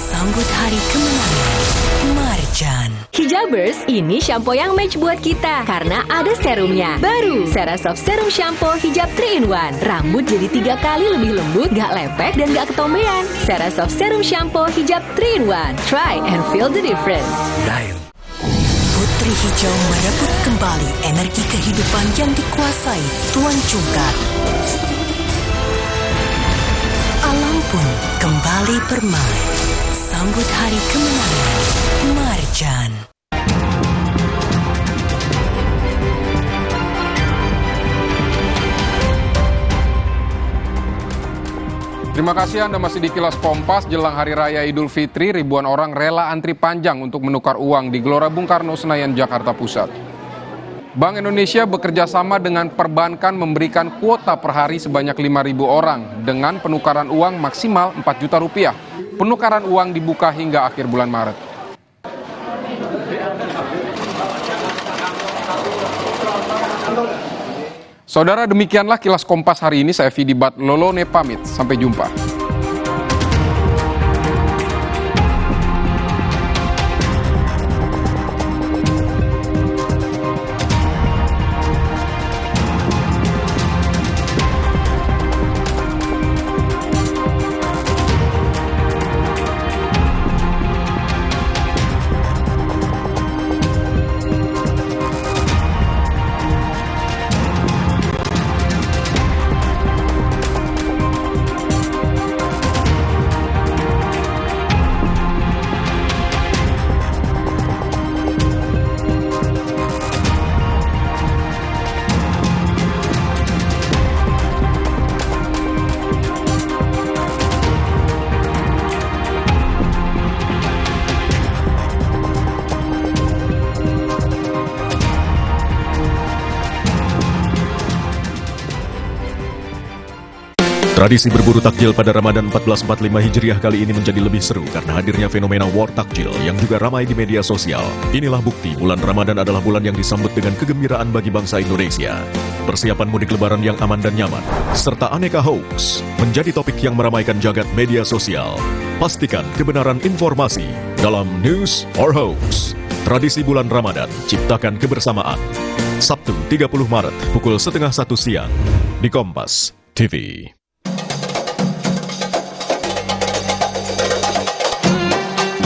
Sambut hari kemenangan. Marjan. Hijabers, ini shampoo yang match buat kita karena ada serumnya. Baru, Cerasoft Serum Shampoo Hijab 3-in-1. Rambut jadi 3 kali lebih lembut, gak lepek dan gak ketombean. Cerasoft Serum Shampoo Hijab 3-in-1. Try and feel the difference. Putri Hijau merebut kembali energi kehidupan yang dikuasai Tuan Cungkar. Alam pun kembali bermain. Sambut hari kemenangan. Marjan. Terima kasih Anda masih di Kilas Kompas. Jelang Hari Raya Idul Fitri, ribuan orang rela antri panjang untuk menukar uang di Gelora Bung Karno, Senayan, Jakarta Pusat. Bank Indonesia bekerja sama dengan perbankan memberikan kuota per hari sebanyak 5.000 orang dengan penukaran uang maksimal 4 juta rupiah. Penukaran uang dibuka hingga akhir bulan Maret. Saudara, demikianlah Kilas Kompas hari ini. Saya Vidi Batlolone pamit. Sampai jumpa. Tradisi berburu takjil pada Ramadan 1445 Hijriah kali ini menjadi lebih seru karena hadirnya fenomena war takjil yang juga ramai di media sosial. Inilah bukti bulan Ramadan adalah bulan yang disambut dengan kegembiraan bagi bangsa Indonesia. Persiapan mudik lebaran yang aman dan nyaman, serta aneka hoax, menjadi topik yang meramaikan jagat media sosial. Pastikan kebenaran informasi dalam News or Hoax. Tradisi bulan Ramadan, ciptakan kebersamaan. Sabtu 30 Maret, pukul 12:30 siang, di Kompas TV.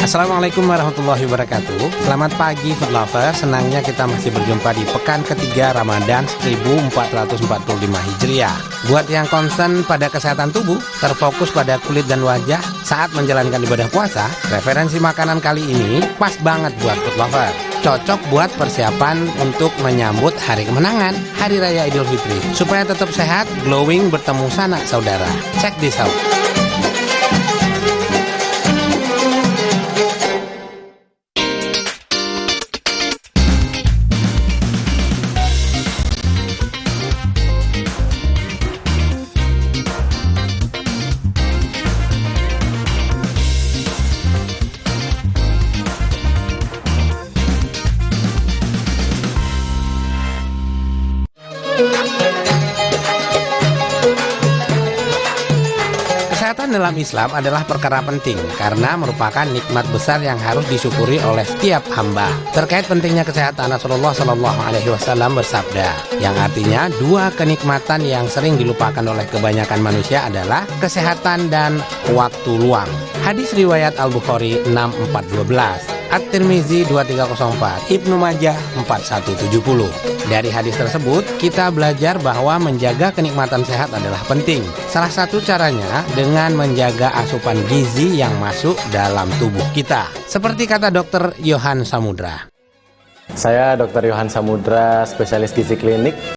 Assalamualaikum warahmatullahi wabarakatuh. Selamat pagi food lover, senangnya kita masih berjumpa di pekan ketiga Ramadan 1445 Hijriah. Buat yang concern pada kesehatan tubuh, terfokus pada kulit dan wajah saat menjalankan ibadah puasa, referensi makanan kali ini pas banget buat food lover. Cocok buat persiapan untuk menyambut hari kemenangan, Hari Raya Idul Fitri. Supaya tetap sehat, glowing, bertemu sanak saudara. Check this out. Kesehatan dalam Islam adalah perkara penting karena merupakan nikmat besar yang harus disyukuri oleh setiap hamba. Terkait pentingnya kesehatan, Rasulullah Shallallahu Alaihi Wasallam bersabda, yang artinya dua kenikmatan yang sering dilupakan oleh kebanyakan manusia adalah kesehatan dan waktu luang. Hadis riwayat Al-Bukhari 6412. At-Tirmizi 2304, Ibnu Majah 4170. Dari hadis tersebut, kita belajar bahwa menjaga kenikmatan sehat adalah penting. Salah satu caranya dengan menjaga asupan gizi yang masuk dalam tubuh kita. Seperti kata Dr. Yohan Samudra. Saya Dr. Yohan Samudra, spesialis gizi klinik